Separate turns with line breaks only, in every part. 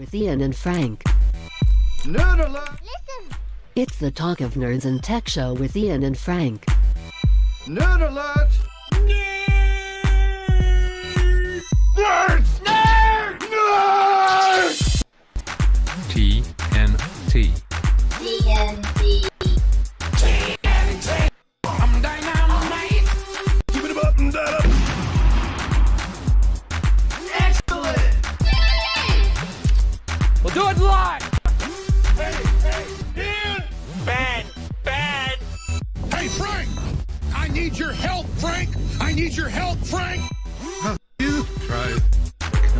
with Ian and Frank.
Nerd alert!
Listen!
It's the Talk of Nerds and Tech show with Ian and Frank.
Nerd alert! Nerds! Nerds! Nerds!
TNT.
TNT.
I'm dynamite! Give it up and that up! Excellent!
We'll do it live!
Hey, Ian!
Bad! Bad!
Hey, Frank! I need your help, Frank! I need your help, Frank!
You try it.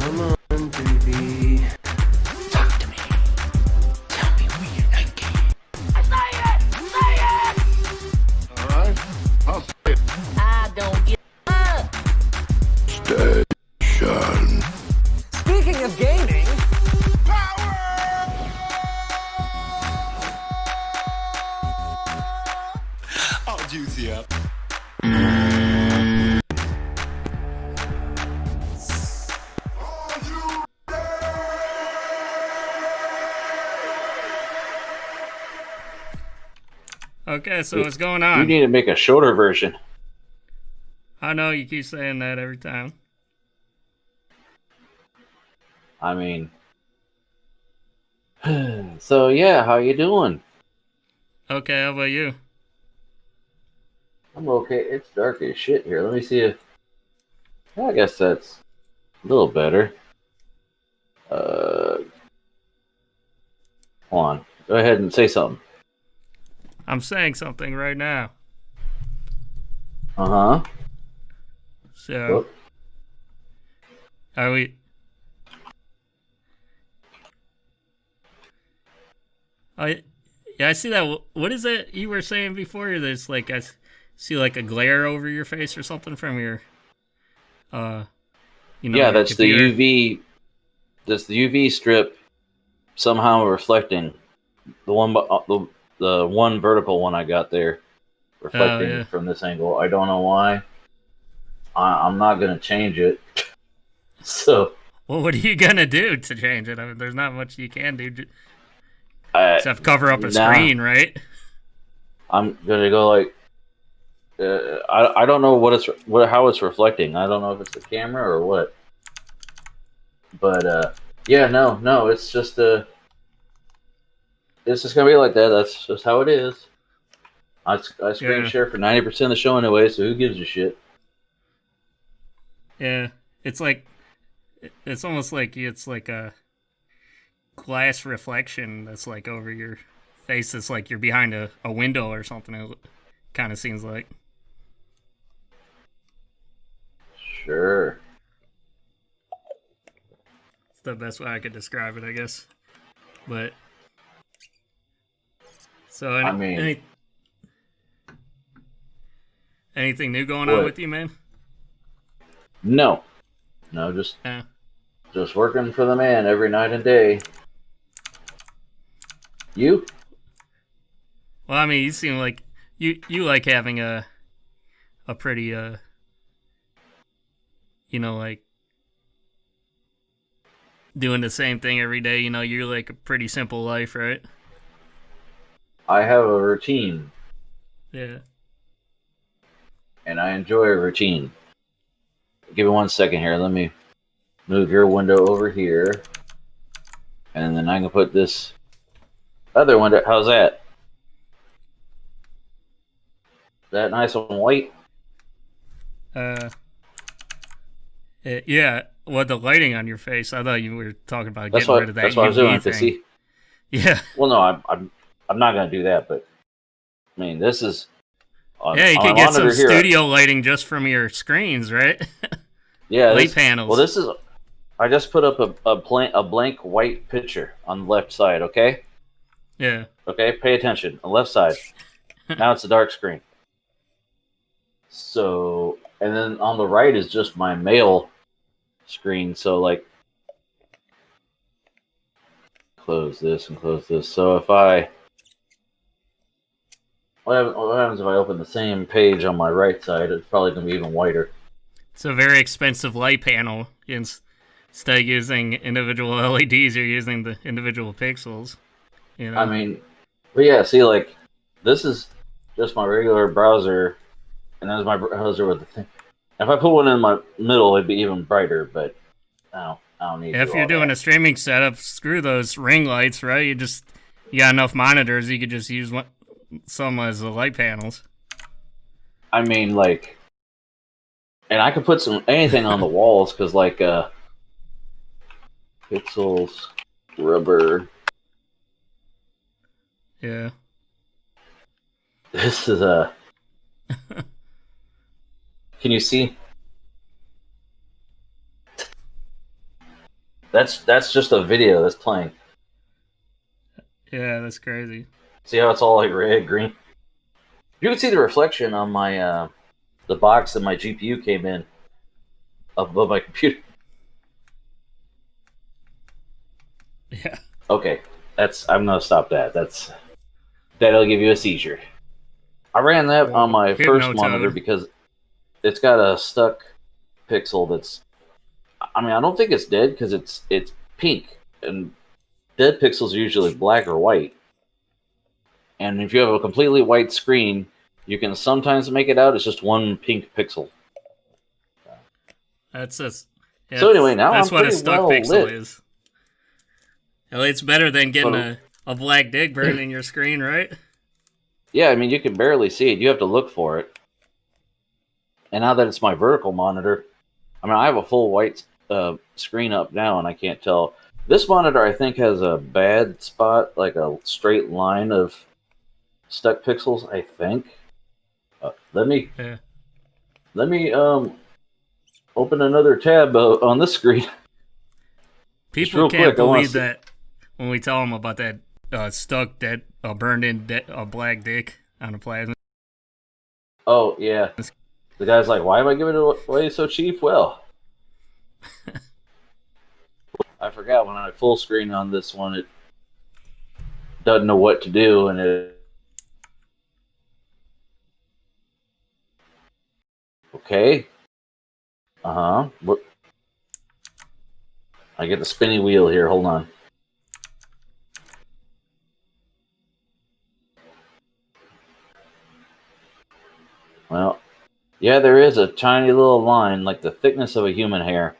Come on, baby. Talk to me. Tell me what you're thinking.
Say it! Say it!
Alright, I'll say it.
I don't give up!
Station.
Speaking of gaming,
I'll juice you up.
Okay, so what's going
You
on?
need to make a shorter version.
I know you keep saying that every time.
I mean, so yeah, how you doing?
Okay, how about you?
I'm okay. It's dark as shit here. Let me see if. I guess that's a little better. Hold on. Go ahead and say something.
I'm saying something right now.
Uh huh.
So, are we? I yeah, I see that. What is it you were saying before? There's like I see like a glare over your face or something from your,
Yeah,
your
that's
computer.
the UV. That's the UV strip somehow reflecting the one, the one vertical one I got there, reflecting
yeah.
from this angle. I don't know why. I'm not gonna change it. So
Well, what are you gonna do to change it? I mean, there's not much you can do
I,
except cover up a
nah.
screen, right?
I'm gonna go like. I don't know how it's reflecting. I don't know if it's the camera or what. But yeah, no, it's just it's just gonna be like that. That's just how it is. I screen
Yeah.
share for 90% of the show anyway, so who gives a shit?
Yeah, it's almost like it's like a glass reflection that's like over your face. It's like you're behind a window or something. It kind of seems like.
Sure.
It's the best way I could describe it, I guess. But so
I mean-
anything new going on
What?
with you, man?
No, just
Yeah.
working for the man every night and day. You?
Well, I mean, you seem like you like having a pretty like doing the same thing every day. You're like a pretty simple life, right?
I have a routine,
Yeah.
and I enjoy a routine. Give me 1 second here. Let me move your window over here, and then I can put this other window. How's that? Is that nice and white?
Yeah. Well, the lighting on your face. I thought you were talking about
That's
getting
what
rid of that
that's what I was
UV
doing
thing.
to see.
Yeah.
Well, no, I'm not gonna do that. But I mean, this is.
Yeah, you
on
could
my
get some
monitor here.
studio lighting just from your screens, right?
Yeah,
light
this,
panels.
Well, this is. I just put up a blank white picture on the left side. Okay.
Yeah.
Okay. Pay attention. On the left side. Now it's a dark screen. So, and then on the right is just my mail screen. So, like, close this and close this. So if I what happens if I open the same page on my right side? It's probably going to be even whiter.
It's a very expensive light panel. instead of using individual LEDs, you're using the individual pixels. You know?
I mean, but yeah, see, like, this is just my regular browser, and that's my browser with the thing. If I put one in my middle, it'd be even brighter, but I don't need to.
If you're doing a streaming setup, screw those ring lights, right? You got enough monitors, you could just use some as the light panels.
I mean, like, and I could put anything on the walls, because, like, pixels, rubber.
Yeah.
This is Can you see? That's just a video that's playing.
Yeah, that's crazy.
See how it's all like red, green? You can see the reflection on my the box that my GPU came in up above my computer.
Yeah.
Okay, I'm gonna stop that. That'll give you a seizure. I ran that on my first monitor because it's got a stuck pixel that's. I mean, I don't think it's dead because it's pink, and dead pixels are usually black or white. And if you have a completely white screen, you can sometimes make it out. It's just one pink pixel.
That's just. Yeah,
so anyway, now
that's
I'm
what a
pretty
stuck
well
pixel
lit.
is. At least it's better than getting a black dick burned in your screen, right?
Yeah, I mean, you can barely see it. You have to look for it. And now that it's my vertical monitor, I mean, I have a full white screen up now, and I can't tell. This monitor, I think, has a bad spot, like a straight line of stuck pixels, I think. Let me open another tab on this screen.
People can't believe that when we tell them about that stuck dead, burned in black dick on a plasma.
Oh, yeah. The guy's like, why am I giving it away so cheap? Well, I forgot when I full screen on this one, it doesn't know what to do, and it. Okay. What? I get the spinny wheel here. Hold on. Well, yeah, there is a tiny little line, like the thickness of a human hair.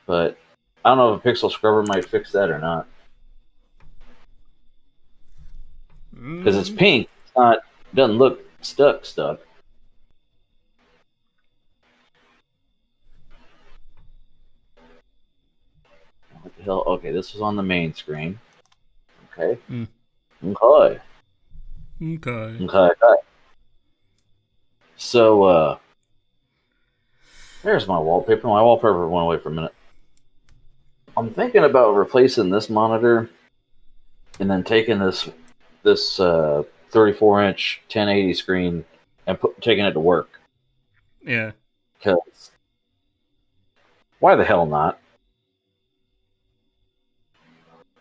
But I don't know if a pixel scrubber might fix that or not. Because it's pink. It doesn't look stuck. What the hell? Okay, this was on the main screen. Okay. Okay. So, there's my wallpaper. My wallpaper went away for a minute. I'm thinking about replacing this monitor and then taking this 34-inch 1080 screen and taking it to work.
Yeah.
Because why the hell not?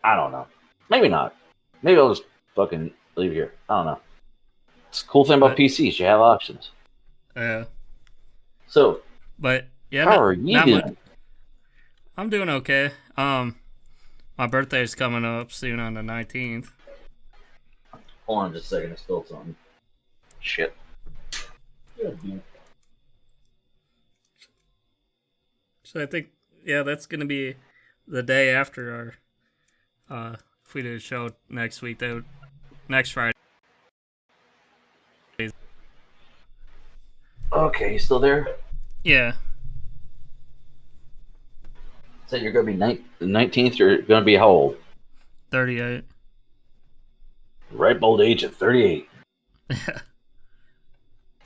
I don't know. Maybe not. Maybe I'll just fucking leave here. I don't know. It's the cool thing about PCs. You have options.
Yeah.
So,
but yeah,
how are you doing?
I'm doing okay. My birthday's coming up soon on the 19th.
Hold on just a second. I spilled something. Shit.
So I think, yeah, that's gonna be the day after our. If we do a show next week, next Friday.
Okay, you still there?
Yeah.
So you're going to be the 19th, you're going to be how old?
38.
Ripe old age of 38.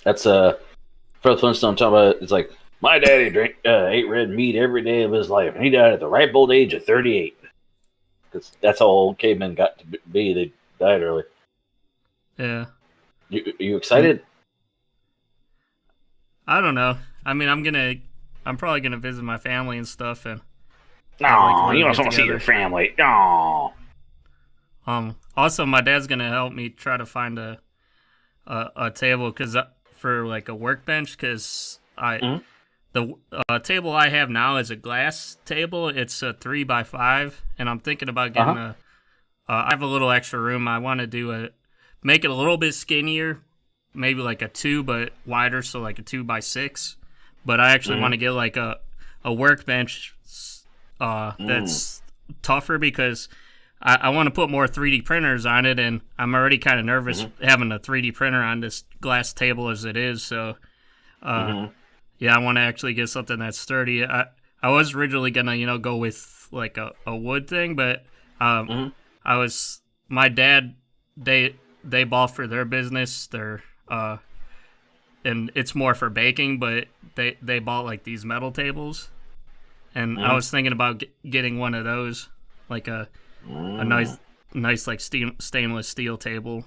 That's, Fred Flintstone talking about, it's like, my daddy ate red meat every day of his life, and he died at the ripe old age of 38. Because that's how old cavemen got to be. They died early.
Yeah.
You excited?
I don't know. I mean, I'm probably gonna visit my family and stuff, and
no, you don't want to see your family. No.
Also, my dad's gonna help me try to find a table for like a workbench, because the table I have now is a glass table. It's a 3x5, and I'm thinking about getting a. I have a little extra room. I want to make it a little bit skinnier, maybe like a 2 but wider, so like a 2x6. But I actually want to get like a workbench that's tougher because I want to put more 3D printers on it, and I'm already kind of nervous having a 3D printer on this glass table as it is. So, yeah, I want to actually get something that's sturdy. I was originally gonna go with like a wood thing, but my dad they bought for their business. They're and it's more for baking, but they bought like these metal tables, and I was thinking about getting one of those, like a nice like stainless steel table.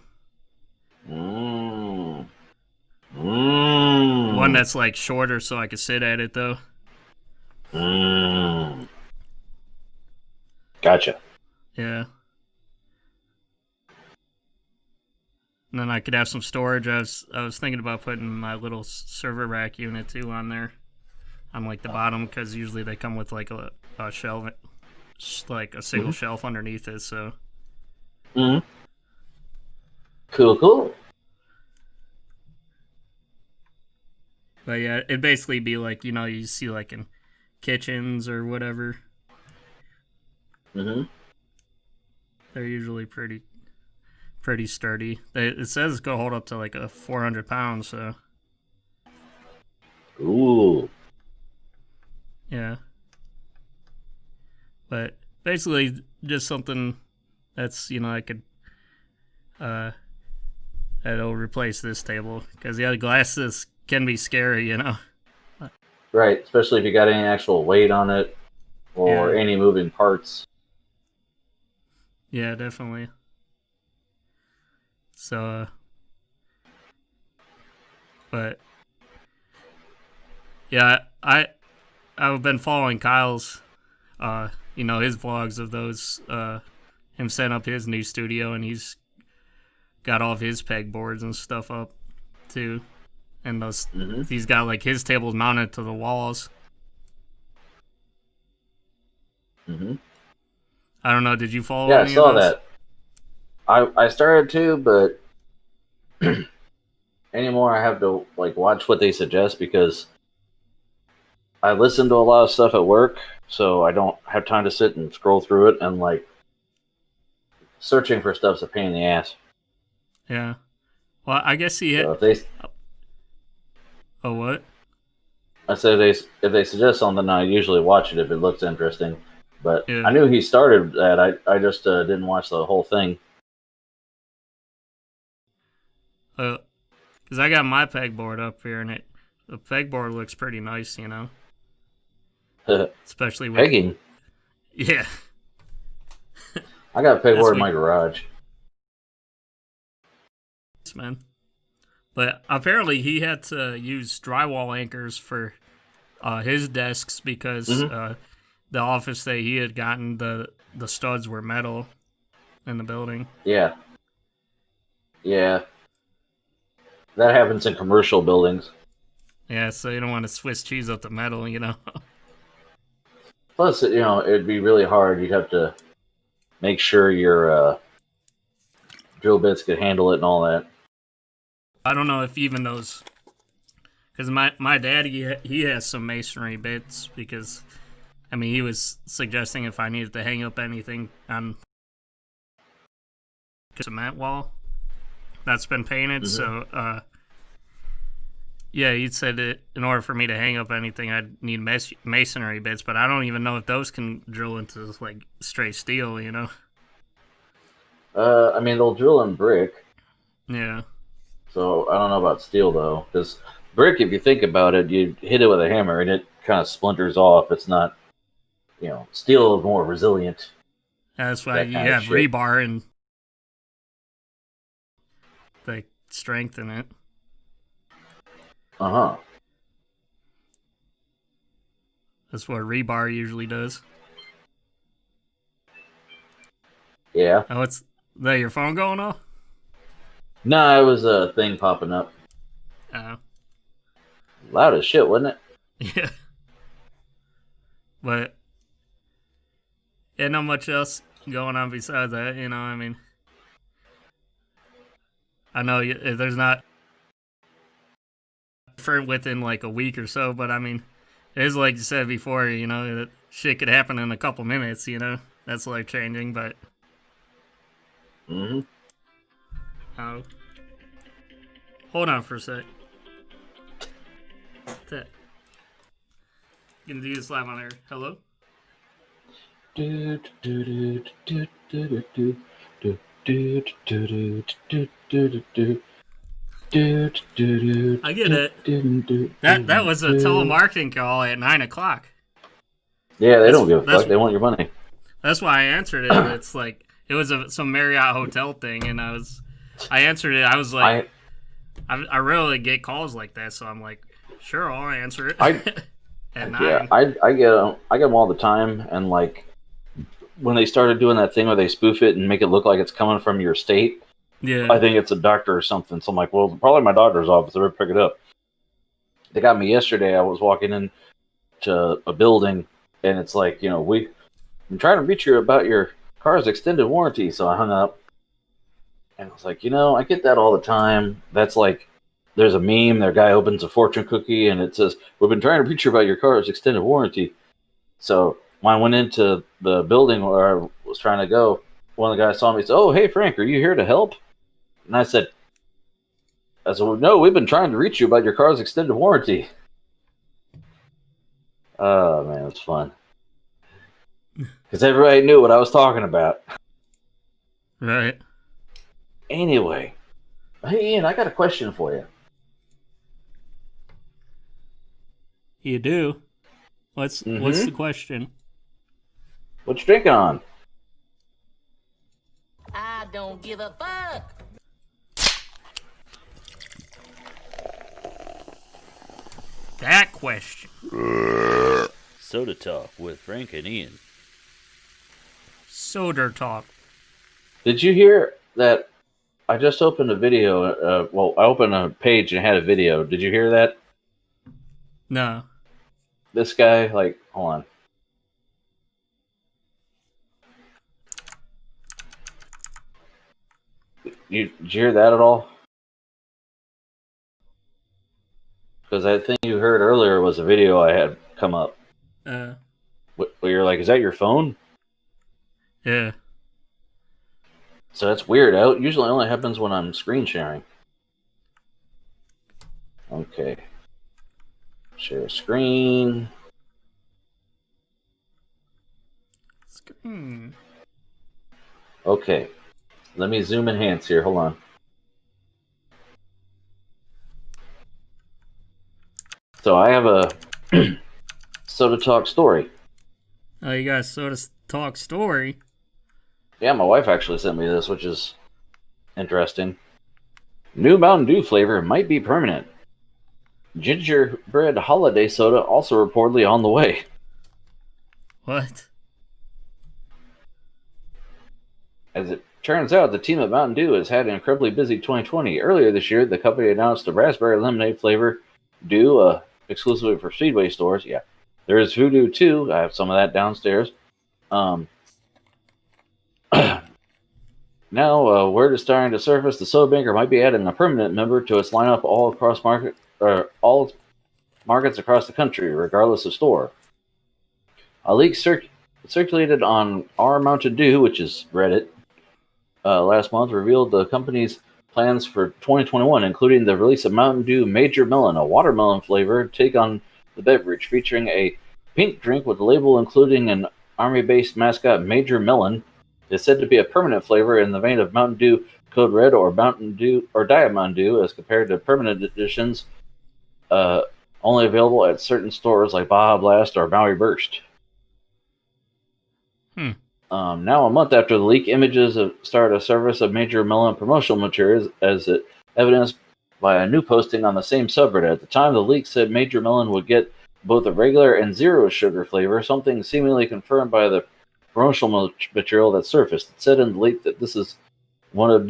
One that's like shorter so I could sit at it though.
Gotcha.
Yeah. And then I could have some storage. I was thinking about putting my little server rack unit too on there, on like the bottom, because usually they come with like a shelf, like a single shelf underneath it. So.
Cool.
But yeah, it'd basically be like you see like in kitchens or whatever. They're usually pretty sturdy. It says it's gonna hold up to like 400 pounds, so.
Ooh.
Yeah. But basically just something that's, I could, that'll replace this table. Because, yeah, the glasses can be scary,
Right, especially if you got any actual weight on it or any moving parts.
Yeah, definitely. So, but yeah, I've been following Kyle's, his vlogs of those, him setting up his new studio, and he's got all of his pegboards and stuff up too, and he's got like his tables mounted to the walls. I don't know. Did you follow?
Yeah,
any
I saw
of those?
that. I started to, but anymore I have to like watch what they suggest because I listen to a lot of stuff at work, so I don't have time to sit and scroll through it, and like searching for stuff's a pain in the ass.
Yeah. Well, I guess he had.
So if they,
Oh, what?
I said if they suggest something, I usually watch it if it looks interesting. But
Yeah.
I knew he started that. I just didn't watch the whole thing.
Because I got my pegboard up here, and the pegboard looks pretty nice, Especially with
Pegging.
Yeah.
I got a pegboard in
what-
my garage.
Man. But apparently he had to use drywall anchors for his desks because the office that he had gotten, the studs were metal in the building.
Yeah. That happens in commercial buildings.
Yeah, so you don't want to Swiss cheese up the metal,
Plus, it'd be really hard. You'd have to make sure your drill bits could handle it and all that.
I don't know if even those, because my dad he has some masonry bits because, he was suggesting if I needed to hang up anything on cement wall that's been painted. So yeah, he said that in order for me to hang up anything, I'd need masonry bits, but I don't even know if those can drill into like straight steel.
They'll drill in brick.
Yeah.
So I don't know about steel though, because brick, if you think about it, you hit it with a hammer and it kind of splinters off. It's not, steel is more resilient.
That's why
That
you
kind of
have
shit.
rebar and they strengthen it. That's what rebar usually does.
Yeah.
Oh, is that your phone going off?
No, it was a thing popping up.
Oh.
Loud as shit, wasn't it?
Yeah. But yeah, not much else going on besides that, you know. I mean, I know there's not for within like a week or so, but I mean, it is like you said before, you know, that shit could happen in a couple minutes, you know. That's life changing, but.
Mm-hmm.
Hold on for a sec. Gonna do this live on air. Hello? I get it. That was a telemarketing call at 9 o'clock.
Yeah, they don't give a fuck. They want your money.
That's why I answered it. It's like it was some Marriott hotel thing, and I answered it. I was like, I rarely get calls like that, so I'm like, sure, I'll answer it. At 9.
Yeah, I get them all the time, and like when they started doing that thing where they spoof it and make it look like it's coming from your state.
Yeah,
I think it's a doctor or something. So I'm like, well, probably my doctor's office. I better pick it up. They got me yesterday. I was walking into a building, and it's like, you know, I'm trying to reach you about your car's extended warranty. So I hung up, and I was like, you know, I get that all the time. That's like, there's a meme. Their guy opens a fortune cookie, and it says, "We've been trying to reach you about your car's extended warranty." So when I went into the building where I was trying to go, one of the guys saw me and said, "Oh, hey, Frank, are you here to help?" And I said, well, no, we've been trying to reach you about your car's extended warranty. Oh, man, it's fun. Because everybody knew what I was talking about.
right.
Anyway, hey, Ian, I got a question for you.
You do? What's the question?
What you drinking on?
I don't give a fuck.
That question.
Soda Talk with Frank and Ian.
Soda talk.
Did you hear that? I just opened a video. Well, I opened a page and it had a video. Did you hear that?
No.
This guy, like, hold on. Did you hear that at all? Because that thing you heard earlier was a video I had come up. Where you're like, is that your phone?
Yeah.
So that's weird. It usually only happens when I'm screen sharing. Okay. Share screen.
Screen.
Okay. Let me zoom enhance here. Hold on. So I have a Soda Talk story.
Oh, you got a Soda Talk story?
Yeah, my wife actually sent me this, which is interesting. New Mountain Dew flavor might be permanent. Gingerbread holiday soda also reportedly on the way.
What?
As it turns out, the team at Mountain Dew has had an incredibly busy 2020. Earlier this year, the company announced a raspberry lemonade flavor Dew, exclusively for Speedway stores. Yeah. There is Voodoo too. I have some of that downstairs. Now, word is starting to surface. The soda maker might be adding a permanent member to its lineup all its markets across the country, regardless of store. A leak circulated on R Mountain Dew, which is Reddit, last month revealed the company's plans for 2021, including the release of Mountain Dew Major Melon, a watermelon flavor take on the beverage, featuring a pink drink with a label including an Army-based mascot Major Melon. Is said to be a permanent flavor in the vein of Mountain Dew Code Red or Mountain Dew or Diet Mountain Dew, as compared to permanent editions only available at certain stores like Baja Blast or Maui Burst. Now, a month after the leak, images have started a service of Major Melon promotional materials, as evidenced by a new posting on the same subreddit. At the time, the leak said Major Melon would get both a regular and zero sugar flavor, something seemingly confirmed by the promotional material that surfaced. It said in the leak that this is one of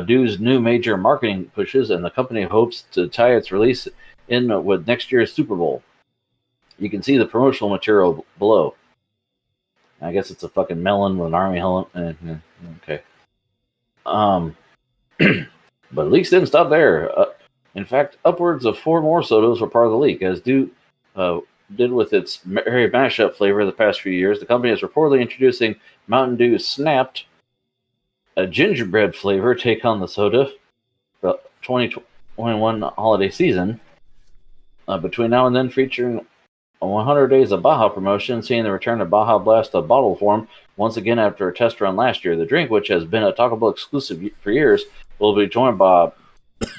Dew's new major marketing pushes, and the company hopes to tie its release in with next year's Super Bowl. You can see the promotional material below. I guess it's a fucking melon with an army helmet. Okay. But leaks didn't stop there. In fact, upwards of 4 more sodas were part of the leak, as did with its Merry Mashup flavor the past few years. The company is reportedly introducing Mountain Dew Snapped, a gingerbread flavor take on the soda, the 2021 holiday season. Between now and then, featuring 100 days of Baja promotion, seeing the return of Baja Blast to bottle form once again after a test run last year. The drink, which has been a Taco Bell exclusive for years, will be joined by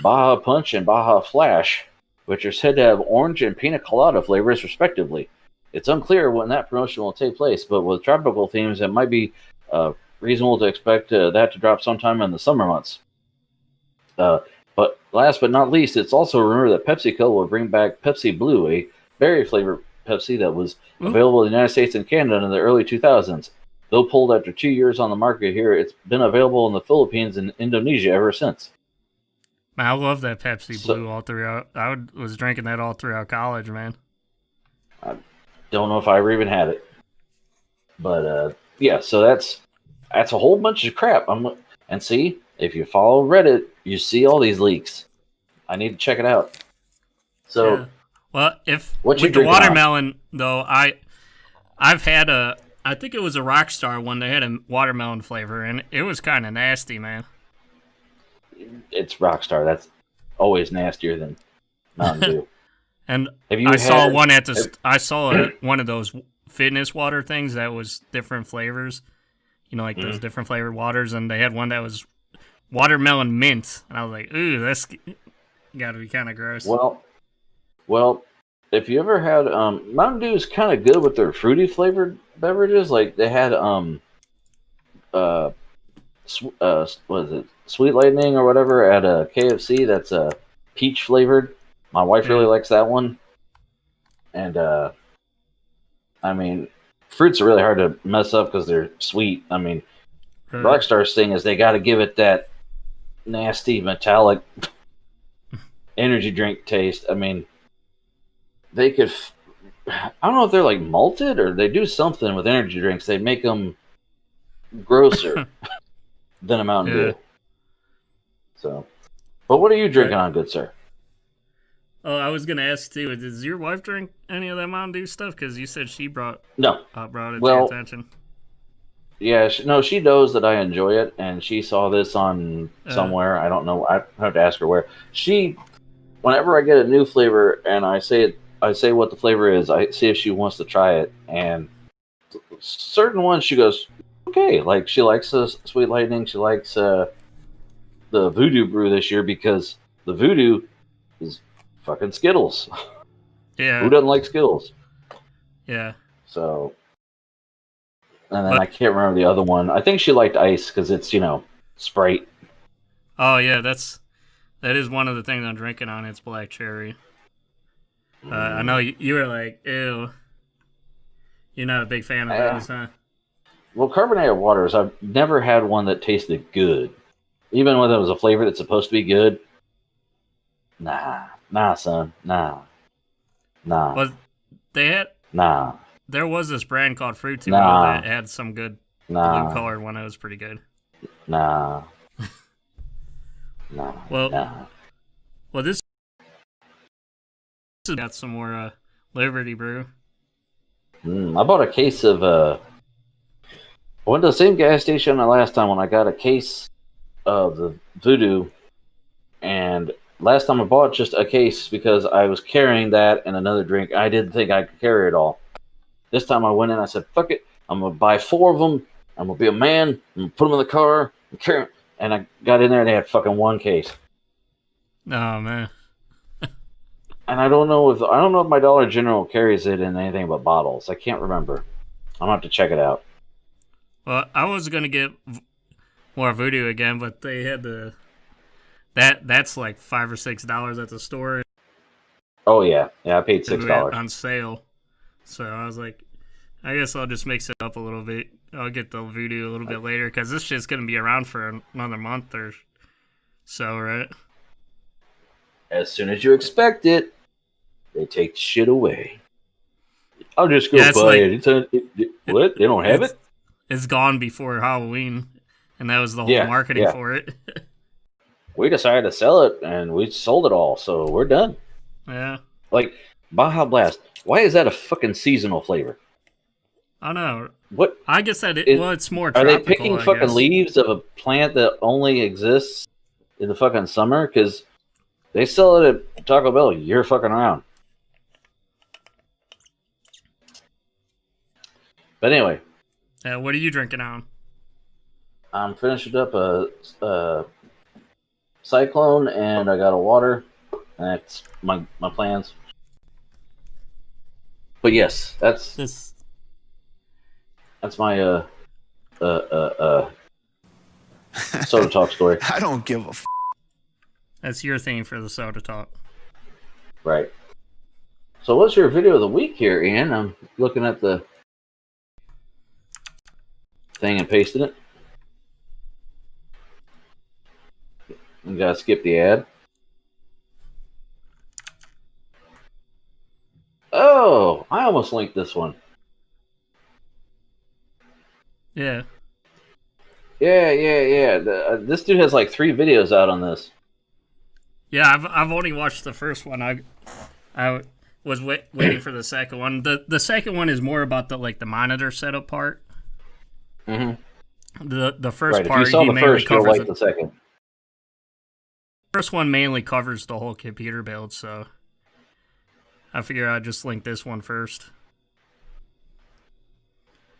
Baja Punch and Baja Flash, which are said to have orange and pina colada flavors, respectively. It's unclear when that promotion will take place, but with tropical themes, it might be reasonable to expect that to drop sometime in the summer months. But last but not least, it's also rumored that PepsiCo will bring back Pepsi Blue, a berry-flavored Pepsi that was available in the United States and Canada in the early 2000s. Though pulled after 2 years on the market here, it's been available in the Philippines and Indonesia ever since.
Man, I love that Pepsi Blue all throughout. Was drinking that all throughout college, man.
I don't know if I ever even had it. But, yeah, so that's a whole bunch of crap. And see, if you follow Reddit, you see all these leaks. I need to check it out. So,
yeah. Well,
with
the watermelon, though, I've had I think it was a Rockstar one. They had a watermelon flavor, and it was kind of nasty, man.
It's Rockstar. That's always nastier than Mountain Dew.
And I saw one at I saw one of those fitness water things that was different flavors. You know, like those different flavored waters, and they had one that was watermelon mint, and I was like, ooh, that's got to be kind of gross.
Well, if you ever had Mountain Dew is kind of good with their fruity flavored beverages. Like they had what is it, Sweet Lightning or whatever at a KFC that's peach flavored. My wife really likes that one. And I mean, fruits are really hard to mess up because they're sweet. I mean, Rockstar's thing is they got to give it that nasty metallic energy drink taste. I mean, they could. I don't know if they're like malted or they do something with energy drinks. They make them grosser than a Mountain Dew. So, but what are you drinking on, good sir?
Oh, I was gonna ask too. Does your wife drink any of that Mountain Dew stuff? Because you said she brought it to your attention.
Yeah, she knows that I enjoy it, and she saw this on somewhere. I don't know. I have to ask her where. Whenever I get a new flavor and I say what the flavor is, I see if she wants to try it, and certain ones she goes, okay. Like she likes the Sweet Lightning. She likes the Voodoo Brew this year because the Voodoo is fucking Skittles.
Yeah.
Who doesn't like Skittles?
Yeah.
So, and then I can't remember the other one. I think she liked Ice because it's, Sprite.
Oh yeah, that is one of the things I'm drinking on. It's black cherry. I know you were like, ew. You're not a big fan of those, huh?
Well, carbonated waters, I've never had one that tasted good. Even when it was a flavor that's supposed to be good. Nah, son. Nah.
Well, there was this brand called Fruit Too that had some good blue colored one. It was pretty good.
Well,
this got some more Liberty Brew.
I bought a case of. I went to the same gas station the last time when I got a case of the Voodoo, and last time I bought just a case because I was carrying that and another drink. I didn't think I could carry it all. This time I went in, I said, fuck it, I'm going to buy 4 of them, I'm going to be a man, I'm going to put them in the car, and carry them. And I got in there and they had fucking one case.
Oh, man.
And I don't know if my Dollar General carries it in anything but bottles. I can't remember. I'm going to have to check it out.
Well, I was going to get more Voodoo again, but they had that's like $5 or $6 at the store.
Oh, yeah. Yeah, I paid $6.
On sale. So I was like, I guess I'll just mix it up a little bit. I'll get the Voodoo a little bit later because this shit's going to be around for another month or so, right?
As soon as you expect it, they take the shit away. I'll just go
Yeah, it's
buy
like-
it. What? They don't have it?
It's gone before Halloween, and that was the whole
Yeah,
marketing
yeah.
for it.
We decided to sell it, and we sold it all, so we're done.
Yeah,
Like, Baja Blast. Why is that a fucking seasonal flavor?
I don't know.
What?
I guess that it's more
Are
tropical.
they picking
I
fucking
guess.
leaves of a plant that only exists in the fucking summer? Because they sell it at Taco Bell year fucking round. But anyway,
What are you drinking on?
I'm finishing up a Cyclone, and I got a water. And that's my plans. But yes, that's
This.
my soda talk story.
I don't give a
That's your theme for the soda talk.
Right. So what's your video of the week here, Ian? I'm looking at the thing and pasting it. You gotta skip the ad. Oh, I almost linked this one.
Yeah.
Yeah. This dude has like 3 videos out on this.
Yeah, I've only watched the first one. I was waiting for the second one. The second one is more about the monitor setup part.
Mm-hmm.
The first
Right.
part
If you saw
he
the
mainly
first, you'll
covers
like the second.
first one mainly covers the whole computer build, so I figure I'd just link this one first.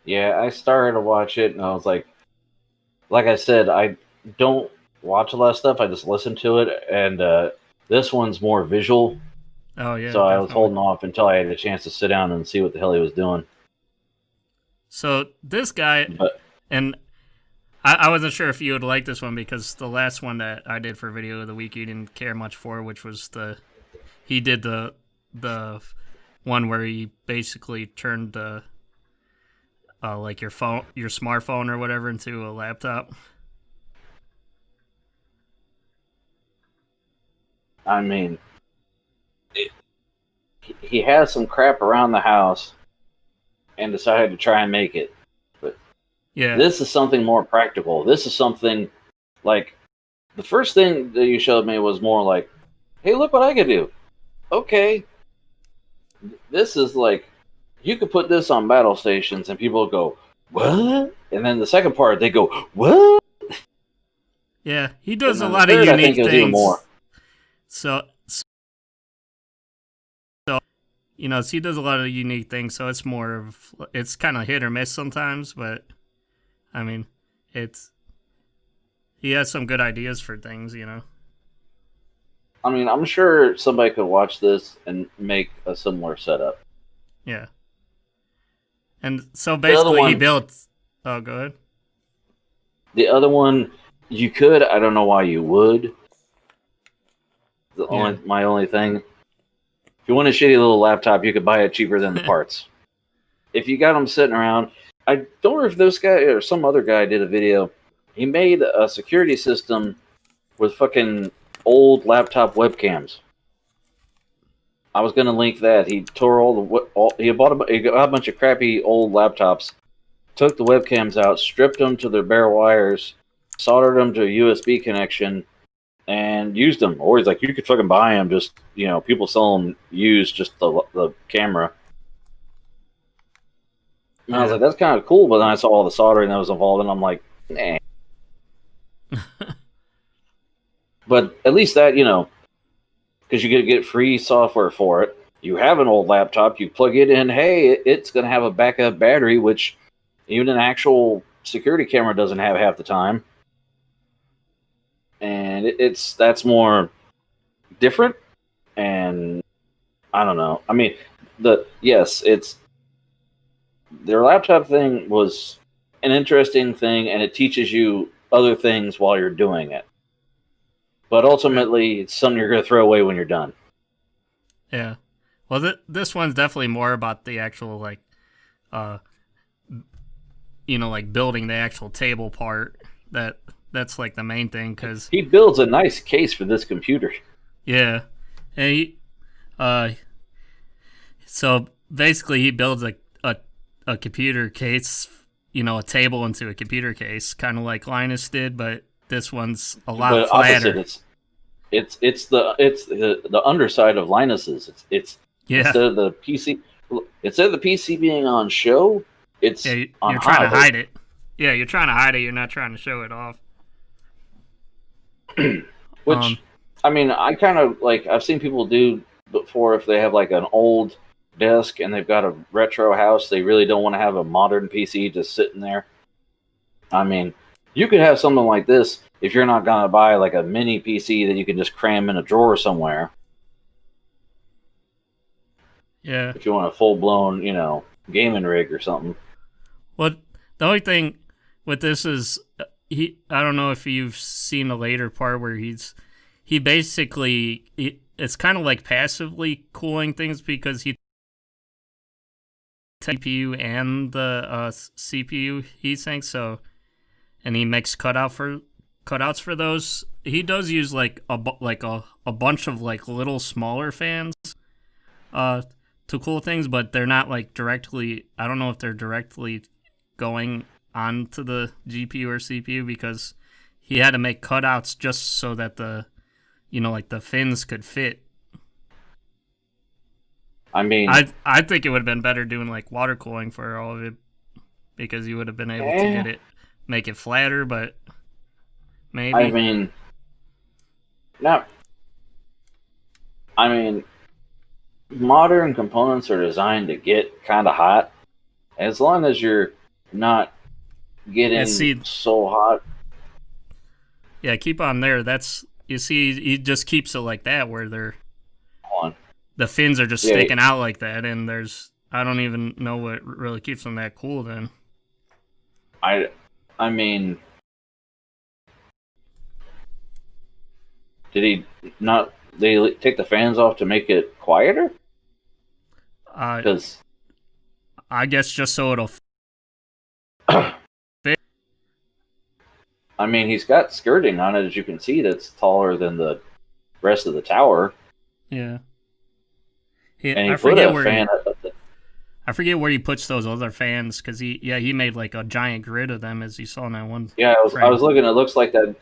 Yeah, I started to watch it, and I was like I said, I don't watch a lot of stuff. I just listen to it, and this one's more visual.
Oh yeah.
So I was
definitely.
holding off until I had a chance to sit down and see what the hell he was doing.
So this guy,
But
and I wasn't sure if you would like this one because the last one that I did for video of the week you didn't care much for, which was he did the one where he basically turned the like your smartphone or whatever into a laptop.
I mean, he has some crap around the house and decided to try and make it. But
Yeah.
this is something more practical. This is something like the first thing that you showed me was more like, hey, look what I can do. Okay. This is like, you could put this on battle stations and people go, what? And then the second part, they go, what?
Yeah, he does a
And then
lot
the
of
third, I
unique
think it was even
things.
more.
So he does a lot of unique things. So it's kind of hit or miss sometimes, but I mean, he has some good ideas for things,
I mean, I'm sure somebody could watch this and make a similar setup.
Yeah. And so
other
basically, he
one-
built. Oh, go ahead.
The other one, you could. I don't know why you would. My only thing, if you want a shitty little laptop, you could buy it cheaper than the parts. If you got them sitting around, I don't know if this guy or some other guy did a video. He made a security system with fucking old laptop webcams. I was gonna link that. He tore he got a bunch of crappy old laptops, took the webcams out, stripped them to their bare wires, soldered them to a USB connection, and used them. Or he's like, you could fucking buy them. Just people sell them used, just the camera. And I was like, that's kind of cool. But then I saw all the soldering that was involved, and I'm like, nah. But at least that, because you get free software for it. You have an old laptop, you plug it in, hey, it's going to have a backup battery, which even an actual security camera doesn't have half the time. And that's more different, and I don't know. I mean, their laptop thing was an interesting thing, and it teaches you other things while you're doing it. But ultimately, it's something you're going to throw away when you're done.
Yeah. Well, this one's definitely more about the actual, building the actual table part. That's, the main thing, because...
He builds a nice case for this computer.
Yeah. And so, basically he builds a computer case, a table into a computer case, kind of like Linus did, but this one's a lot
but
flatter.
opposite, it's the underside of Linus's. It's instead of the PC being on show, it's
you're
on
trying to hide it. Yeah, you're trying to hide it. You're not trying to show it off.
Which, I mean, I kind of like, I've seen people do before if they have like an old desk and they've got a retro house, they really don't want to have a modern PC just sitting there. I mean, you could have something like this if you're not going to buy like a mini PC that you can just cram in a drawer somewhere.
Yeah.
If you want a full-blown, gaming rig or something.
Well, the only thing with this is I don't know if you've seen the later part where it's kind of like passively cooling things because he CPU and the CPU heatsink, and he makes cutouts for those. He does use like a bunch of like little smaller fans to cool things, but they're not like directly. I don't know if they're directly going onto the GPU or CPU because he had to make cutouts just so that the fins could fit.
I mean,
I think it would have been better doing like water cooling for all of it because you would have been able to make it flatter, but maybe.
Modern components are designed to get kind of hot. As long as you're not getting so hot.
Yeah, keep on there. He just keeps it like that where the fins are just sticking out like that, and I don't even know what really keeps them that cool then.
I mean, did he not? They take the fans off to make it quieter? Because
I guess just so it'll fit.
I mean, he's got skirting on it, as you can see, that's taller than the rest of the tower.
Yeah.
I forget
where he puts those other fans because he made like a giant grid of them as you saw in that one.
Yeah, I was looking. It looks like that.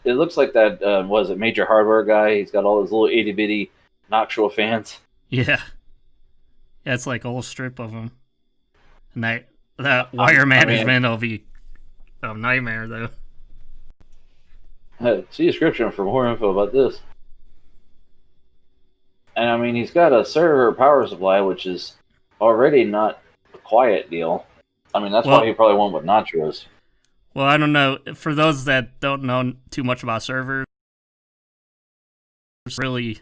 Was it Major Hardware guy? He's got all those little itty bitty nocturnal fans.
Yeah, it's like a whole strip of them, and that wire management will be a nightmare though.
See description for more info about this. And I mean, he's got a server power supply, which is already not a quiet deal. I mean, that's why he probably went with Nachos.
Well, I don't know. For those that don't know too much about servers, it's really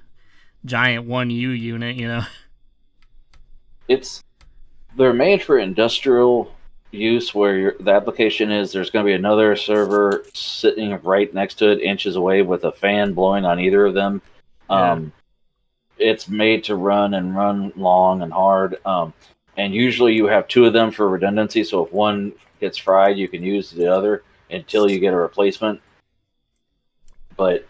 giant 1U unit,
They're made for industrial use where the application is there's going to be another server sitting right next to it, inches away, with a fan blowing on either of them. Yeah. It's made to run long and hard. And usually you have two of them for redundancy, so if one gets fried, you can use the other until you get a replacement. But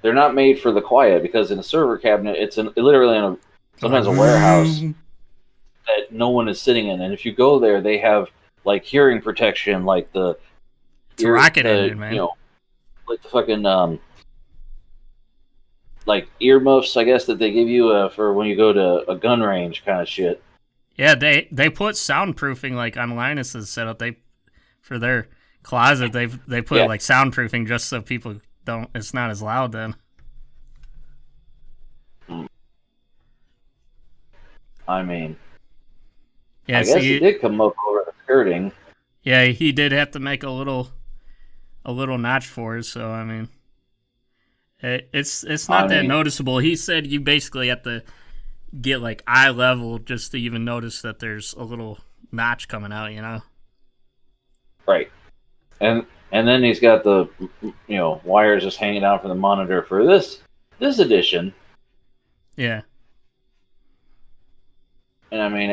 they're not made for the quiet, because in a server cabinet, it's literally sometimes a warehouse that no one is sitting in. And if you go there, they have like hearing protection, like
it's a rocket engine, man.
Like the fucking like earmuffs, I guess, that they give you for when you go to a gun range kind of shit.
Yeah, they put soundproofing like on Linus's setup. For their closet, they put like soundproofing just so people don't. It's not as loud then.
I mean,
yeah,
I guess he did come up over the skirting.
Yeah, he did have to make a little notch for it. So I mean, it's not that noticeable. He said you basically have to get like eye level just to even notice that there's a little notch coming out,
Right. And then he's got the wires just hanging out from the monitor for this edition.
Yeah.
And I mean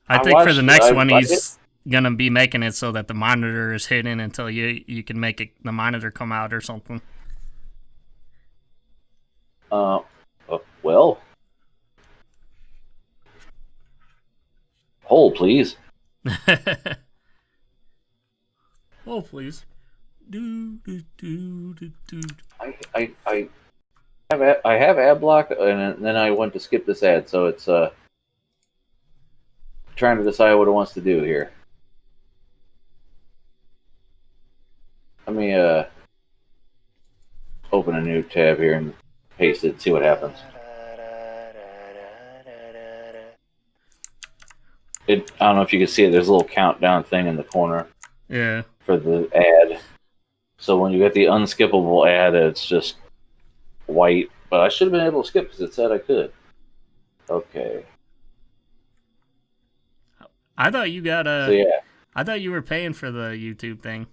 I think for the next one he's gonna be making it so that the monitor is hidden until you can make the monitor come out or something.
Well, Hold, please.
Oh, please. Do, do, do, do, do.
I have ad block, and then I went to skip this ad, so it's trying to decide what it wants to do here. Let me open a new tab here and paste it, see what happens. I don't know if you can see it. There's a little countdown thing in the corner.
Yeah.
For the ad. So when you get the unskippable ad, it's just white. But I should have been able to skip because it said I could. Okay.
I thought you got a.
So yeah.
I thought you were paying for the YouTube thing.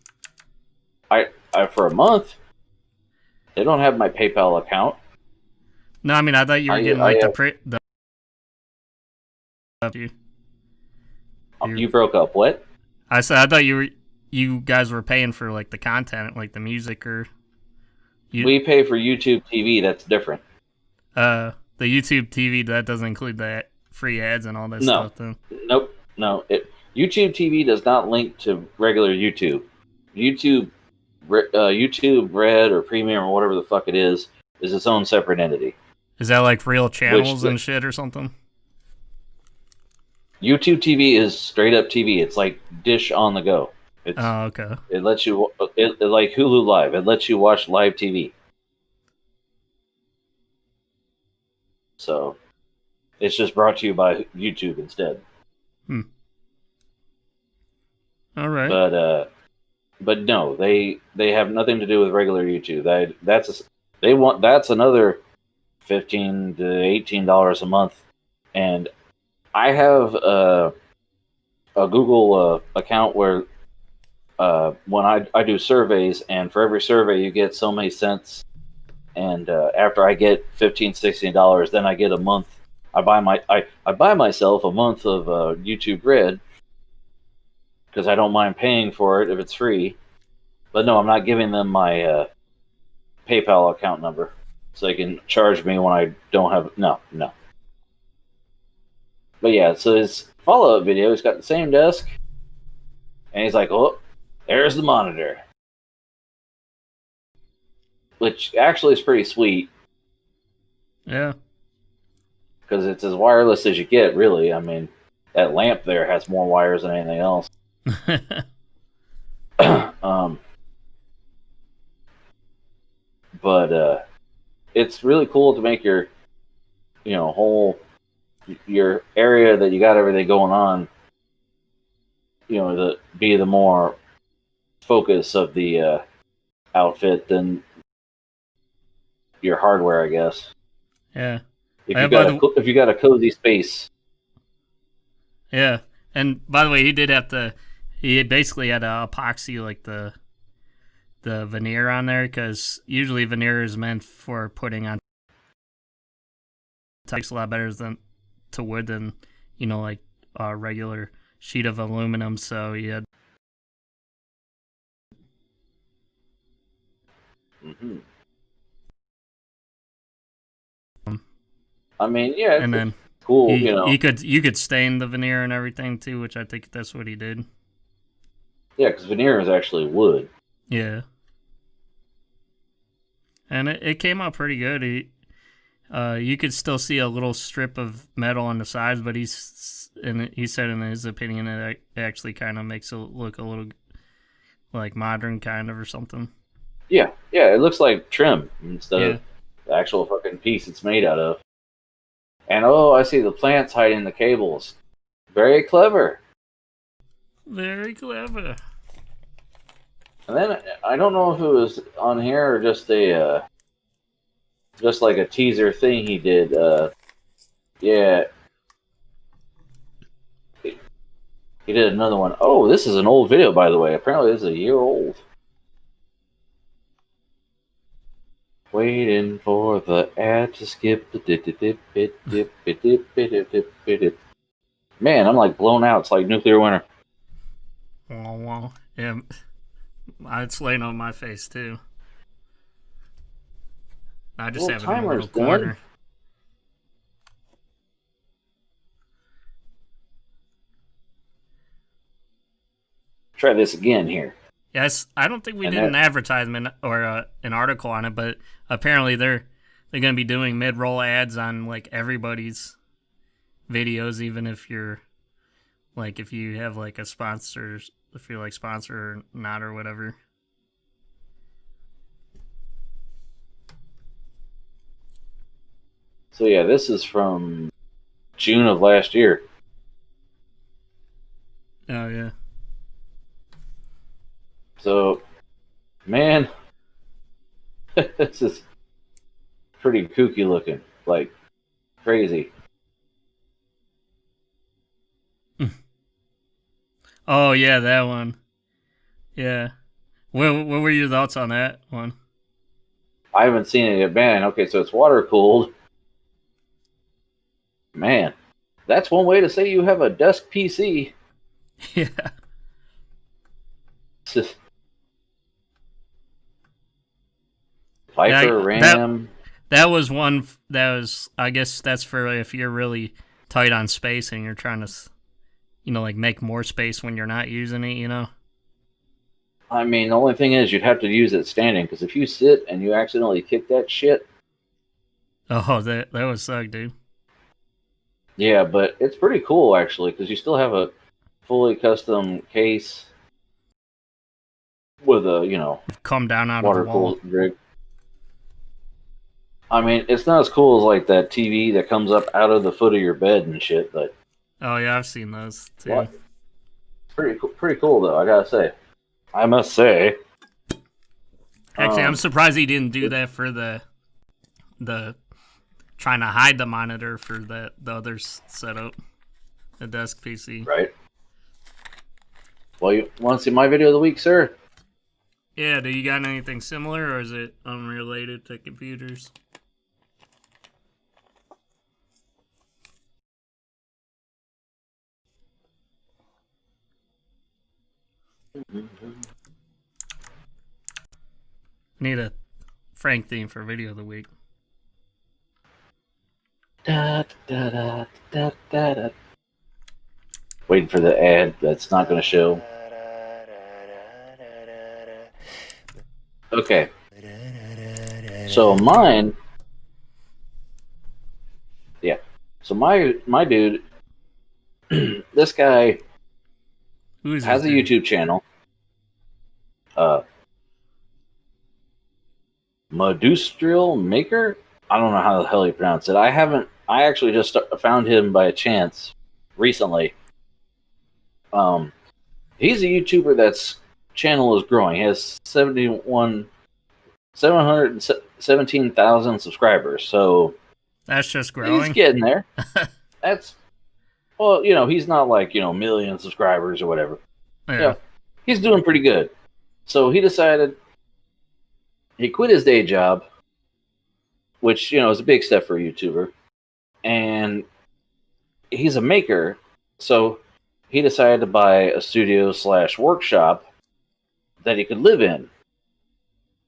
I for a month. They don't have my PayPal account.
No, I mean I thought you were getting like the.
You broke up. What?
I said I thought you guys were paying for like the content, like the music or.
We pay for YouTube TV. That's different.
The YouTube TV that doesn't include the free ads and all that stuff. Then.
Nope. No. YouTube TV does not link to regular YouTube. YouTube Red or Premium or whatever the fuck it is its own separate entity.
Is that like real channels and shit or something?
YouTube TV is straight up TV. It's like Dish on the go.
Oh, okay.
It lets you, like Hulu Live. It lets you watch live TV. So, it's just brought to you by YouTube instead.
All right.
But no, they have nothing to do with regular YouTube. That's another $15 to $18 a month, and I have a Google account where when I do surveys, and for every survey you get so many cents, and after I get $15, $16, then I get a month. I buy myself a month of YouTube Red because I don't mind paying for it if it's free. But no, I'm not giving them my PayPal account number so they can charge me when I don't have no. But yeah, so his follow-up video, he's got the same desk, and he's like, oh, there's the monitor. Which actually is pretty sweet.
Yeah.
Because it's as wireless as you get, really. I mean, that lamp there has more wires than anything else. But it's really cool to make your, whole, your area that you got everything going on, be the more focus of the
outfit
than your hardware, I guess.
Yeah.
If you got a cozy space.
Yeah, and by the way, he basically had to epoxy like the veneer on there, because usually veneer is meant for putting on. It takes a lot better to wood than like a regular sheet of aluminum. So he had.
Mm-hmm. I mean, yeah,
and then
cool.
You could stain the veneer and everything too, which I think that's what he did.
Yeah, because veneer is actually wood.
Yeah, and it came out pretty good. You could still see a little strip of metal on the sides, but he said in his opinion it actually kind of makes it look a little like modern, kind of, or something.
Yeah, it looks like trim instead of the actual fucking piece it's made out of. And I see the plants hiding the cables. Very clever.
Very clever.
And then I don't know if it was on here or just just like a teaser thing he did. Yeah. He did another one. Oh, this is an old video, by the way. Apparently this is a year old. Waiting for the ad to skip the dip. Man, I'm like blown out. It's like nuclear winter.
Wow. Yeah, it's laying on my face too. I just have it in a little corner.
try this again here.
Yes, I don't think we
And
did an advertisement or an article on it, but apparently they're going to be doing mid-roll ads on like everybody's videos, even if you're like if you have like a sponsor, if you're like sponsor or not or whatever.
So yeah, this is from June of last year.
Oh yeah.
So, man, this is pretty kooky looking, like crazy.
Oh yeah, that one. Yeah. What were your thoughts on that one?
I haven't seen it yet, man. Okay, so it's water cooled. Man, that's one way to say you have a desk PC.
Yeah.
It's just Viper RAM.
That was one. That was. I guess that's for if you're really tight on space and you're trying to, like make more space when you're not using it.
I mean, the only thing is you'd have to use it standing, because if you sit and you accidentally kick that shit.
Oh, that would suck, dude.
Yeah, but it's pretty cool actually, because you still have a fully custom case with a
come down out of the wall.
water-cooled rig. I mean, it's not as cool as like that TV that comes up out of the foot of your bed and shit, but
Oh yeah, I've seen those too.
what? Pretty cool though, I gotta say. I must say.
Actually, I'm surprised he didn't do that for the trying to hide the monitor for the other setup, the desk PC.
Right. Well, you want to see my video of the week, sir?
Yeah, do you got anything similar, or is it unrelated to computers? Need a Frank theme for video of the week.
Da, da, da, da, da, da. Waiting for the ad that's not going to show. Okay. So mine. Yeah. So my dude, this guy
Who is
has a
this dude?
YouTube channel. Medustrial Maker? I don't know how the hell you pronounce it. I actually just found him by a chance recently. He's a YouTuber that's channel is growing. He has 717,000 subscribers. So
That's just growing.
he's getting there. That's he's not like, million subscribers or whatever. Yeah. He's doing pretty good. So he decided he quit his day job, which, is a big step for a YouTuber. And he's a maker. So he decided to buy a studio/workshop that he could live in.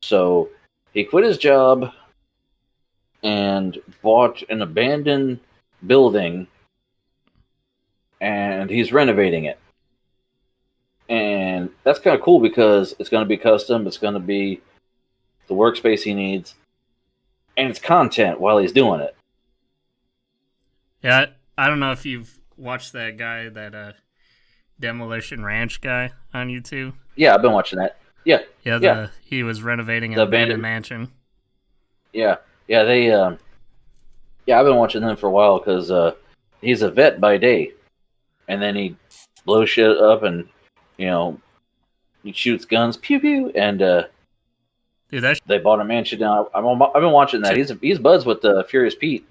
So he quit his job and bought an abandoned building, and he's renovating it. And that's kind of cool because it's going to be custom. It's going to be the workspace he needs, and it's content while he's doing it.
Yeah, I don't know if you've watched that guy, that Demolition Ranch guy on YouTube.
Yeah, I've been watching that. Yeah.
He was renovating an
The
abandoned
abandoned-
mansion.
Yeah, they. I've been watching them for a while because he's a vet by day, and then he blows shit up, and he shoots guns, pew pew, and
Dude, that
they bought a mansion down. I've been watching that. He's buds with Furious Pete.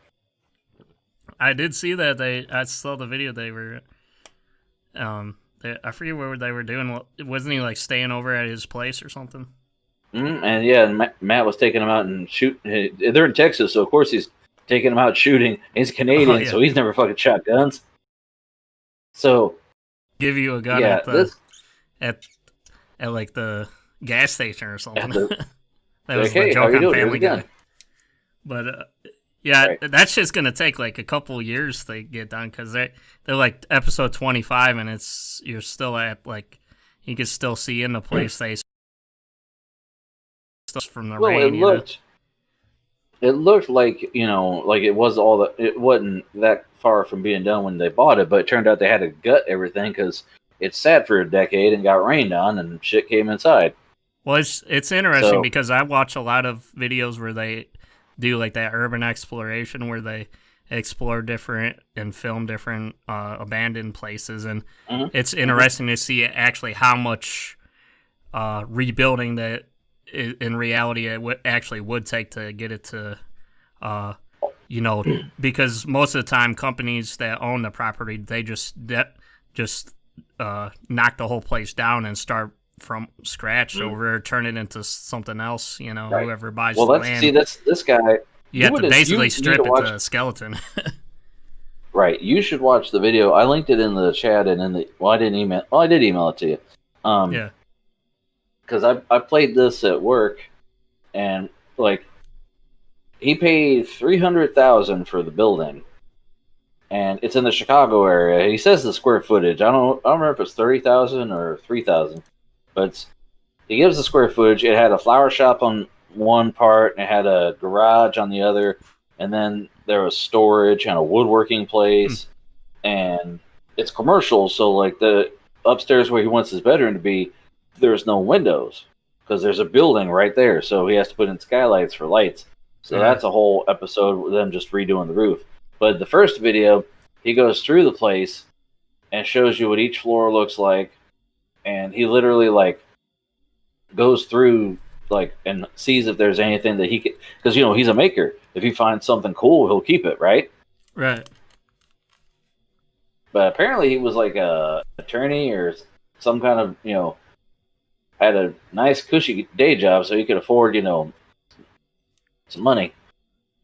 I did see that. I saw the video they were. I forget what they were doing. Wasn't he like staying over at his place or something?
And Matt was taking him out and shoot. They're in Texas, so of course he's taking him out shooting. He's Canadian,
Oh, yeah.
so he's never fucking shot guns. So
Give you a gun
yeah,
at the
this
at like the gas station or something.
At the-
That was
like, hey,
the
how
joke
you
on
doing?
Family
Here's a
Guy.
gun.
But yeah,
Right.
that's just gonna take like a couple years to get done because they're like episode 25 and you're still at like you could still see in the place they stuff from the
Well,
rain.
it looked like, like it wasn't that far from being done when they bought it, but it turned out they had to gut everything because it sat for a decade and got rained on and shit came inside.
Well, it's interesting because I watch a lot of videos where they do like that urban exploration where they explore different and film different abandoned places, and it's interesting to see actually how much rebuilding that in reality it actually would take to get it to because most of the time companies that own the property, they just knock the whole place down and start from scratch over, turn it into something else.
Right.
Whoever buys the land.
See, this guy.
You have to basically strip it to a skeleton.
Right. You should watch the video. I linked it in the chat and I didn't email. Well, I did email it to you.
Yeah.
Because I played this at work, and like he paid $300,000 for the building, and it's in the Chicago area. He says the square footage. I don't remember if it's 30,000 or 3,000, but he gives the square footage. It had a flower shop on one part, and it had a garage on the other, and then there was storage and a woodworking place, and it's commercial. So like the upstairs where he wants his bedroom to be, there's no windows because there's a building right there. So he has to put in skylights for lights. So that's a whole episode with them just redoing the roof. But the first video, he goes through the place and shows you what each floor looks like, and he literally like goes through like and sees if there's anything that he can, because he's a maker. If he finds something cool, he'll keep it, right?
Right.
But apparently he was like a attorney or some kind of had a nice cushy day job, so he could afford some money.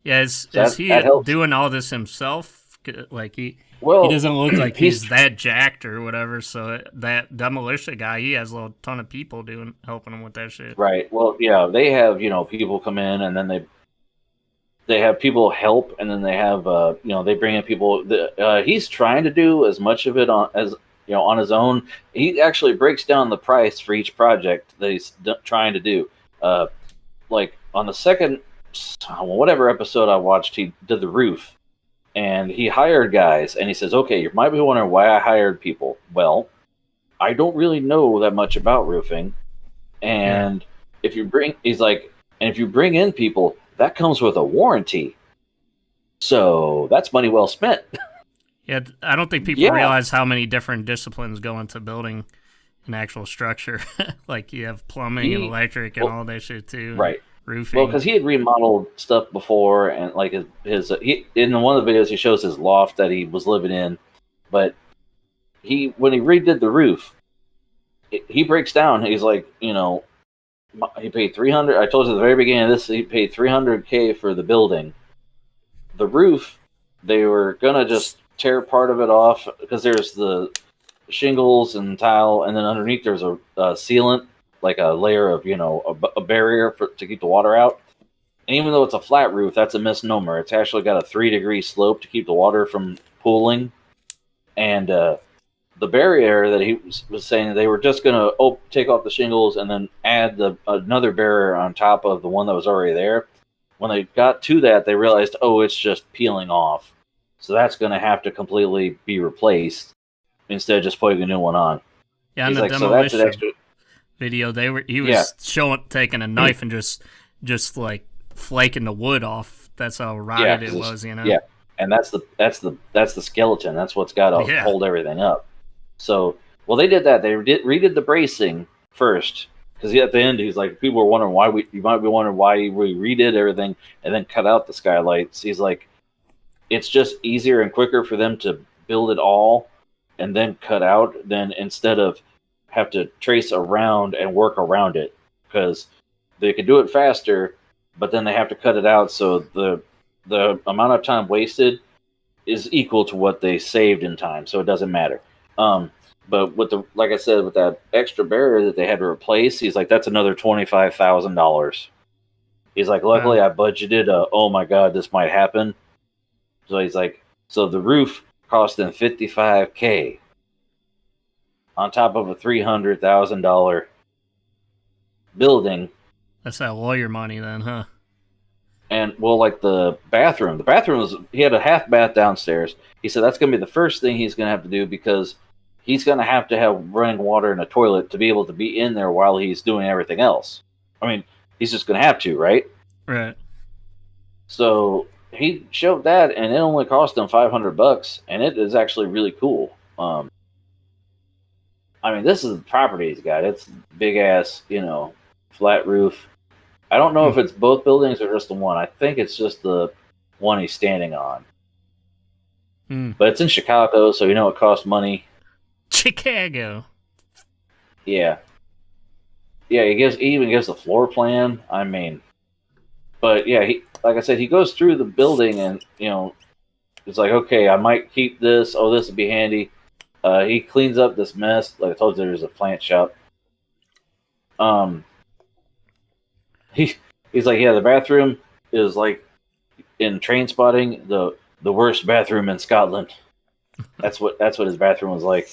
Yeah, is he doing all this himself? Like he doesn't look like he's that jacked or whatever. So that demolition guy, he has a ton of people helping him with that shit.
Right. Well, yeah, they have people come in, and then they have people help, and then they have they bring in people. He's trying to do as much of it on his own. He actually breaks down the price for each project that he's trying to do. Like on the second whatever episode I watched, he did the roof, and he hired guys, and he says, okay, you might be wondering why I hired people. Well, I don't really know that much about roofing, and if you bring in people, that comes with a warranty, so that's money well spent.
Yeah, I don't think people realize how many different disciplines go into building an actual structure. Like you have plumbing and electric and all that shit too.
Right.
Roofing.
Well, because he had remodeled stuff before, and like his in one of the videos he shows his loft that he was living in, but when he redid the roof, he breaks down. He's like, he paid $300. I told you at the very beginning of this, he paid $300K for the building. The roof, they were gonna just tear part of it off because there's the shingles and tile, and then underneath there's a sealant, like a layer of a barrier to keep the water out. And even though it's a flat roof, that's a misnomer. It's actually got a 3-degree slope to keep the water from pooling. And the barrier that he was saying, they were just going to take off the shingles and then add another barrier on top of the one that was already there. When they got to that, they realized, it's just peeling off. So that's going to have to completely be replaced instead of just putting a new one on.
Yeah, and the demolition video, he was taking a knife and just like flaking the wood off. That's how rotted it was,
Yeah, and that's the skeleton. That's what's got to hold everything up. So, they did that. They redid the bracing first, because at the end he's like, people were wondering you might be wondering why we redid everything and then cut out the skylights. He's like, it's just easier and quicker for them to build it all and then cut out than instead of have to trace around and work around it, because they could do it faster, but then they have to cut it out, so the amount of time wasted is equal to what they saved in time, so it doesn't matter. But like I said, with that extra barrier that they had to replace, he's like, that's another $25,000. He's like, luckily I budgeted oh my god, this might happen. So he's like, so the roof cost them $55K. on top of a $300,000 building.
That's that lawyer money then, huh?
And, well, like the bathroom was, he had a half bath downstairs. He said that's going to be the first thing he's going to have to do because he's going to have running water and a toilet to be able to be in there while he's doing everything else. I mean, he's just going to have to, right?
Right.
So he showed that, and it only cost him $500, and it is actually really cool. I mean, this is the property he's got. It's big ass, flat roof. I don't know if it's both buildings or just the one. I think it's just the one he's standing on. But it's in Chicago, so it costs money.
Chicago.
Yeah. Yeah, he even gives the floor plan. I mean, but yeah, like I said, he goes through the building and, it's like, okay, I might keep this. Oh, this would be handy. He cleans up this mess. Like I told you, there's a plant shop. He's like, yeah, the bathroom is like in Train Spotting, the worst bathroom in Scotland. That's what his bathroom was like.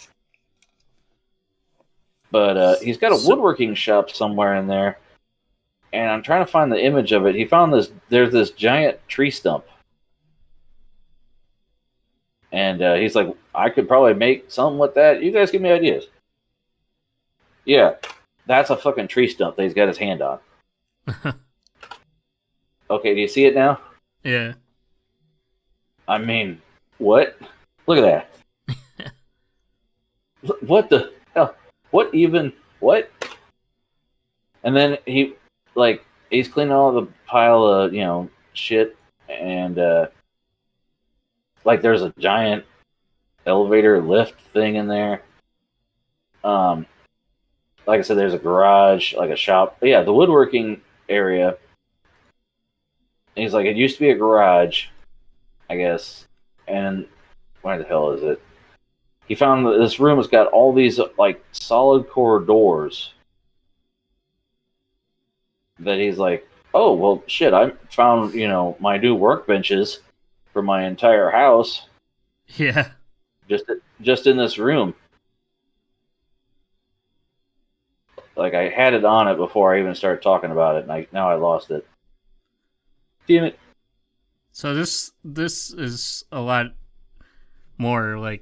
But he's got a woodworking shop somewhere in there, and I'm trying to find the image of it. He found there's this giant tree stump, and he's like, I could probably make something with that. You guys give me ideas. Yeah, that's a fucking tree stump that he's got his hand on. Okay, do you see it now?
Yeah.
I mean, what? Look at that. What the hell? What even? What? And then he's cleaning all the pile of, shit, and there's a giant elevator lift thing in there. Like I said, there's a garage, like a shop. But yeah, the woodworking area. And he's like, it used to be a garage, I guess. And where the hell is it? He found that this room has got all these solid core doors. That he's like, oh well, shit! I found my new workbenches for my entire house.
Yeah.
Just in this room. Like I had it on it before I even started talking about it, and now I lost it. Damn it!
So this is a lot more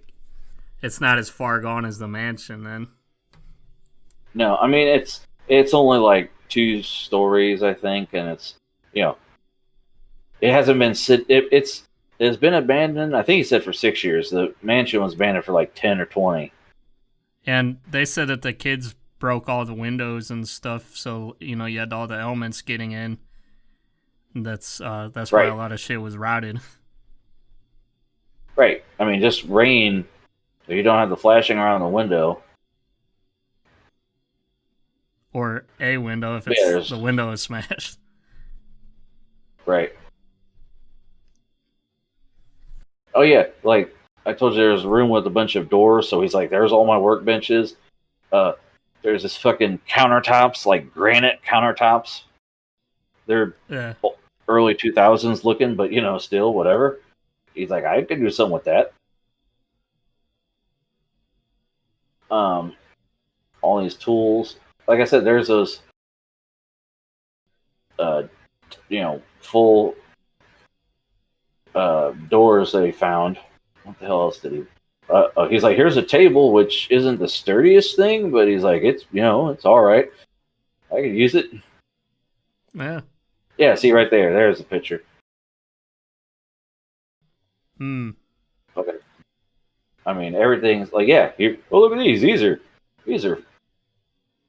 it's not as far gone as the mansion then.
No, I mean it's only 2 stories, I think, and it's it hasn't been it's been abandoned. I think he said for 6 years. The mansion was abandoned for 10 or 20. And
they said that the kids broke all the windows and stuff, so you had all the elements getting in. That's why
right.
A lot of shit was rotted.
Right. I mean, just rain. So you don't have the flashing around the window.
Or a window if it's the window is smashed.
Right. Oh yeah, like I told you, there's a room with a bunch of doors. So he's like, "There's all my workbenches." There's this fucking countertops, like granite countertops. They're early 2000s looking, but still whatever. He's like, I could do something with that. All these tools. Like I said, there's those, full doors that he found. What the hell else did he? He's like, here's a table, which isn't the sturdiest thing, but he's like, it's it's all right. I could use it.
Yeah.
Yeah. See right there. There's the picture. Okay. I mean, everything's like, yeah. Here, oh, look at these. These are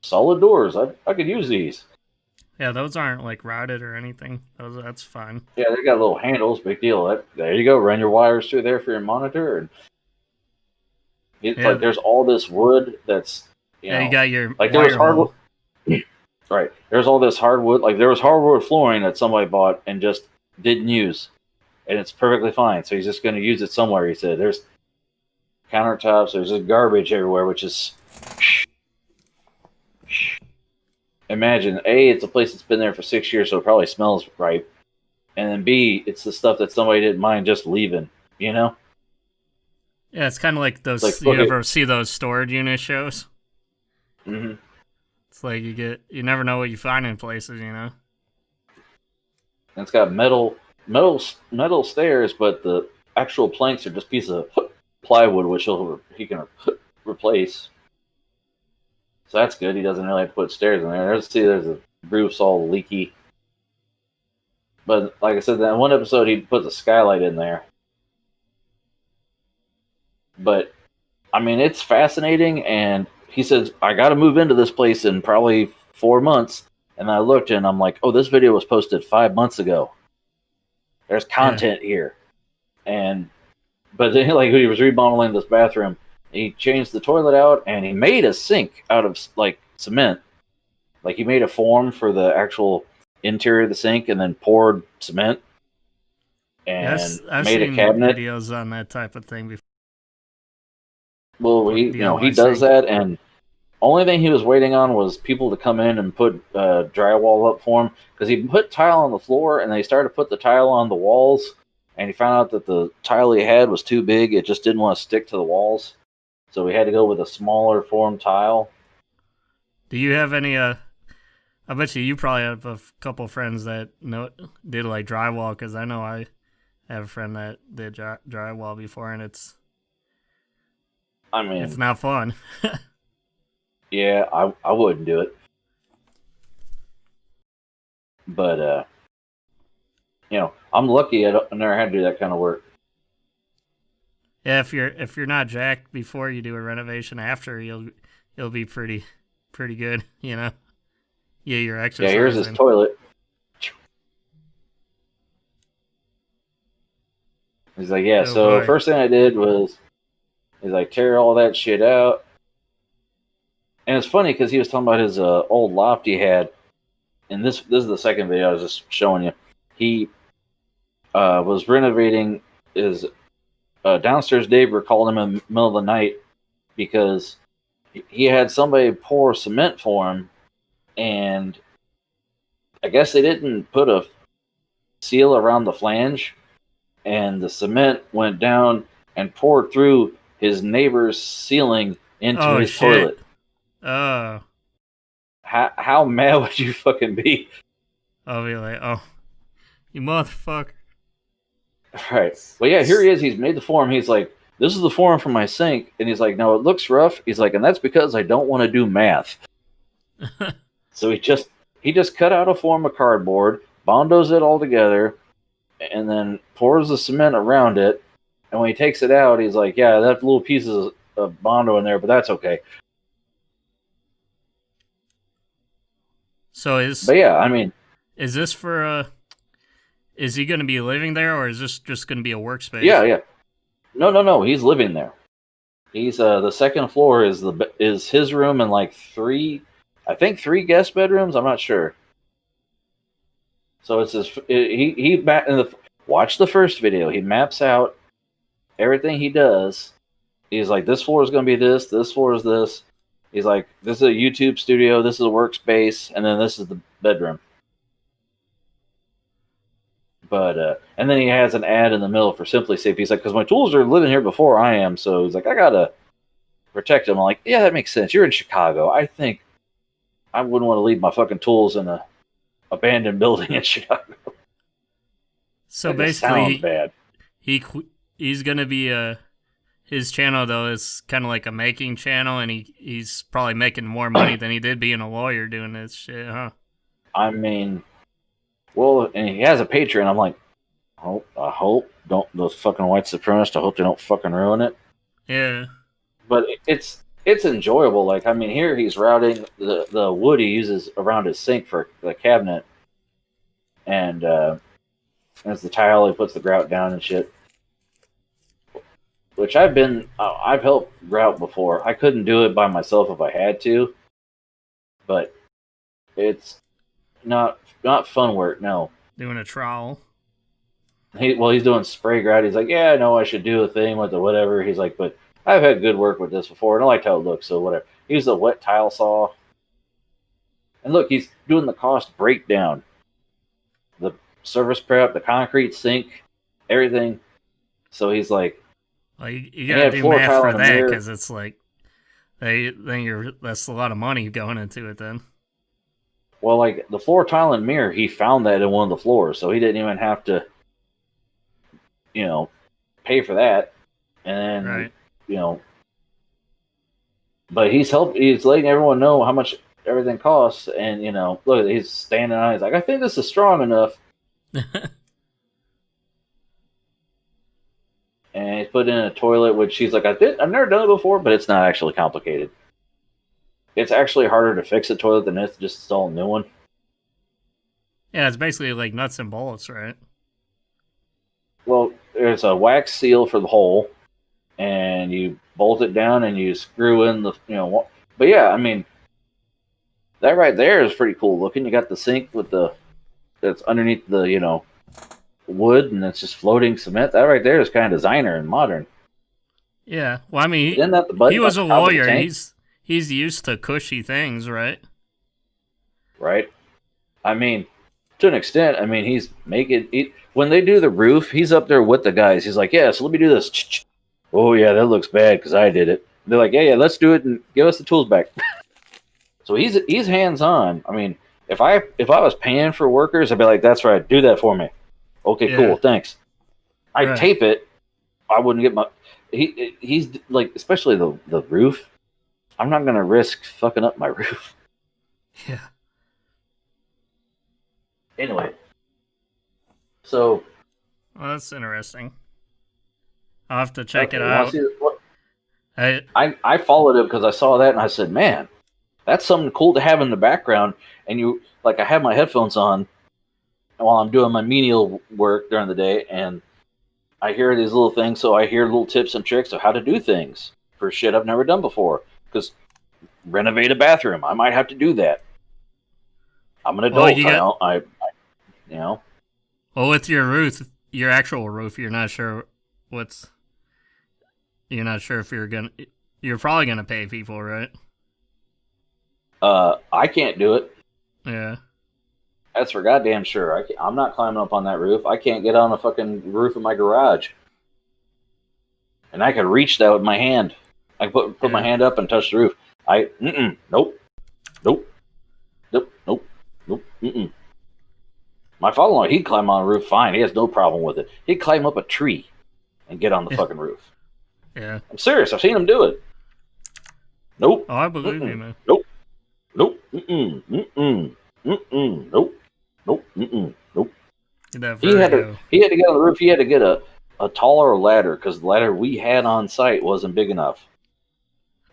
solid doors. I could use these.
Yeah, those aren't rotted or anything. That's fine.
Yeah, they got little handles. Big deal. There you go. Run your wires through there for your monitor, and it's like there's all this wood that's
you got your
there was hardwood. Right. There's all this hardwood. Like there was hardwood flooring that somebody bought and just didn't use, and it's perfectly fine. So he's just going to use it somewhere. He said, "There's countertops. There's just garbage everywhere," which is. Imagine, A, it's a place that's been there for 6 years, so it probably smells right. And then B, it's the stuff that somebody didn't mind just leaving,
Yeah, it's kind of like those.
Like,
You
look
ever see those storage unit shows?
Mm-hmm.
It's like you never know what you find in places, you know.
And it's got metal stairs, but the actual planks are just pieces of plywood, which he can replace. So that's good. He doesn't really have to put stairs in there. There's a roof's all leaky. But like I said, that one episode he put the skylight in there. But I mean, it's fascinating. And he says, I got to move into this place in probably 4 months. And I looked and I'm like, oh, this video was posted 5 months ago. There's content here. But then, like, he was remodeling this bathroom. He changed the toilet out and he made a sink out of like cement. Like, he made a form for the actual interior of the sink and then poured cement and
I've
made
seen
a cabinet.
videos on that type of thing before.
Well, he does that, and only thing he was waiting on was people to come in and put drywall up for him, because he put tile on the floor and they started to put the tile on the walls, and he found out that the tile he had was too big. It just didn't want to stick to the walls, so we had to go with a smaller form tile.
Do you have any? I bet you probably have a couple friends that did like drywall, because I know I have a friend that did drywall before, and it's not fun.
Yeah, I wouldn't do it. But I'm lucky I never had to do that kind of work.
Yeah, if you're not jacked before you do a renovation, after you'll be pretty good, you know. Yeah, you're exercising.
Yeah, here's his toilet. He's like, yeah. So first thing I did was, he's like, tear all that shit out. And it's funny because he was talking about his old loft he had, and this is the second video I was just showing you. He was renovating his downstairs neighbor called him in the middle of the night because he had somebody pour cement for him, and I guess they didn't put a seal around the flange, and the cement went down and poured through his neighbor's ceiling into his toilet.
Oh.
How mad would you fucking be?
I'll be like, oh, you motherfucker.
Right. Well, yeah, here he is. He's made the form. He's like, this is the form for my sink. And he's like, no, it looks rough. He's like, and that's because I don't want to do math. So he just cut out a form of cardboard, bondos it all together, and then pours the cement around it. And when he takes it out, he's like, yeah, that little piece of bondo in there, but that's okay.
So
is
this for is he going to be living there, or is this just going to be a workspace?
Yeah. No, he's living there. He's the second floor is his room and like three guest bedrooms. I'm not sure. So it's watch the first video. He maps out everything he does. He's like, this floor is going to be this floor is this. He's like, this is a YouTube studio, this is a workspace, and then this is the bedroom. But and then he has an ad in the middle for Simply Safe. He's like, because my tools are living here before I am, so he's like, I gotta protect them. I'm like, yeah, that makes sense. You're in Chicago. I think I wouldn't want to leave my fucking tools in a abandoned building in Chicago.
So basically, bad. He's gonna be his channel though is kind of like a making channel, and he's probably making more money than he did being a lawyer doing this shit, huh?
I mean, well, and he has a Patreon. I'm like, I hope don't those fucking white supremacists. I hope they don't fucking ruin it.
Yeah,
but it's enjoyable. Like, I mean, here he's routing the wood he uses around his sink for the cabinet, and as the tile, he puts the grout down and shit. Which I've helped grout before. I couldn't do it by myself if I had to, but it's not fun work. No,
doing a trowel.
He's doing spray grout. He's like, yeah, I know I should do a thing with the whatever. He's like, but I've had good work with this before, and I liked how it looks. So whatever. He used a wet tile saw, and look, he's doing the cost breakdown, the surface prep, the concrete sink, everything. So he's like,
Well, you
He
gotta
had
do
floor
math
tile
for
and a
that
mirror.
because it's like that's a lot of money going into it. Then
Well, like the floor tile and mirror, he found that in one of the floors, so he didn't even have to, pay for that. And then,
right,
you know, but he's letting everyone know how much everything costs. And, look, he's standing on it. He's like, I think this is strong enough. And he's put in a toilet, which she's like, I've never done it before, but it's not actually complicated. It's actually harder to fix a toilet than it is to just install a new one.
yeah, it's basically like nuts and bolts, right?
Well, there's a wax seal for the hole, and you bolt it down and you screw in the, but yeah, I mean, that right there is pretty cool looking. You got the sink that's underneath the, wood, and it's just floating cement. That right there is kind of designer and modern.
Yeah, well, I mean,
Isn't that the button
he was a
on top of the
lawyer.
tank?
He's used to cushy things, right?
Right? I mean, to an extent, when they do the roof, he's up there with the guys. He's like, yeah, so let me do this. Oh, yeah, that looks bad because I did it. They're like, yeah, let's do it and give us the tools back. So he's hands-on. I mean, if I was paying for workers, I'd be like, that's right, do that for me. Okay,
Yeah.
cool, thanks. I'd
Right.
tape it. I wouldn't get my... He's like, especially the roof. I'm not going to risk fucking up my roof.
Yeah.
Anyway. So...
Well, that's interesting. I'll have to check it
you wanna
out.
see what-
I,
I followed it because I saw that and I said, man, that's something cool to have in the background. And I have my headphones on while I'm doing my menial work during the day, and I hear these little things, so I hear little tips and tricks of how to do things for shit I've never done before. Because renovate a bathroom, I might have to do that. I'm an adult,
well, with your roof, your actual roof, you're not sure if you're probably gonna pay people, right?
I can't do it.
Yeah.
That's for goddamn sure. I'm not climbing up on that roof. I can't get on a fucking roof of my garage. And I could reach that with my hand. I could put my hand up and touch the roof. Nope. My father-in-law, he'd climb on a roof fine. He has no problem with it. He'd climb up a tree and get on the fucking roof.
Yeah.
I'm serious. I've seen him do it. Nope.
Oh, I believe you, man.
Nope. Nope. Nope. Nope. Nope.
That
He had
vertigo.
to get on the roof. He had to get a taller ladder because the ladder we had on site wasn't big enough.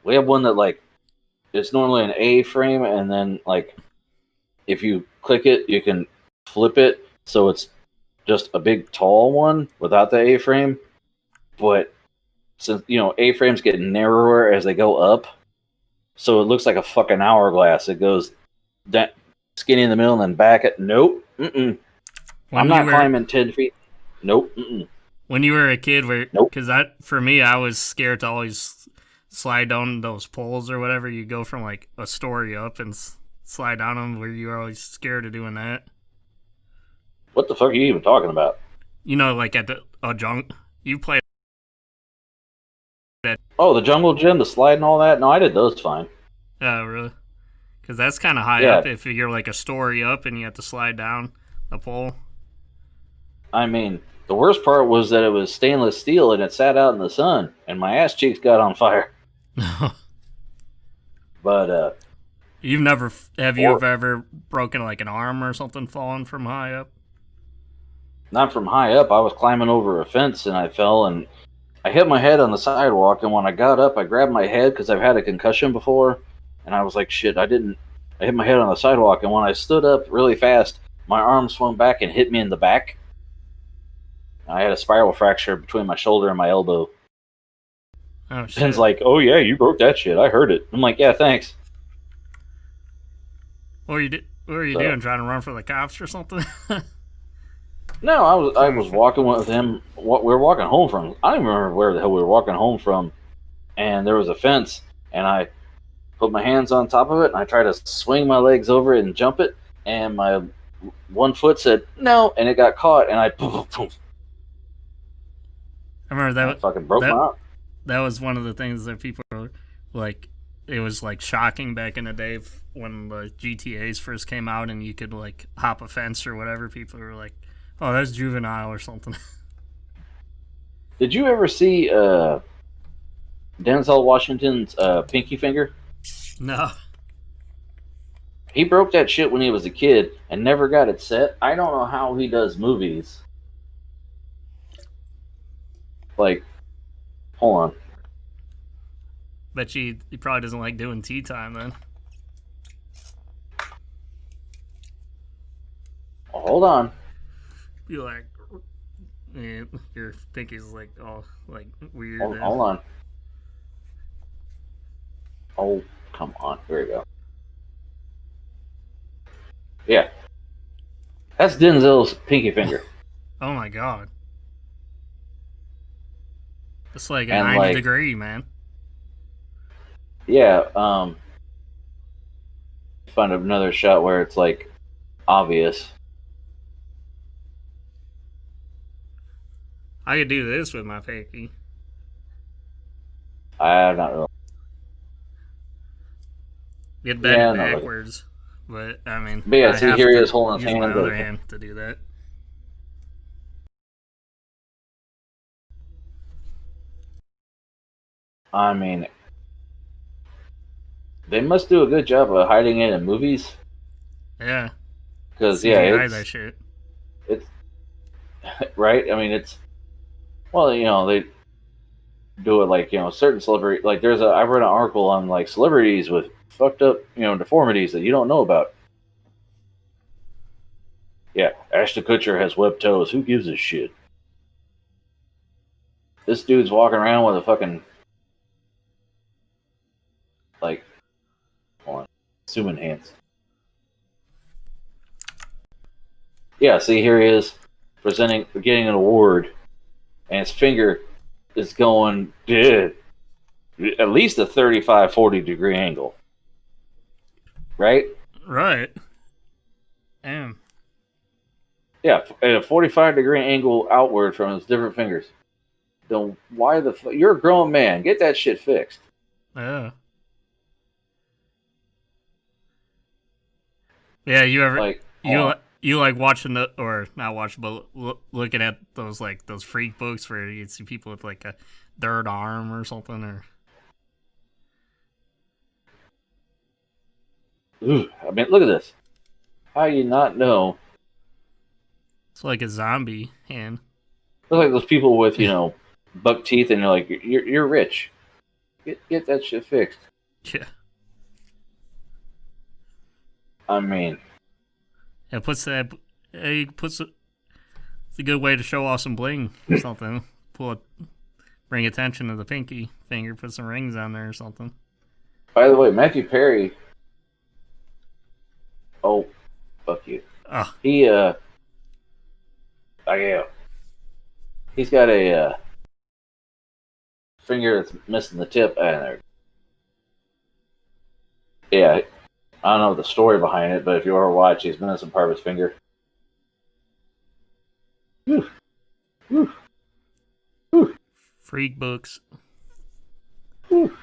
We have one that it's normally an A frame, and then if you click it, you can flip it so it's just a big tall one without the A frame. But since A frames get narrower as they go up, so it looks like a fucking hourglass. It goes that skinny in the middle and then back at nope. I'm not climbing 10 feet. Nope.
When you were a kid,
Nope.
because for me, I was scared to always slide down those poles or whatever. You go from a story up and slide down them. Were you always scared of doing that?
What the fuck are you even talking about?
At a junk, you played.
Oh, the jungle gym, the slide and all that? No, I did those fine.
Really? Because that's kind of high
Yeah.
up. If you're a story up and you have to slide down the pole.
I mean, the worst part was that it was stainless steel and it sat out in the sun, and my ass cheeks got on fire. But,
You ever broken an arm or something falling from high up?
not from high up. I was climbing over a fence and I fell and I hit my head on the sidewalk. And when I got up, I grabbed my head because I've had a concussion before. And I was like, shit, I hit my head on the sidewalk. And when I stood up really fast, my arm swung back and hit me in the back. I had a spiral fracture between my shoulder and my elbow.
Oh, shit.
Ben's like, oh yeah, you broke that shit. I heard it. I'm like, yeah, thanks.
What were you doing? Trying to run for the cops or something?
No, I was walking with him. We were walking home from. I don't even remember where the hell we were walking home from. And there was a fence, and I put my hands on top of it, and I tried to swing my legs over it and jump it, and my one foot said no, and it got caught, and I boom, boom, boom.
I remember
I
that
fucking broke my arm.
that was one of the things that people were like. It was like shocking back in the day when the GTA's first came out and you could like hop a fence or whatever. People were like, "Oh, that's juvenile or something."
Did you ever see Denzel Washington's pinky finger?
No.
He broke that shit when he was a kid and never got it set. I don't know how he does movies. Like, hold on.
Bet he probably doesn't like doing tea time then.
Hold on.
Be like, yeah, your pinky's like all like weird.
Hold on. Oh, come on. There we go. Yeah. That's Denzel's pinky finger.
Oh my god. It's like a
And
90
like,
degree, man.
Yeah, find another shot where it's like obvious.
I could do this with my pinky.
I don't know.
Get bent
Yeah, no,
backwards. But, I mean,
But yeah,
I
see,
have
here he
to
is holding his
use
hand
my
and
other
goes-
hand to do that.
I mean, they must do a good job of hiding it in movies.
Yeah.
Because,
CGI
yeah, it's,
that shit.
it's right. I mean, it's well, you know, they do it like, you know, certain celebrity. Like, I read an article on like celebrities with fucked up, you know, deformities that you don't know about. Yeah, Ashton Kutcher has webbed toes. Who gives a shit? This dude's walking around with a fucking like, hold on, zoom enhance. Yeah, see, here he is getting an award, and his finger is going at least a 35, 40 degree angle. Right?
Right. Damn.
Yeah, at a 45 degree angle outward from his different fingers. Then why the fuck? You're a grown man. Get that shit fixed.
Yeah. Yeah, you ever
Like,
you like watching the or not watching but looking at those like those freak books where you see people with like a third arm or something or
I mean, look at this. How you not know?
it's like a zombie hand.
Look like those people with, you know, buck teeth, and you're like, you're rich. Get that shit fixed.
Yeah.
I mean,
It puts that. It's a good way to show off some bling or something. Bring attention to the pinky finger. Put some rings on there or something.
by the way, Matthew Perry. Oh, fuck you.
Oh,
He yeah. He's got a finger that's missing the tip, and there. Yeah, I don't know the story behind it, but if you ever watch, he's missing part of his finger. Whew. Whew. Whew.
freak books.
Whew.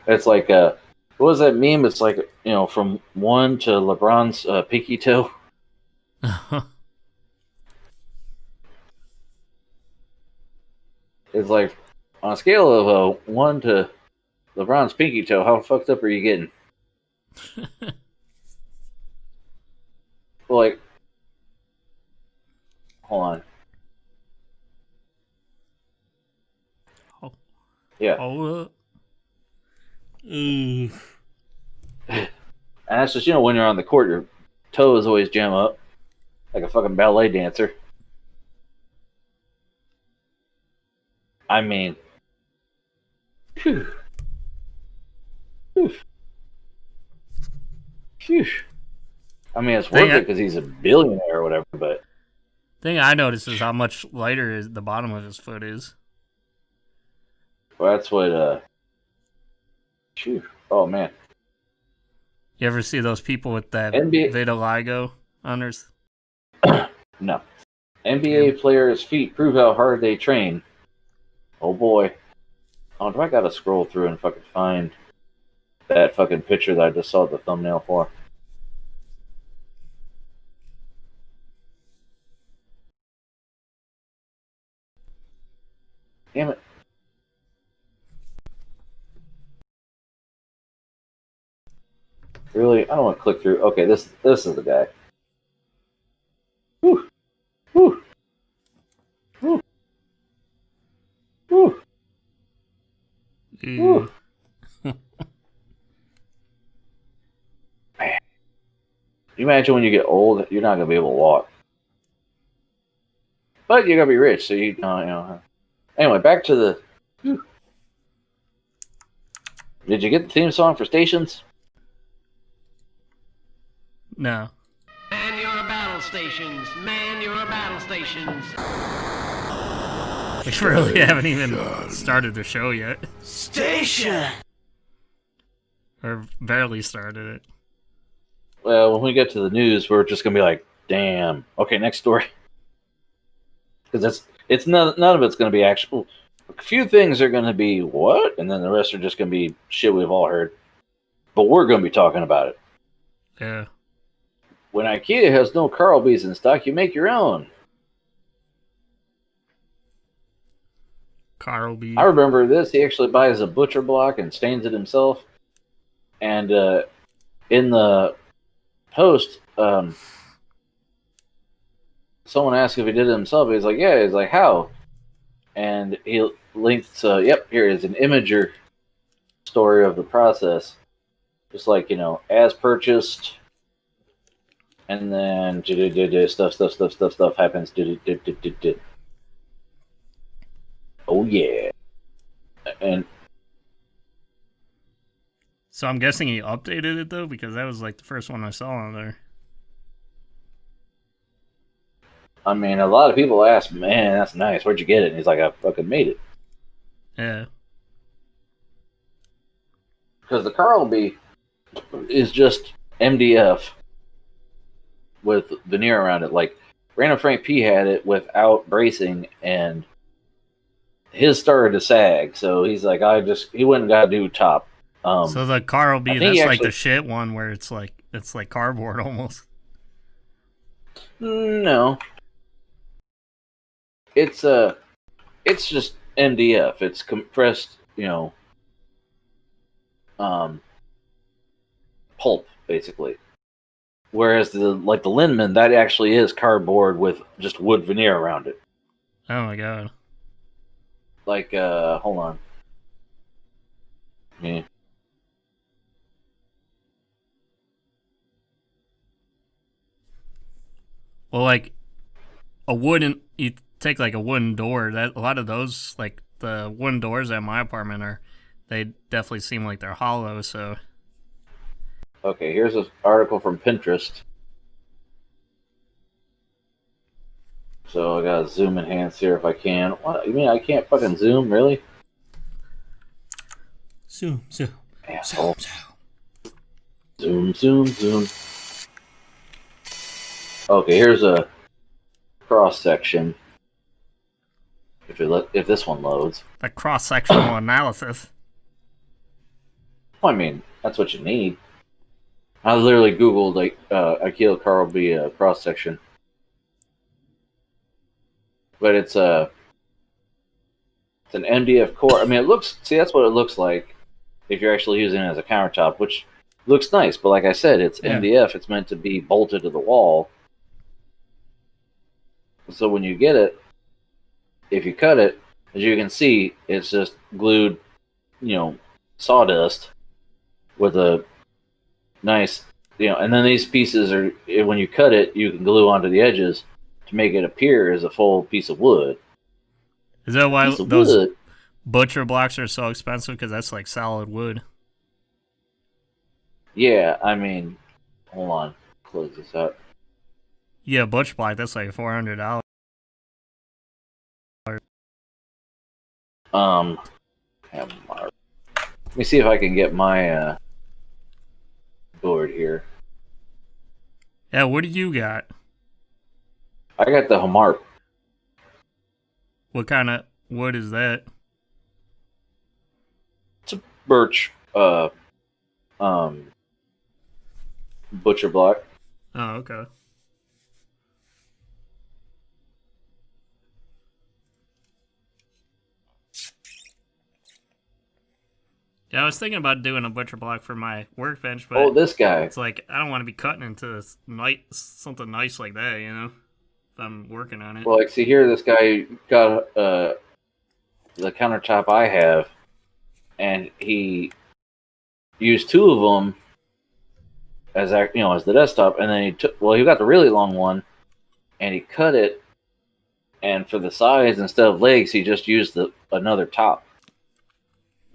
It's like what was that meme? It's like, you know, from 1 to LeBron's pinky toe. It's like on a scale of 1 to LeBron's pinky toe, how fucked up are you getting? Well, like, hold on.
Oh.
Yeah.
Hold up.
And that's just, you know, when you're on the court, your toes always jam up like a fucking ballet dancer. I mean, phew. Phew. Phew. I mean, it's worth it because he's a billionaire or whatever, but
Thing I noticed is how much lighter the bottom of his foot is.
well, that's what, phew. Oh, man.
You ever see those people with that
NBA
vitiligo on their?
No. NBA players' feet prove how hard they train. Oh boy. Oh, do I gotta scroll through and fucking find that fucking picture that I just saw the thumbnail for? Damn it. Really? I don't want to click through. Okay, this is the guy. Whew. Whew. Whew. Whew. Whew. Man. You imagine when you get old, you're not going to be able to walk. But you're going to be rich, so you know. Anyway, back to the... Whew. Did you get the theme song for Stations?
No.
Man your battle stations. Man your battle stations.
We really haven't even started the show yet.
Station.
Or barely started it.
Well, when we get to the news, we're just going to be like, damn. Okay, next story. Because it's none of it's going to be actual. A few things are going to be what? And then the rest are just going to be shit we've all heard. But we're going to be talking about it.
Yeah.
When IKEA has no Carlbees in stock, you make your own.
Carlby.
I remember this. He actually buys a butcher block and stains it himself. And in the post, someone asked if he did it himself. He's like, yeah. He's like, how? And he linked, yep, here is an Imager story of the process. Just like, as purchased. And then stuff happens. Oh yeah. And
so I'm guessing he updated it though, because that was like the first one I saw on there.
I mean, a lot of people ask, man, that's nice. Where'd you get it? And he's like, I fucking made it.
Yeah.
Because the Carlby is just MDF with veneer around it. Like, Random Frank P had it without bracing, and his started to sag. So he's like, he went and got a new top.
So the Carlby, that's
like
the shit one where it's like cardboard almost.
No. It's just MDF. It's compressed, pulp basically. Whereas the Lindemann, that actually is cardboard with just wood veneer around it.
Oh my god.
Like, hold on. Yeah.
Well, like you take like a wooden door. That a lot of those, like the wooden doors at my apartment they definitely seem like they're hollow. So.
Okay, here's an article from Pinterest. So I gotta zoom enhance here if I can. What? You mean I can't fucking zoom? Really?
Zoom.
Asshole. Zoom. Okay, here's a cross section. If this one loads.
The cross-sectional analysis.
Well, I mean, that's what you need. I literally Googled IKEA Carlby cross section. But it's an MDF core. I mean, that's what it looks like if you're actually using it as a countertop, which looks nice. But like I said, it's MDF. It's meant to be bolted to the wall. So when you get it, if you cut it, as you can see, it's just glued, sawdust with a nice, and then these pieces are, when you cut it, you can glue onto the edges to make it appear as a full piece of wood.
Is that why those butcher blocks are so expensive? Because that's like solid wood.
Yeah, I mean, hold on, close this out.
Yeah, butcher block, that's like $400.
Let me see if I can get my board here.
Yeah, what do you got?
I got the Hamarp
What kind of wood is that?
It's a birch butcher block.
Oh, okay. Yeah, I was thinking about doing a butcher block for my workbench, but
This guy.
it's like I don't want to be cutting into this something nice like that, you know. If I'm working on it.
Well, like, see here, this guy got the countertop I have, and he used 2 of them as the desktop, and then he got the really long one, and he cut it, and for the sides instead of legs, he just used another top.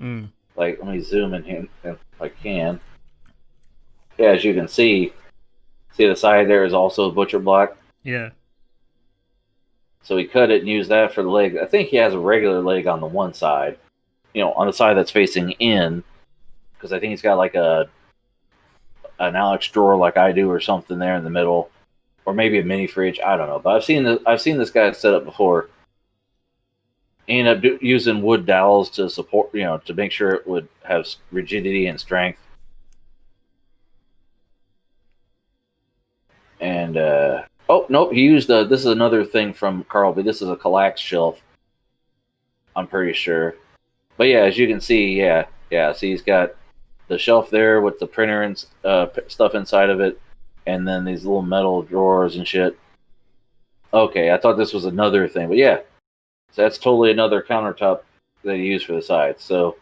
Mm.
Like, let me zoom in here if I can. Yeah, as you can see the side there is also a butcher block.
Yeah.
So he cut it and used that for the leg. I think he has a regular leg on the one side, on the side that's facing in, because I think he's got like an Alex drawer like I do or something there in the middle, or maybe a mini fridge. I don't know, but I've seen this guy set up before. He ended up using wood dowels to support, to make sure it would have rigidity and strength. And nope, he used this is another thing from Carlby. This is a Kallax shelf, I'm pretty sure. But yeah, as you can see, yeah. See, he's got the shelf there with the printer and stuff inside of it, and then these little metal drawers and shit. Okay, I thought this was another thing, but yeah. So that's totally another countertop that he used for the sides. So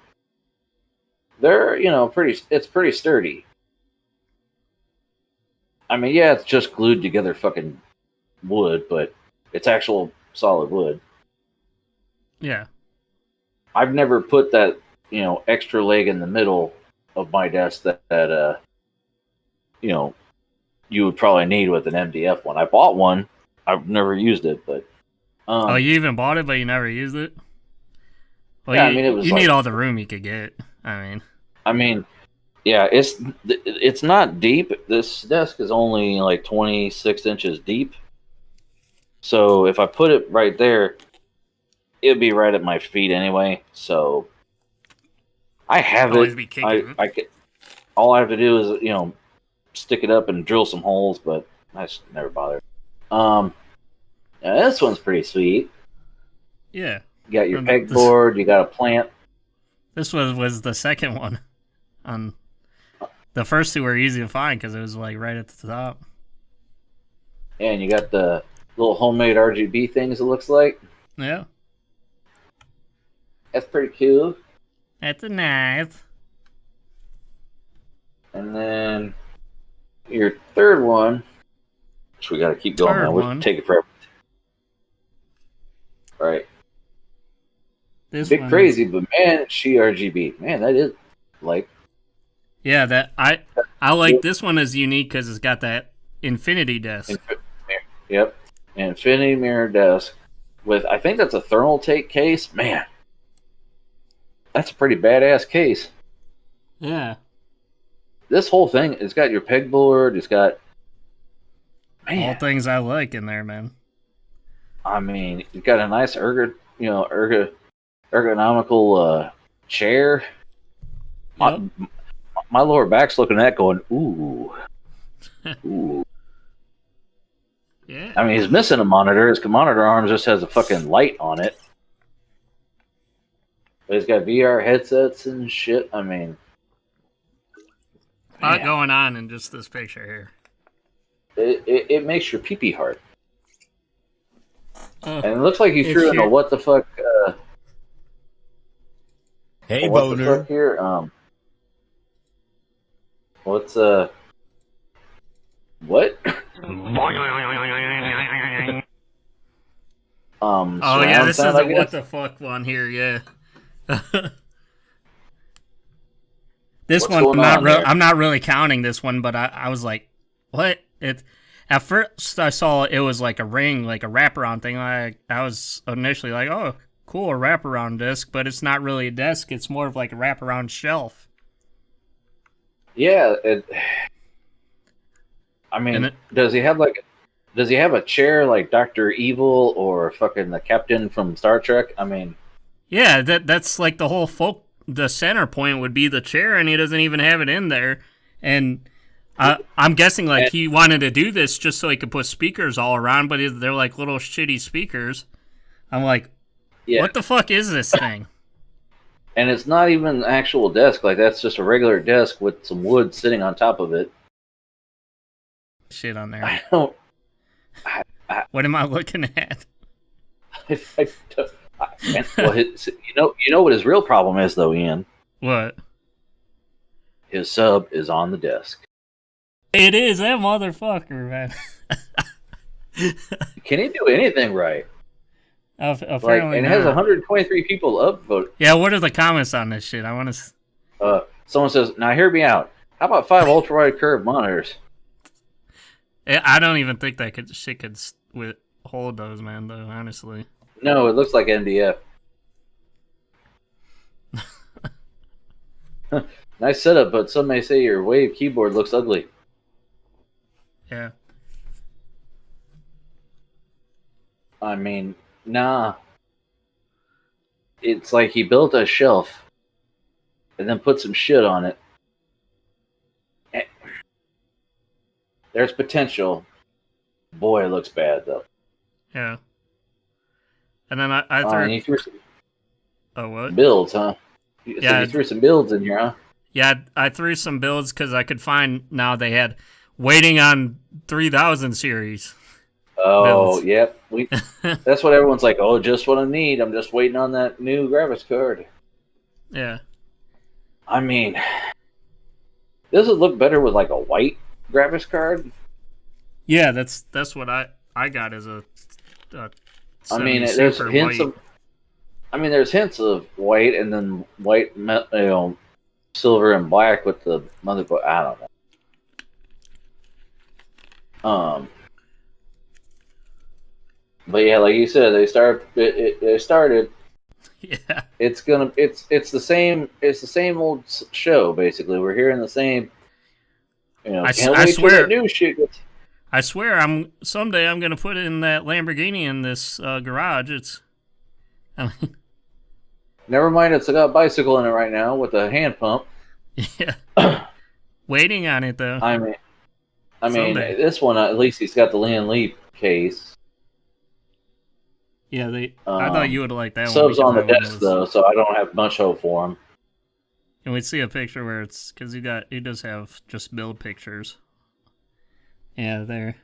they're, it's pretty sturdy. I mean, yeah, it's just glued together fucking wood, but it's actual solid wood.
Yeah.
I've never put that, extra leg in the middle of my desk that you would probably need with an MDF one. I bought one. I've never used it, but
you even bought it, but you never used it? Well,
yeah, it was
you need all the room you could get. I mean,
yeah, it's not deep. This desk is only like 26 inches deep. So if I put it right there, it'd be right at my feet anyway. So I have
always
it.
be kicking
all I have to do is stick it up and drill some holes, but I just never bothered. This one's pretty sweet.
Yeah.
You got your pegboard. You got a plant.
This was the second one. The first 2 were easy to find because it was like right at the top.
And you got the little homemade RGB things. It looks like.
Yeah.
That's pretty cool.
That's nice.
And then your third one, which we got to keep going now. We'll take it forever. Right.
This
Bit crazy, but man, she RGB. Man, that is like.
Yeah, that I like this one is unique because it's got that infinity desk.
Yep, infinity mirror desk with I think that's a thermal take case. Man, that's a pretty badass case.
Yeah.
This whole thing, it's got your pegboard. It's got
all things I like in there, man.
I mean, you've got a nice ergonomical chair.
Yep.
My lower back's looking at that going, ooh. Ooh.
Yeah.
I mean, he's missing a monitor. His monitor arm just has a fucking light on it. But he's got VR headsets and shit. I mean,
a lot going on in just this picture here.
It makes your pee-pee hard. And it looks like you threw in a what the fuck.
Hey,
what
boner.
the fuck here? What's what?
Oh yeah, this is
sound,
a what the fuck one here. Yeah. This
What's
one,
going on
I'm not really counting this one, but I was like, what? At first I saw it was like a ring, like a wraparound thing. I was initially like, oh, cool, a wraparound disc, but it's not really a desk. It's more of like a wraparound shelf.
Yeah, I mean, does he have like does he have a chair like Dr. Evil or fucking the captain from Star Trek? I mean,
yeah, that's like the whole the center point would be the chair, and he doesn't even have it in there. And I'm guessing like he wanted to do this just so he could put speakers all around, but they're like little shitty speakers. I'm like, what the fuck is this thing?
And it's not even an actual desk. Like, that's just a regular desk with some wood sitting on top of it.
Shit on there.
I don't...
What am I looking at?
Well, you know what his real problem is, though, Ian?
What?
His sub is on the desk.
It is that motherfucker, man.
Can he do anything right?
Apparently
and it has 123 people upvote.
Yeah, what are the comments on this shit? I want to.
Someone says, "Now hear me out. How about 5 ultra-wide curve monitors?"
I don't even think that shit could hold those, man. Though, honestly.
No, it looks like MDF. Nice setup, but some may say your Wave keyboard looks ugly.
Yeah.
I mean, nah. It's like he built a shelf and then put some shit on it. There's potential. Boy, it looks bad, though.
Yeah. And then I
threw some
what?
builds, huh?
Yeah.
So you threw some builds in here, huh?
Yeah, I threw some builds because I could find now they had waiting on 3000 series.
Oh,
builds.
yep. That's what everyone's like, oh, just what I need. I'm just waiting on that new graphics card.
Yeah.
I mean, does it look better with like a white graphics card?
Yeah, that's what I got as a
I mean, there's hints
white.
of. I mean, there's hints of white and then white, silver and black with the motherboard. I don't know. But yeah, like you said, they started.
Yeah.
It's the same old show basically. We're hearing the same.
I
wait
swear.
till that new shit gets.
I swear, someday I'm gonna put in that Lamborghini in this garage. I mean,
Never mind, it's got a bicycle in it right now with a hand pump.
yeah. Waiting on it though.
I mean,
Someday.
this one at least he's got the Lian Lee case.
Yeah, I thought you would like that
Sub's
one.
on the desk though, so I don't have much hope for him.
And we see a picture where it's because he does have just build pictures. Yeah, there.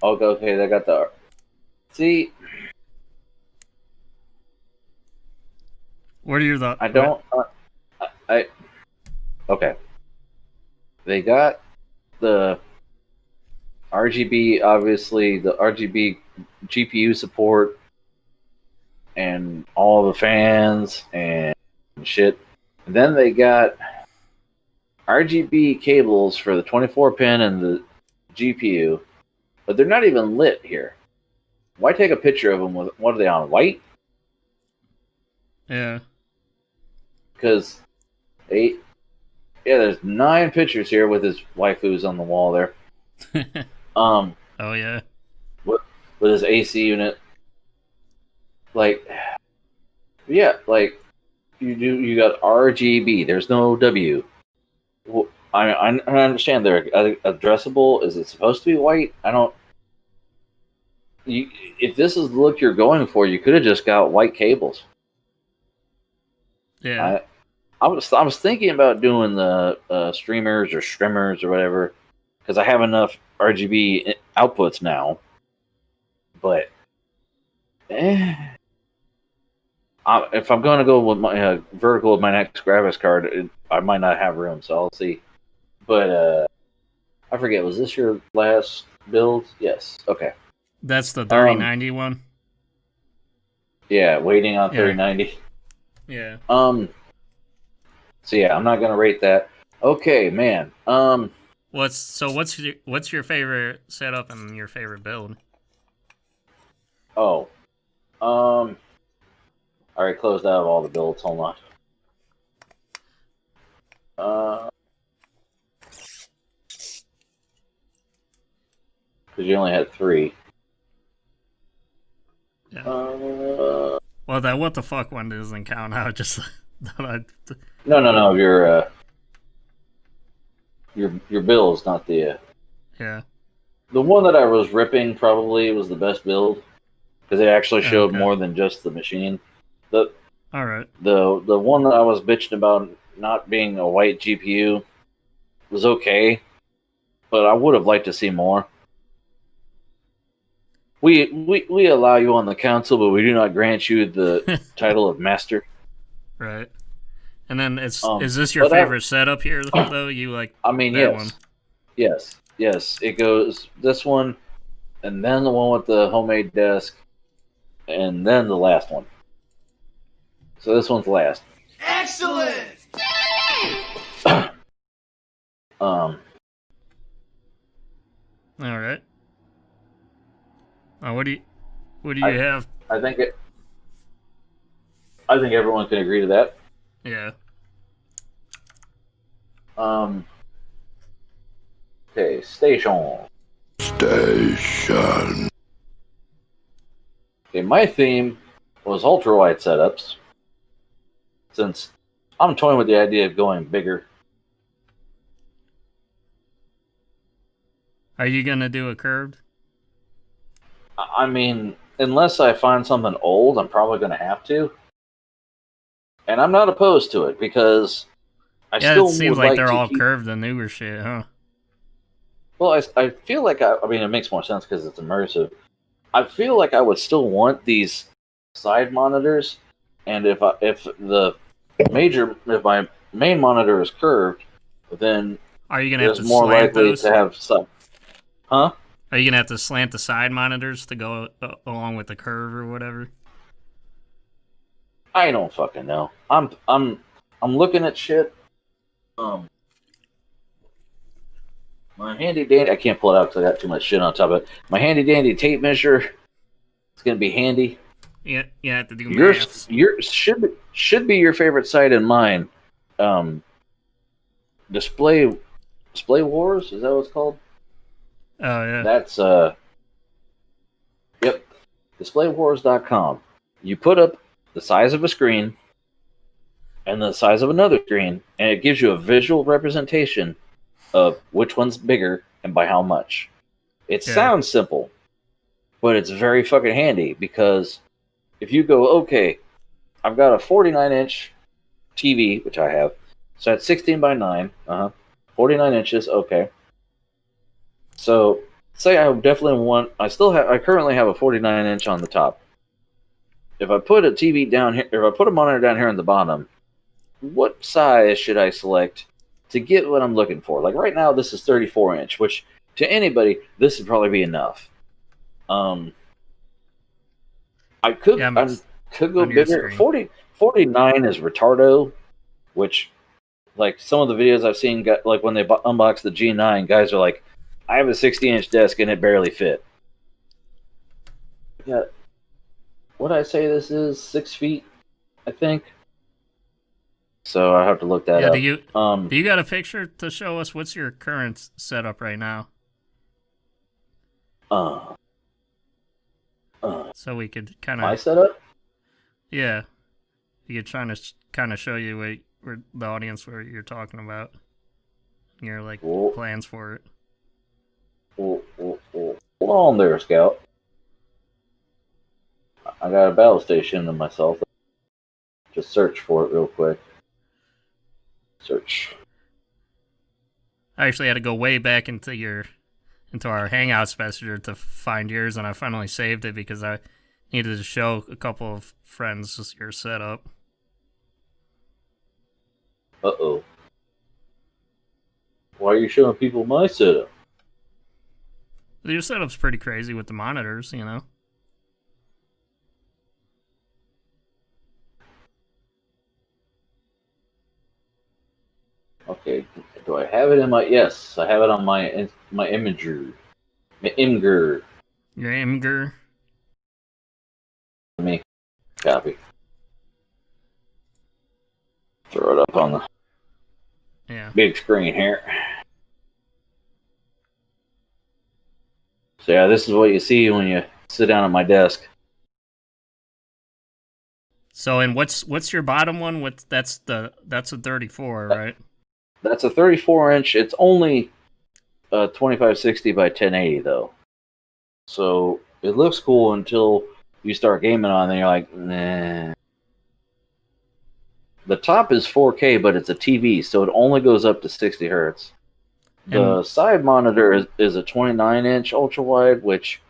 Okay, they got the. See,
What are your thoughts?
I don't. Okay. They got the RGB, obviously, the RGB GPU support, and all the fans and shit. And then they got RGB cables for the 24-pin and the GPU, but they're not even lit here. Why take a picture of them with, what are they on, white?
Yeah.
Because there's 9 pictures here with his waifus on the wall there.
Oh yeah.
With his AC unit. Like, yeah, like you got RGB. There's no W. Well, I understand they're addressable. Is it supposed to be white? I don't. If this is the look you're going for, you could have just got white cables.
Yeah.
I was thinking about doing the streamers or strimmers or whatever, because I have enough RGB outputs now. But if I'm going to go with my vertical with my next graphics card, I might not have room, so I'll see. But I forget, was this your last build? Yes. Okay.
That's the 3090 one.
Yeah, waiting on 3090.
Yeah.
So yeah, I'm not gonna rate that. Okay, man.
What's your favorite setup and your favorite build?
Oh. I already closed out all the builds. Hold on. Because you only had 3.
Yeah. Well, that what the fuck one doesn't count. I just
No. Your bills, not the.
Yeah.
The one that I was ripping probably was the best build because it actually showed
Okay.
more than just the machine.
All right.
The one that I was bitching about not being a white GPU was okay, but I would have liked to see more. We allow you on the council, but we do not grant you the title of master.
Right. And then is this your favorite setup here though? You like?
I mean,
that
yes,
one?
yes. It goes this one, and then the one with the homemade desk, and then the last one. So this one's last.
Excellent!
All right. What do you have?
I think everyone can agree to that.
Yeah.
Okay, station. Okay, my theme was ultra wide setups. Since I'm toying with the idea of going bigger.
Are you gonna do a curved?
I mean, unless I find something old, I'm probably going to have to. And I'm not opposed to it because I still
it seems
would
like they're
to
all
keep...
curved, the newer shit, huh?
Well, I feel like I mean, it makes more sense because it's immersive. I feel like I would still want these side monitors, and if my main monitor is curved, then
are you gonna have to
more
slant
likely
those?
to have some. Huh?
Are you gonna have to slant the side monitors to go along with the curve or whatever?
I don't fucking know. I'm looking at shit. My handy dandy. I can't pull it out because I got too much shit on top of it. My handy dandy tape measure. It's gonna be handy.
Yeah, you have to do maths.
Yours should be your favorite site and mine. Display Wars, is that what it's called?
Oh yeah.
That's yep. DisplayWars.com. You put up the size of a screen and the size of another screen, and it gives you a visual representation of which one's bigger and by how much. It sounds simple, but it's very fucking handy because if you go, okay, I've got a 49-inch TV, which I have, so that's 16 by 9, 49 inches, okay. So, say I definitely want, I currently have a 49-inch on the top. If I put a TV down here, if I put a monitor down here on the bottom, what size should I select to get what I'm looking for? Like right now, this is 34-inch, which to anybody, this would probably be enough. I could go bigger. 49 is retardo, which, like some of the videos I've seen, like when they unbox the G9, guys are like, I have a 60-inch desk and it barely fit. Yeah. What did I say this is? 6 feet, I think. So I have to look that up.
Do you got a picture to show us? What's your current setup right now? So we could kind of...
My setup?
Yeah. You could try to kind of show you what the audience what you're talking about. Your like plans for it.
Hold on there, Scout. I got a battle station in myself. Just search for it real quick. Search.
I actually had to go way back into our Hangouts messenger to find yours, and I finally saved it because I needed to show a couple of friends your setup.
Uh-oh. Why are you showing people my setup?
Your setup's pretty crazy with the monitors, you know?
Okay, do I have it in my... Yes, I have it on my Imager. My Imgur.
Your Imgur?
Let me copy. Throw it up on the...
Yeah.
big screen here. So yeah, this is what you see when you sit down at my desk.
So, and what's your bottom one? That's a 34, right?
That's a 34-inch. It's only 2560 by 1080 though. So it looks cool until you start gaming on it and you're like, nah. The top is 4K, but it's a TV, so it only goes up to 60 hertz. The side monitor is a 29-inch ultra-wide, which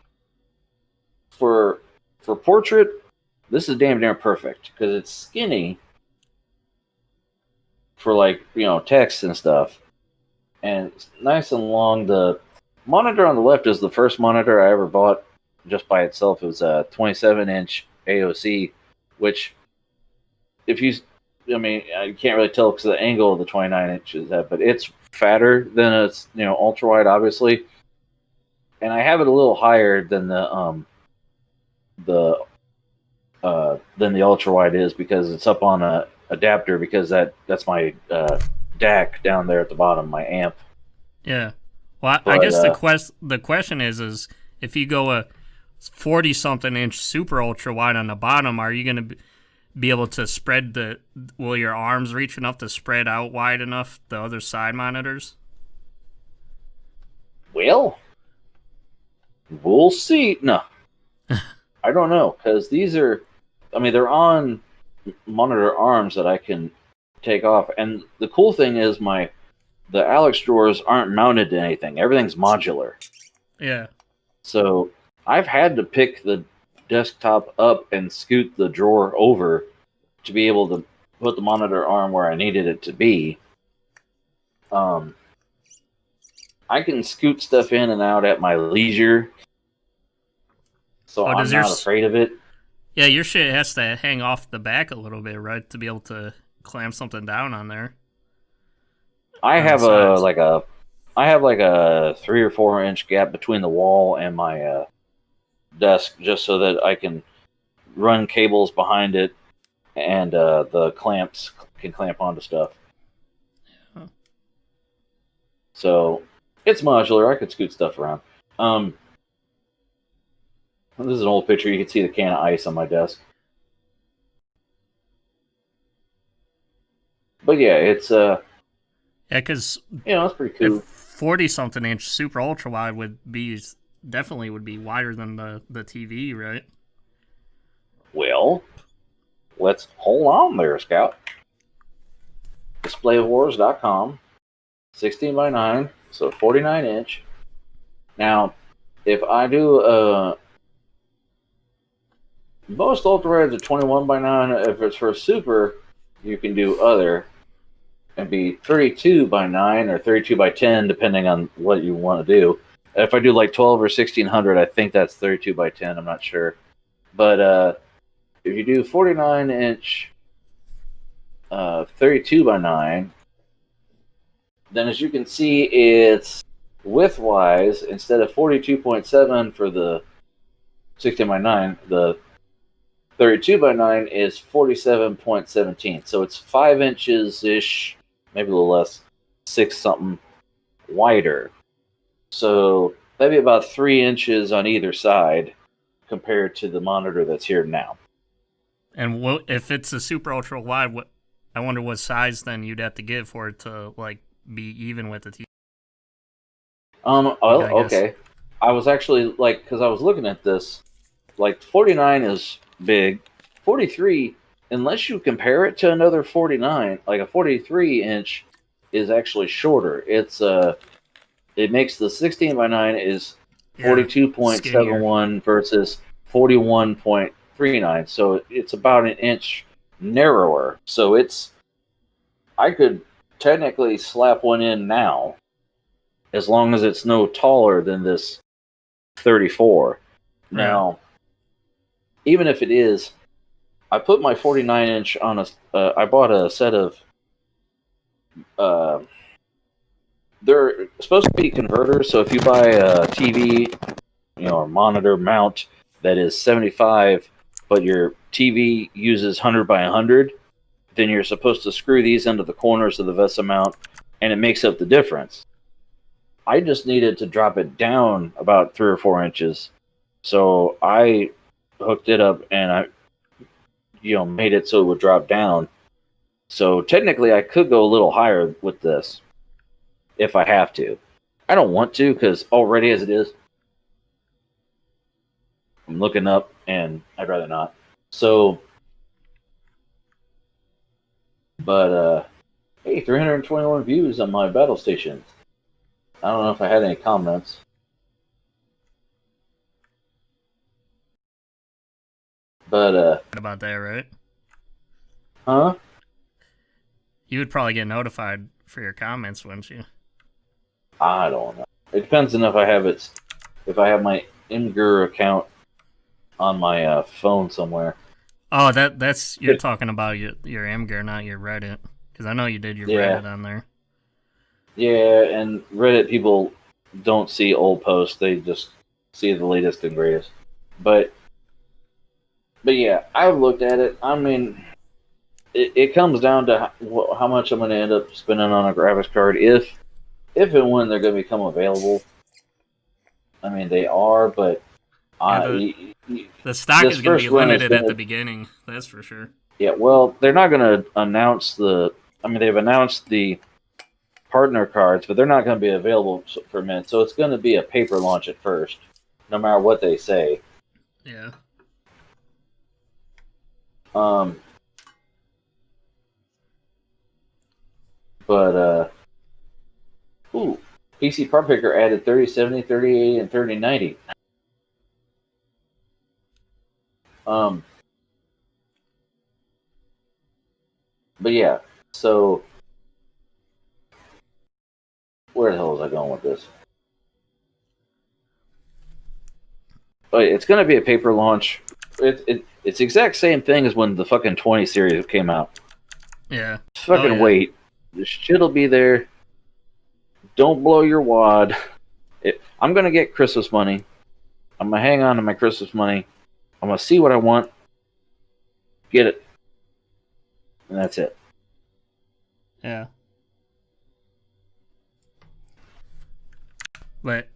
for portrait, this is damn near perfect because it's skinny for like, text and stuff. And it's nice and long. The monitor on the left is the first monitor I ever bought just by itself. It was a 27-inch AOC, which I can't really tell because of the angle of the 29 inches, but it's fatter than its, ultra wide, obviously. And I have it a little higher than the ultra wide is because it's up on a adapter because that's my DAC down there at the bottom, my amp.
Yeah. Well, I guess the question is if you go a 40-something inch super ultra wide on the bottom, are you going to be able to will your arms reach enough to spread out wide enough the other side monitors?
Well, we'll see. No, I don't know, because these are, they're on monitor arms that I can take off. And the cool thing is the Alex drawers aren't mounted to anything. Everything's modular.
Yeah.
So I've had to pick the desktop up and scoot the drawer over to be able to put the monitor arm where I needed it to be. I can scoot stuff in and out at my leisure, so I'm not afraid of it.
Yeah, your shit has to hang off the back a little bit, right, to be able to clamp something down on there.
I have a 3 or 4 inch gap between the wall and my desk, just so that I can run cables behind it, and the clamps can clamp onto stuff.
Yeah.
So it's modular. I could scoot stuff around. This is an old picture. You can see the can of ice on my desk. But yeah, it's
because
it's pretty cool.
40-something inch super ultra wide would be wider than the TV, right?
Well, let's hold on there, Scout. DisplayWars.com, 16 by 9, so 49 inch. Now, if I do most ultra wides are 21 by 9. If it's for super, you can do other and be 32 by 9 or 32 by 10, depending on what you want to do. If I do like 12 or 1600, I think that's 32 by 10. I'm not sure. But if you do 49 inch 32 by 9, then as you can see, it's width-wise, instead of 42.7 for the 16 by 9, the 32 by 9 is 47.17. So it's 5 inches-ish, maybe a little less, 6-something wider. So that'd be about 3 inches on either side compared to the monitor that's here now.
And if it's a super ultra wide, I wonder what size then you'd have to give for it to be even with the TV.
Okay. I was actually because I was looking at this, 49 is big. 43, unless you compare it to another 49, like a 43 inch is actually shorter. It makes the 16 by 9 is 42.71 versus 41.39. So it's about an inch narrower. So I could technically slap one in now, as long as it's no taller than this 34. Right. Now, even if it is, I put my 49 inch on I bought a set of, they're supposed to be converters, so if you buy a TV, or monitor mount that is 75, but your TV uses 100 by 100, then you're supposed to screw these into the corners of the VESA mount and it makes up the difference. I just needed to drop it down about 3 or 4 inches. So I hooked it up and I made it so it would drop down. So technically I could go a little higher with this if I have to. I don't want to because already as it is, I'm looking up and I'd rather not. So, but hey, 321 views on my battle station. I don't know if I had any comments. But
About that, right?
huh?
You would probably get notified for your comments, wouldn't you?
I don't know. It depends on if I have my Imgur account on my phone somewhere.
Oh, that's you're talking about your Imgur, not your Reddit, because I know you did your
Yeah.
Reddit on there.
Yeah, and Reddit people don't see old posts; they just see the latest and greatest. But yeah, I've looked at it. I mean, it comes down to how much I'm going to end up spending on a graphics card if and when they're going to become available. I mean, they are, but
the stock
this
is going to be
first run is
limited at
gonna-
the beginning. That's for sure.
Yeah, well, they're not going to announce they've announced the partner cards, but they're not going to be available for a minute. So it's going to be a paper launch at first, no matter what they say.
Yeah.
But PC Part Picker added 3070, 3080, and 3090. But yeah, so where the hell was I going with this? But it's going to be a paper launch. It's the exact same thing as when the fucking 20 series came out.
Yeah.
Fucking wait. The shit'll be there. Don't blow your wad. I'm going to get Christmas money. I'm going to hang on to my Christmas money. I'm going to see what I want. Get it. And that's it.
Yeah. But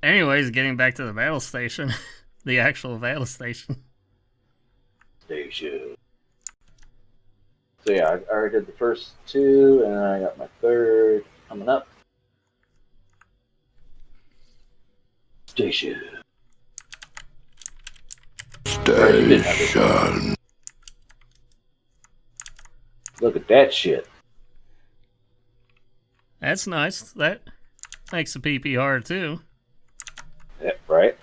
anyways, getting back to the battle station. The actual battle station.
So yeah, I already did the first 2, and I got my third coming up. Station. Look at that shit.
That's nice. That makes the PP hard too.
Yeah, right?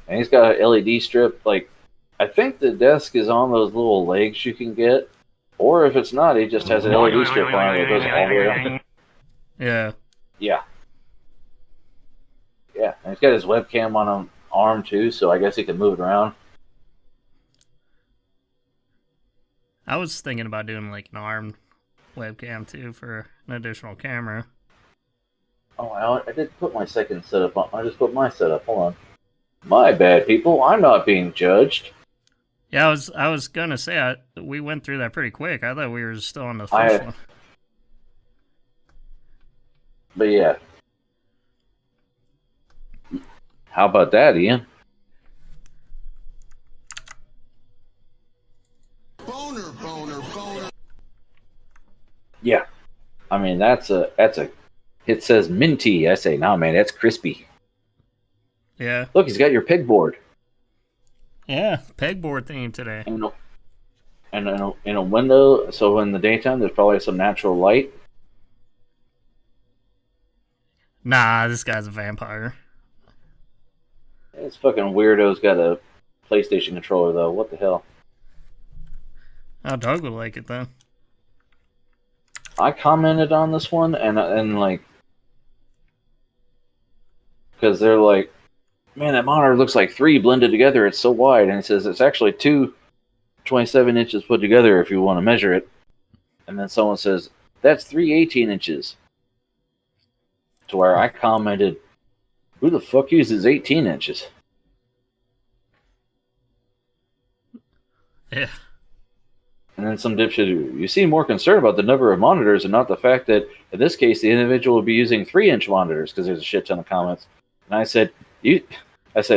And he's got an LED strip. Like, I think the desk is on those little legs you can get. Or if it's not, he just has an LED strip on it that goes all the way up.
Yeah.
Yeah. Yeah. And he's got his webcam on an arm too, so I guess he can move it around.
I was thinking about doing like an armed webcam too for an additional camera.
Oh, I did put my second setup on. I just put my setup. Hold on. My bad, people. I'm not being judged.
Yeah, I was gonna say we went through that pretty quick. I thought we were still on the first one.
But yeah. How about that, Ian?
Boner.
Yeah. I mean, that's a. It says minty. I say, nah, man, that's crispy.
Yeah.
Look, he's got your pegboard.
Yeah, pegboard theme today.
And in a window, so in the daytime, there's probably some natural light.
Nah, this guy's a vampire.
This fucking weirdo's got a PlayStation controller, though. What the hell?
Oh, Doug would like it then.
I commented on this one, and like, because they're like, man, that monitor looks like 3 blended together. It's so wide. And it says it's actually 2 27 inches put together if you want to measure it. And then someone says, that's 3 18 inches. To where I commented, who the fuck uses 18 inches?
Yeah.
And then some dipshit, you seem more concerned about the number of monitors and not the fact that, in this case, the individual will be using 3-inch monitors, because there's a shit ton of comments. And I said,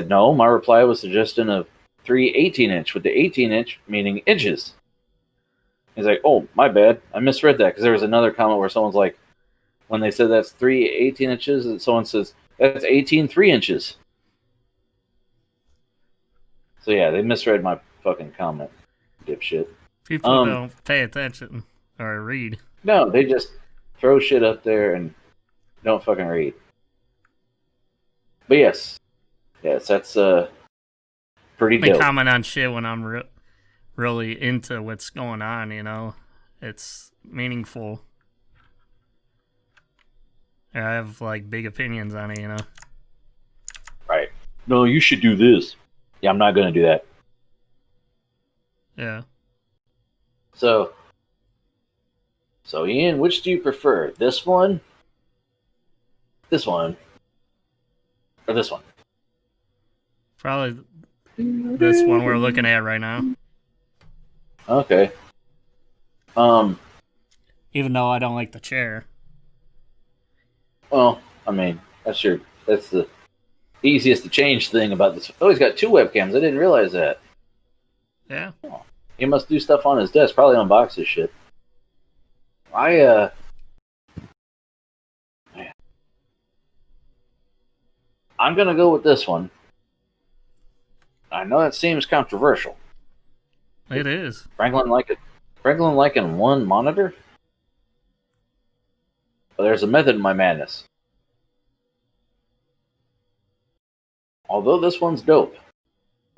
no, my reply was suggesting of 3 18-inch, with the 18-inch meaning inches. He's like, oh, my bad. I misread that, because there was another comment where someone's like, when they said that's 3 18 inches, and someone says, that's 18 3-inches. So yeah, they misread my fucking comment, dipshit.
People don't pay attention or read.
No, they just throw shit up there and don't fucking read. But yes, that's pretty
They
dope.
comment on shit when I'm really into what's going on. You know, it's meaningful. I have like big opinions on it. You know.
Right. No, you should do this. Yeah, I'm not gonna do that.
Yeah.
So Ian, which do you prefer? This one? This one? Or this one?
Probably this one we're looking at right now.
Okay.
Even though I don't like the chair.
Well, I mean, that's the easiest to change thing about this. Oh, he's got 2 webcams. I didn't realize that.
Yeah.
Oh, he must do stuff on his desk. Probably unbox his shit. I'm gonna go with this one. I know that seems controversial.
It is.
Franklin liking one monitor? But there's a method in my madness. Although this one's dope.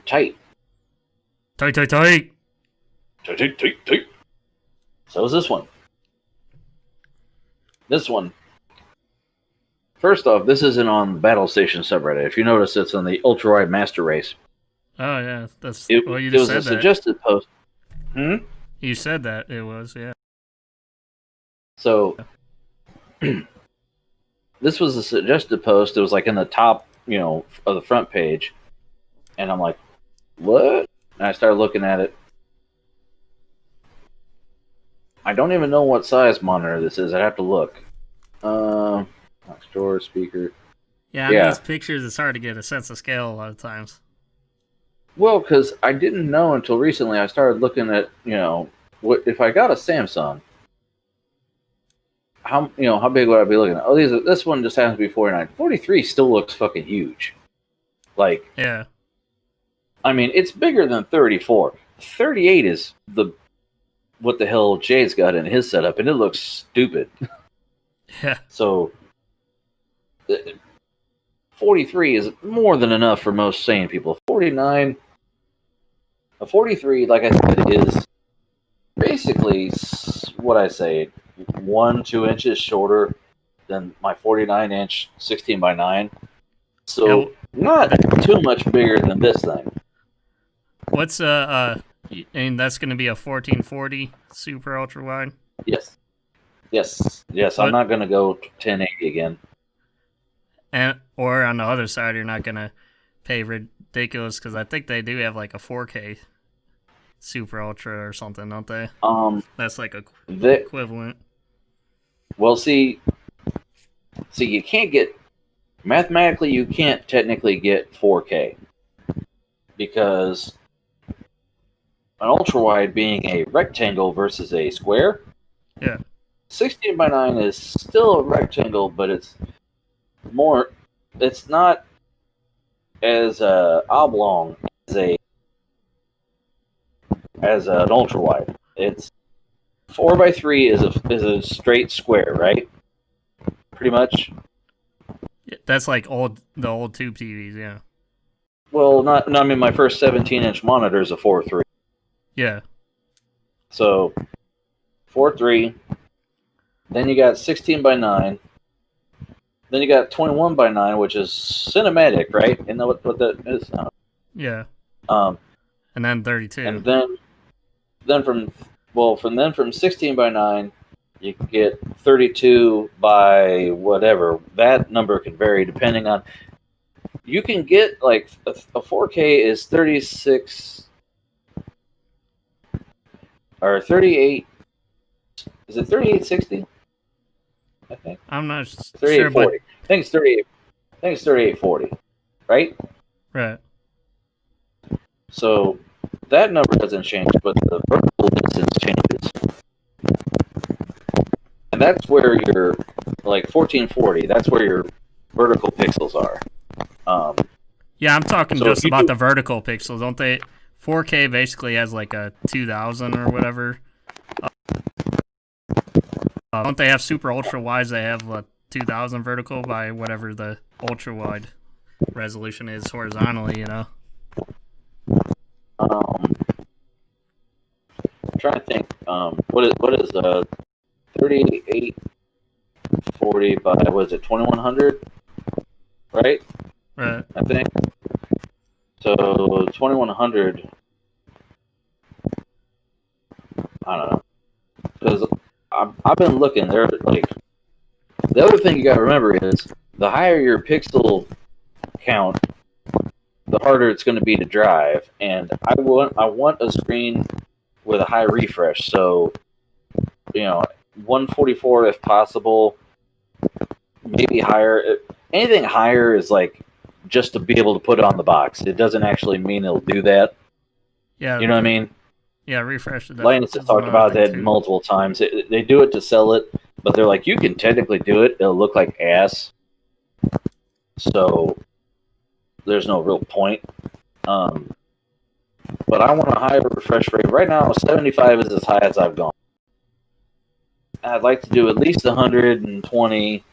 Tight.
Tight.
Tight. So is this one. This one. First off, this isn't on Battle Station subreddit. If you notice, it's on the Ultra Wide Master Race.
Oh yeah, that's
You
just
was
said
a suggested post.
You said that it was, yeah.
So this was a suggested post. It was like in the top, of the front page, and I'm like, what? And I started looking at it. I don't even know what size monitor this is. I'd have to look. Store speaker.
Yeah, in these pictures, it's hard to get a sense of scale a lot of times.
Well, because I didn't know until recently. I started looking at, what if I got a Samsung? How big would I be looking at? Oh, this one just happens to be 49. 43 still looks fucking huge. Like,
yeah.
I mean, it's bigger than 34. 38 is what the hell Jay's got in his setup, and it looks stupid.
Yeah.
So 43 is more than enough for most sane people. 49, a 43, like I said, is basically what I say, 1-2 inches shorter than my 49-inch 16:9. So not too much bigger than this thing.
What's and that's going to be a 1440 super ultra wide.
Yes. I'm not going to go 1080 again.
Or on the other side, you're not going to pay ridiculous, because I think they do have like a 4K super ultra or something, don't they?
That's
like equivalent.
Well, see, you can't get mathematically. You can't technically get 4K because an ultra wide being a rectangle versus a square.
Yeah.
16:9 is still a rectangle, but it's more. It's not as oblong as an ultra wide. It's 4:3 is a straight square, right? Pretty much.
Yeah, that's like the old tube TVs, yeah.
Well, not. No, I mean my first 17-inch monitor is a 4:3.
Yeah.
So 4:3. Then you got 16:9. Then you got 21:9, which is cinematic, right? Isn't that what that is?
Yeah.
And
then 32.
And then from 16:9, you can get 32 by whatever. That number can vary depending on. You can get like a 4K is 36. or 38. Is it 3860? I think
I'm not sure,
3840.
but
I think it's 38. I think it's 3840. Right.
right.
So that number doesn't change, but the vertical distance changes, and that's where your like 1440. That's where your vertical pixels are.
Yeah, I'm talking
So
just
if you
about
do-
the vertical pixels, don't they? 4K basically has like a 2000 or whatever. Don't they have super ultra wides? They have a 2000 vertical by whatever the ultra wide resolution is horizontally. You know.
I'm trying to think. What is 3840 by what is it 2100? Right.
Right.
I think. So 2100. I don't know, because I've been looking. They're like, the other thing you got to remember is the higher your pixel count, the harder it's going to be to drive. And I want a screen with a high refresh. So 144 if possible, maybe higher. Anything higher is like just to be able to put it on the box. It doesn't actually mean it'll do that.
Yeah.
You know what I mean?
Yeah, refresh the
Linus has talked about that multiple times. They do it to sell it, but they're like, you can technically do it. It'll look like ass. So there's no real point. But I want a higher refresh rate. Right now, 75 is as high as I've gone. I'd like to do at least 120,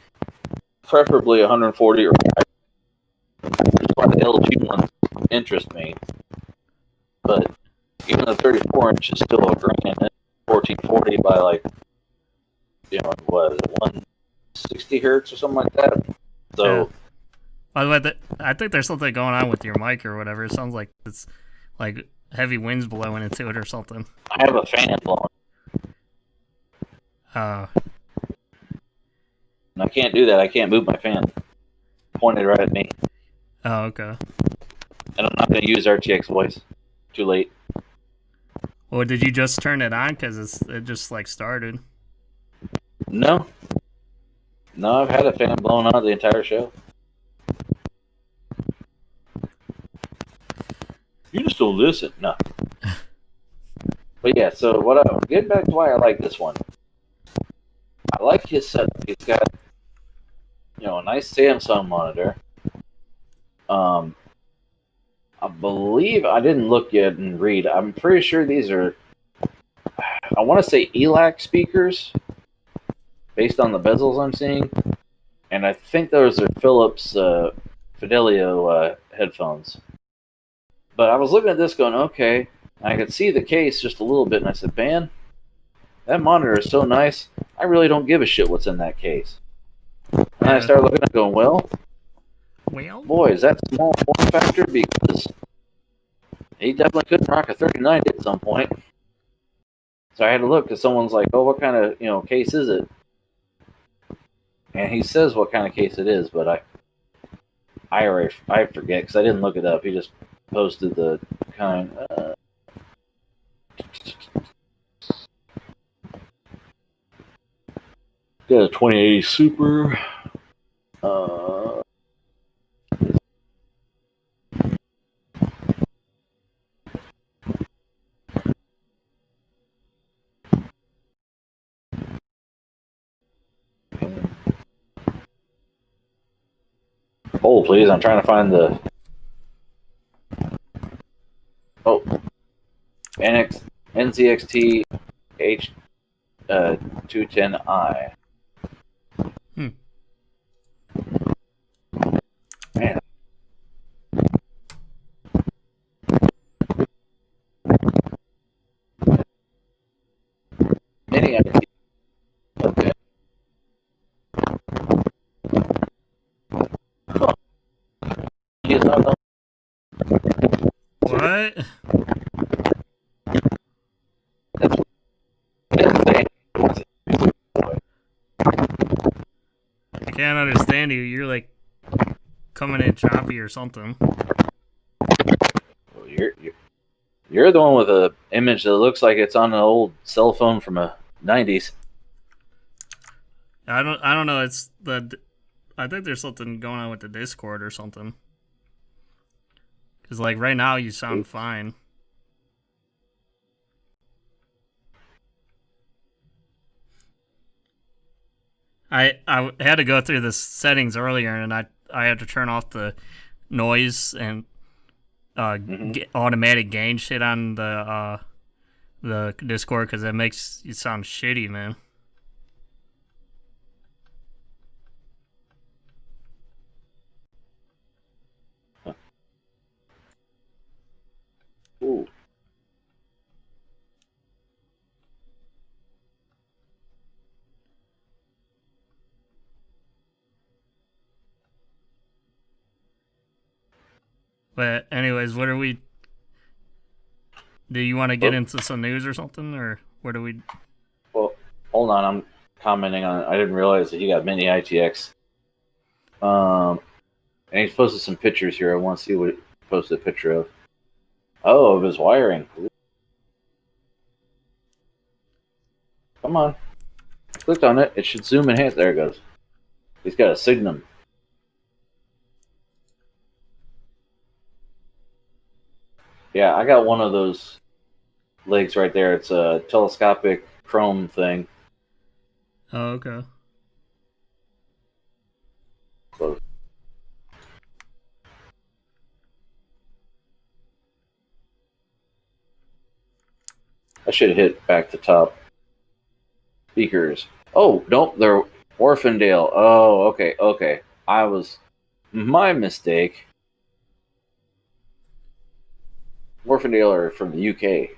preferably 140 or higher. That's why the LG ones interest me. But even the 34-inch is still a grand. 1440 by like, what is it, 160 hertz or something like that. So,
Yeah. By the way, I think there's something going on with your mic or whatever. It sounds like it's like heavy winds blowing into it or something.
I have a fan blowing. And I can't do that. I can't move my fan. Pointed right at me.
Oh, okay.
And I'm not going to use RTX voice. Too late.
Well, did you just turn it on? Because it just like started.
No, I've had a fan blowing on the entire show. You just don't listen. No. But yeah, so getting back to why I like this one. I like his setup. He's got, a nice Samsung monitor. I believe, I didn't look yet and read. I'm pretty sure these are, I want to say ELAC speakers, based on the bezels I'm seeing. And I think those are Philips Fidelio headphones. But I was looking at this going, okay. And I could see the case just a little bit, and I said, man, that monitor is so nice, I really don't give a shit what's in that case. And I started looking at it going, well, boy, is that small form factor, because he definitely couldn't rock a 3090 at some point. So I had to look, because someone's like, oh, what kind of case is it? And he says what kind of case it is, but I forget, because I didn't look it up. He just posted the kind. Got a 2080 Super. Hold, please. I'm trying to find the. Oh. NZXT H210i. Man. Mini IT. Okay. Huh. He's not on.
What? I can't understand you. You're like coming in choppy or something.
Oh, You're the one with a image that looks like it's on an old cell phone from a 90s.
I don't know. It's the. I think there's something going on with the Discord or something. Because like right now you sound fine. I had to go through the settings earlier, and I had to turn off the noise and automatic gain shit on the Discord because it makes you sound shitty, man.
Ooh.
But anyways, what are we? Do you want to get into some news or something, or what do we?
Well, hold on. I'm commenting on it. I didn't realize that you got mini ITX. And he's posted some pictures here. I want to see what he posted a picture of. Oh, of his wiring. Come on. Clicked on it. It should zoom enhance. There it goes. He's got a Signum. Yeah, I got one of those legs right there. It's a telescopic chrome thing.
Oh, okay.
Close. I should have hit back to top. Speakers. Oh, nope, they're Orphandale. Oh, okay. I was... My mistake. Orphandale are from the UK.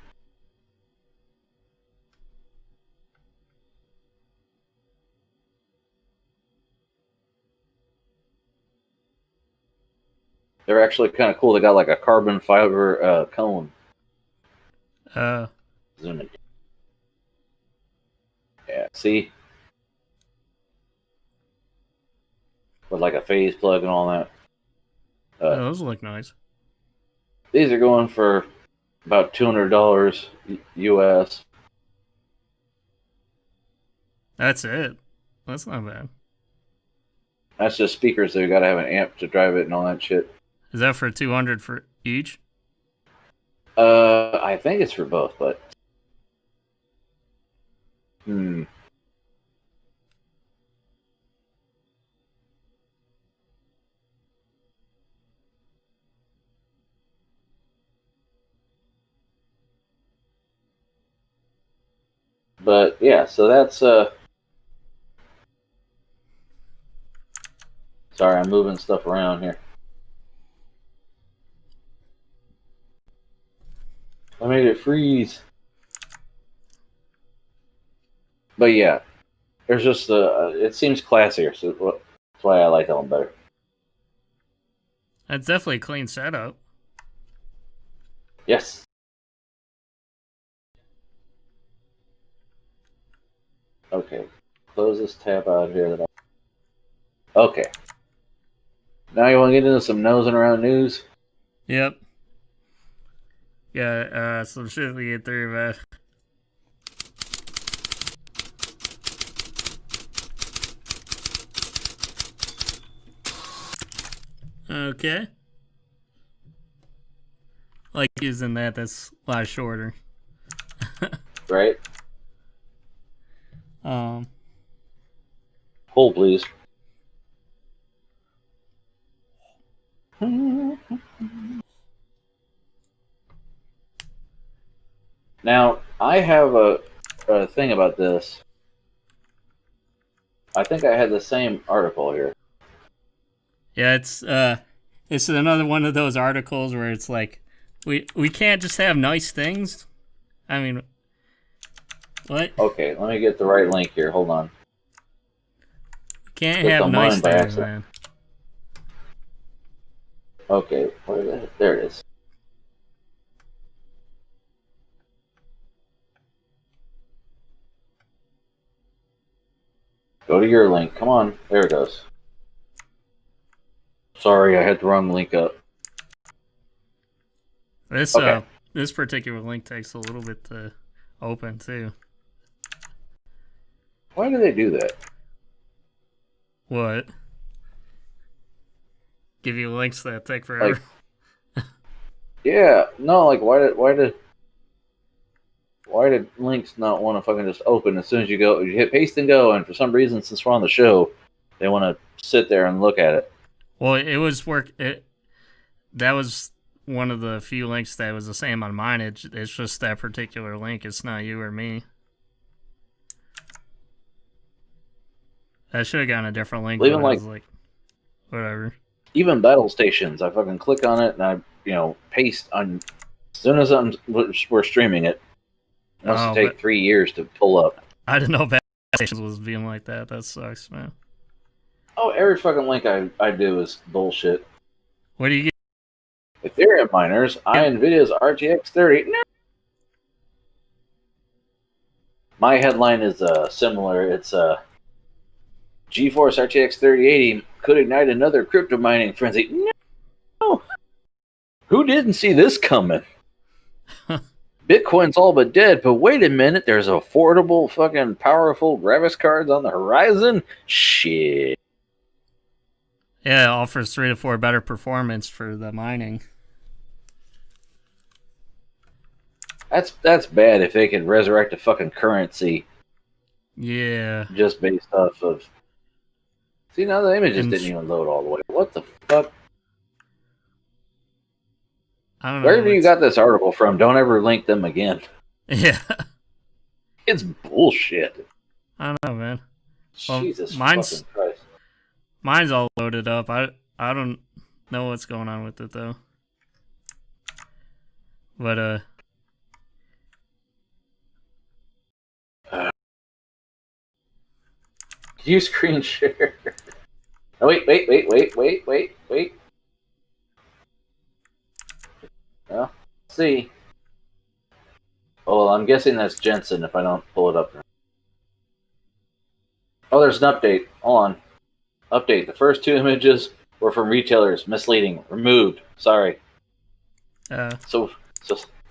They're actually kind of cool. They got like a carbon fiber cone. Zoom in. Yeah, see? With like a phase plug and all that.
Those look nice.
These are going for about $200 US.
That's it. That's not bad.
That's just speakers. So you got to have an amp to drive it and all that shit.
Is that for 200 for each?
I think it's for both, but But yeah, so that's sorry, I'm moving stuff around here. I made it freeze. But yeah, there's just it seems classier, so that's why I like that one better.
That's definitely a clean setup.
Yes. Okay. Close this tab out here. Okay. Now you want to get into some nosing around news?
Yep. Yeah, some shit we get through, man. Okay. Like using that, that's a lot shorter.
Right?
Um.
Hold, please. Now, I have a thing about this. I think I had the same article here.
Yeah, it's another one of those articles where it's like, we can't just have nice things. I mean, what?
Okay, let me get the right link here. Hold on.
Can't
Clicked
have
on
nice
mine by
things,
accident.
man.
Okay, where is it? There it is. Go to your link. Come on. There it goes. Sorry, I had the wrong link up.
This
Okay.
this particular link takes a little bit to open too.
Why do they do that?
What? Give you links that take forever.
Yeah, no, like why did links not want to fucking just open as soon as you hit paste and go, and for some reason, since we're on the show, they want to sit there and look at it.
Well, it was that was one of the few links that was the same on mine. It's just that particular link. It's not you or me. I should have gotten a different link.
Even
but I was like, whatever.
Even battle stations, I fucking click on it and I, paste on. As soon as we're streaming it, it must take 3 years to pull up.
I didn't know battle stations was being like that. That sucks, man.
Oh, every fucking link I do is bullshit.
What do you get?
Ethereum miners, NVIDIA's RTX 30. No. My headline is similar. It's GeForce RTX 3080 could ignite another crypto mining frenzy. No. Who didn't see this coming? Bitcoin's all but dead, but wait a minute, there's affordable fucking powerful graphics cards on the horizon? Shit.
Yeah, it offers 3 to 4 better performance for the mining.
That's bad if they could resurrect a fucking currency.
Yeah.
Just based off of... See, now the images didn't even load all the way. What the fuck?
I don't know.
Wherever you got this article from, don't ever link them again.
Yeah.
It's bullshit.
I don't know, man. Well,
Jesus fucking Christ.
Mine's all loaded up. I don't know what's going on with it, though. But,
You screen share. Oh, wait. Well, see. Oh, I'm guessing that's Jensen if I don't pull it up. Oh, there's an update. Hold on. Update. The first 2 images were from retailers. Misleading. Removed. Sorry. So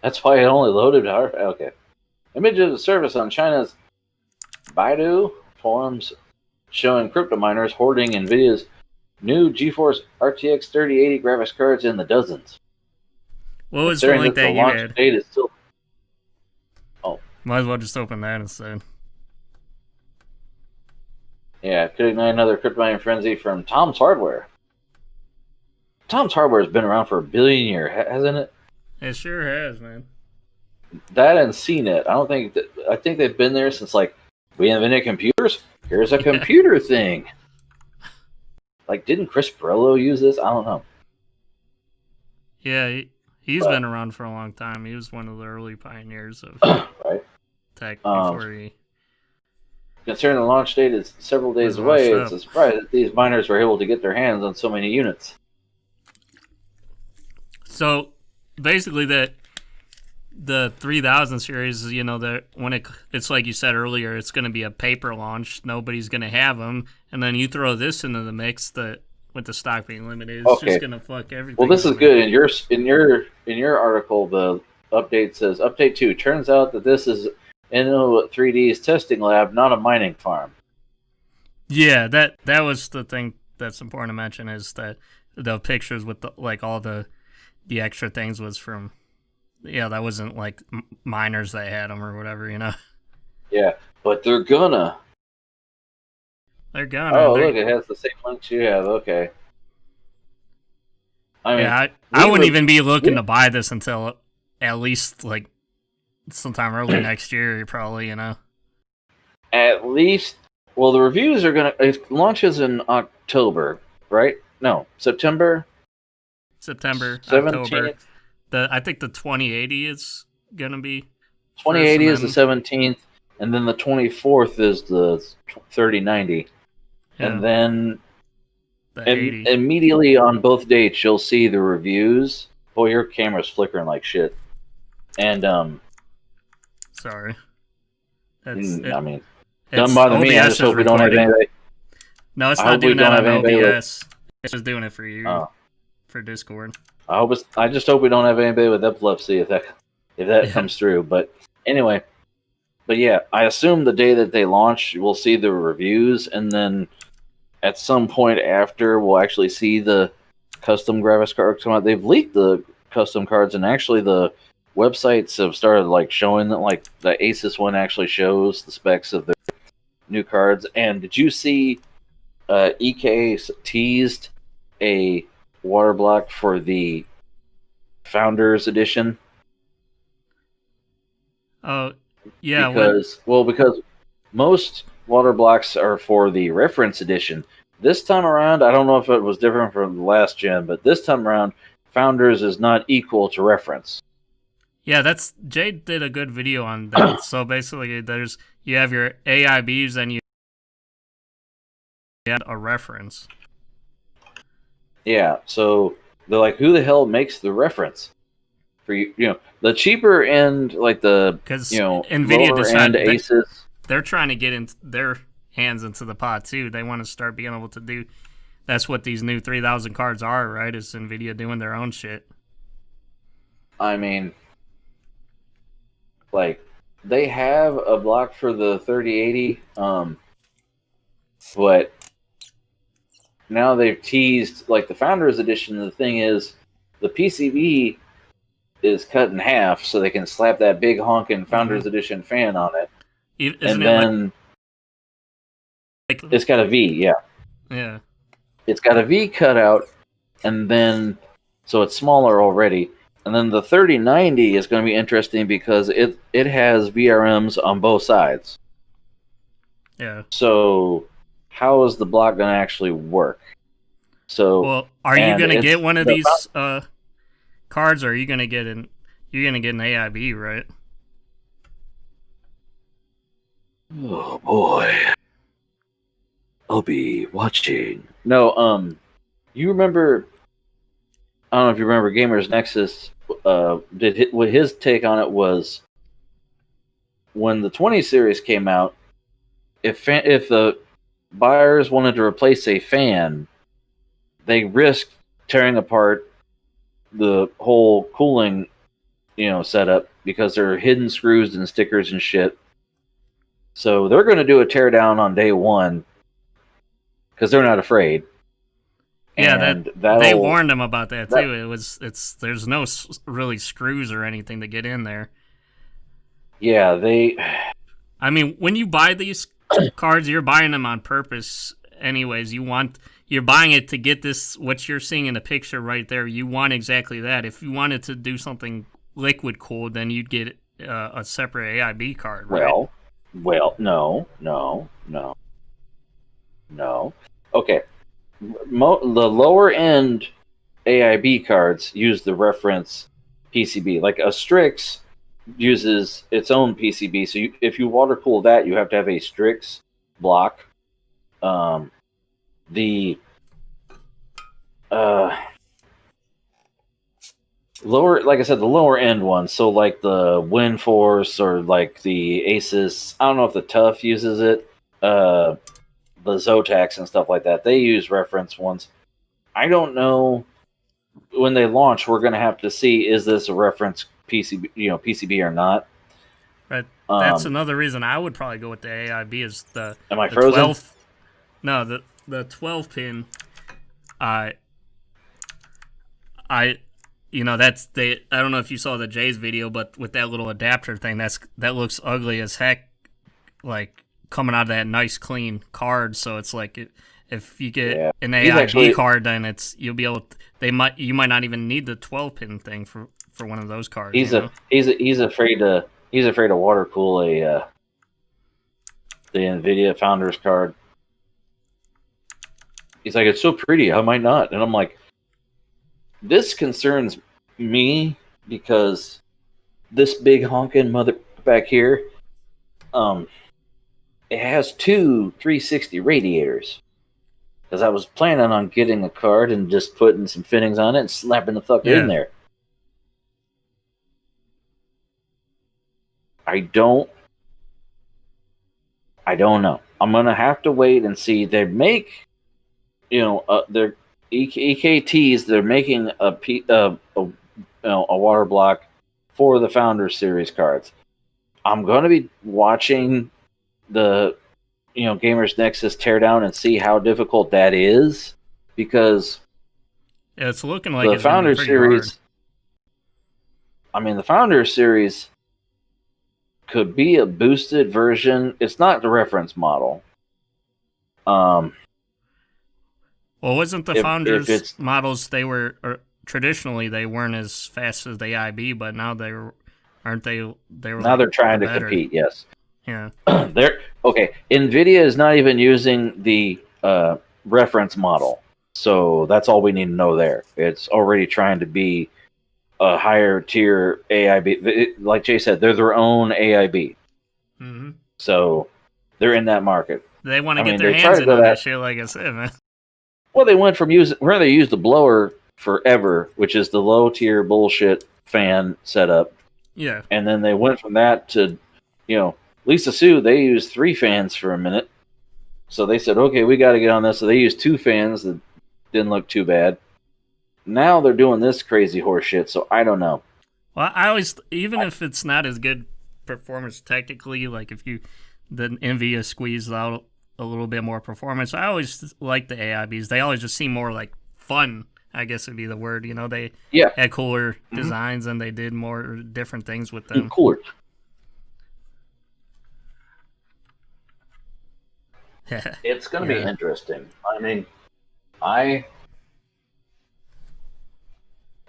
that's why it only loaded. Okay. Image of the service on China's Baidu forums showing crypto miners hoarding NVIDIA's new GeForce RTX 3080 graphics cards in the dozens.
What was the link that you had?
Date is still... Oh.
Might as well just open that instead.
Yeah, could ignite another crypto mining frenzy from Tom's Hardware. Tom's Hardware has been around for 1 billion years, hasn't it?
It sure has, man.
That and CNET. I think they've been there since, like, we invented computers? Here's a computer thing. Like, didn't Chris Perello use this? I don't know.
Yeah, he's been around for a long time. He was one of the early pioneers of tech before he...
Considering the launch date is several days away, it's a surprise that these miners were able to get their hands on so many units.
So, basically, the 3000 series, that when it's like you said earlier, it's going to be a paper launch. Nobody's going to have them, and then you throw this into the mix with the stock being limited, it's just going to fuck everything.
Well, this is good. In your article, the update says update 2. Turns out that this is Inno3D's testing lab, not a mining farm.
Yeah, that was the thing that's important to mention, is that the pictures with all the extra things was from. Yeah, that wasn't like miners that had them or whatever,
Yeah, but they're gonna. Oh, look, it has the same links you have. Okay. I mean,
I wouldn't even be looking to buy this until at least like sometime early next year, probably.
At least, well, the reviews are gonna. It launches in October, right? No, September.
17th. October. I think the 2080 is gonna be.
2080 is the 17th, and then the 24th is the 3090, and then immediately on both dates you'll see the reviews. Boy, your camera's flickering like shit. And
sorry.
Doesn't bother me. I just hope we don't have anybody.
No, it's not doing that on OBS. It's just doing it for you for Discord.
I just hope we don't have anybody with epilepsy. If that if that comes through. But anyway, but yeah, I assume the day that they launch, we'll see the reviews, and then at some point after, we'll actually see the custom graphics cards come out. They've leaked the custom cards, and actually the websites have started like showing that, like the Asus one actually shows the specs of their new cards. And did you see EK teased a water block for the Founders Edition?
Oh, yeah.
Because most water blocks are for the Reference Edition. This time around, I don't know if it was different from the last gen, but this time around, Founders is not equal to Reference.
Yeah, Jade did a good video on that. So basically, you have your AIBs and you add a reference.
Yeah, so they're like, who the hell makes the reference? For the cheaper end, like the
NVIDIA
lower
decided
end Asus.
They're trying to get their hands into the pot too. They want to start being able to do. That's what these new 3000 cards are, right? Is NVIDIA doing their own shit?
I mean, like they have a block for the 3080, but now they've teased like the Founders Edition. The thing is, the PCB is cut in half, so they can slap that big honking Founders Edition fan on it.
Isn't it
it's got a V, yeah.
Yeah.
It's got a V cutout, and then so it's smaller already. And then the 3090 is going to be interesting because it has VRMs on both sides.
Yeah.
So how is the block going to actually work? So
well, are you going to get one of these cards, or are you going to get an AIB, right?
Oh boy, I'll be watching. No, you remember? I don't know if you remember Gamers Nexus. What his take on it was when the 20 series came out. If the buyers wanted to replace a fan, they risked tearing apart the whole cooling, setup because there are hidden screws and stickers and shit. So they're going to do a teardown on day one because they're not afraid.
Yeah, they warned them about that too. There's no really screws or anything to get in there.
Yeah,
I mean, when you buy these cards, you're buying them on purpose. Anyways, you're buying it to get this. What you're seeing in the picture right there, you want exactly that. If you wanted to do something liquid cooled, then you'd get a separate AIB card, right?
Well, no. Okay. The lower end AIB cards use the reference PCB. Like a Strix uses its own PCB. So if you water cool that, you have to have a Strix block. The lower, like I said, the lower end ones. So like the WinForce or like the Asus. I don't know if the Tough uses it. The Zotacs and stuff like that. They use reference ones. I don't know. When they launch, we're going to have to see, is this a reference PCB or not.
Right. That's another reason I would probably go with the AIB is the
Am I frozen?
The 12 pin I don't know if you saw the Jay's video, but with that little adapter thing, that looks ugly as heck, like coming out of that nice clean card. So it's like if you get an AIB card, then you'll be able to, you might not even need the 12 pin thing for one of those cards.
He's afraid to water cool the NVIDIA Founders card. He's like, it's so pretty, I might not. And I'm like, this concerns me because this big honking mother back here, it has two 360 radiators. Because I was planning on getting a card and just putting some fittings on it and slapping the fucker in there. I don't know. I'm gonna have to wait and see. They make, their EKTs. They're making a water block for the Founders Series cards. I'm going to be watching the Gamers Nexus teardown and see how difficult that is, because
Yeah, it's looking like
the
it's gonna be
Founders
pretty
Series.
hard.
I mean, the Founders Series could be a boosted version. It's not the reference model.
Well, wasn't the
if
Founders
it's-
models, they were traditionally they weren't as fast as the AIB, but now they aren't they? They were
Now
like
they're trying to
better.
compete. Yes.
Yeah.
They're okay. Nvidia is not even using the reference model, so that's all we need to know there. It's already trying to be a higher tier AIB. Like Jay said, they're their own AIB,
Mm-hmm.
so they're in that market.
They want to
I
get
mean,
their
they
hands
try to
in
go
on that
that-
shit, like I said, man.
Well, they went from where they used the blower forever, which is the low tier bullshit fan setup,
Yeah.
and then they went from that to, Lisa Sue. They used 3 fans for a minute, so they said, okay, we got to get on this. So they used 2 fans that didn't look too bad. Now they're doing this crazy horse shit. So I don't know.
Well, I always, even if it's not as good performance technically, like if the Nvidia squeezed out a little bit more performance, I always like the AIBs. They always just seem more like fun, I guess would be the word. They had cooler designs and they did more different things with them.
Cooler. It's going to be interesting. I mean, I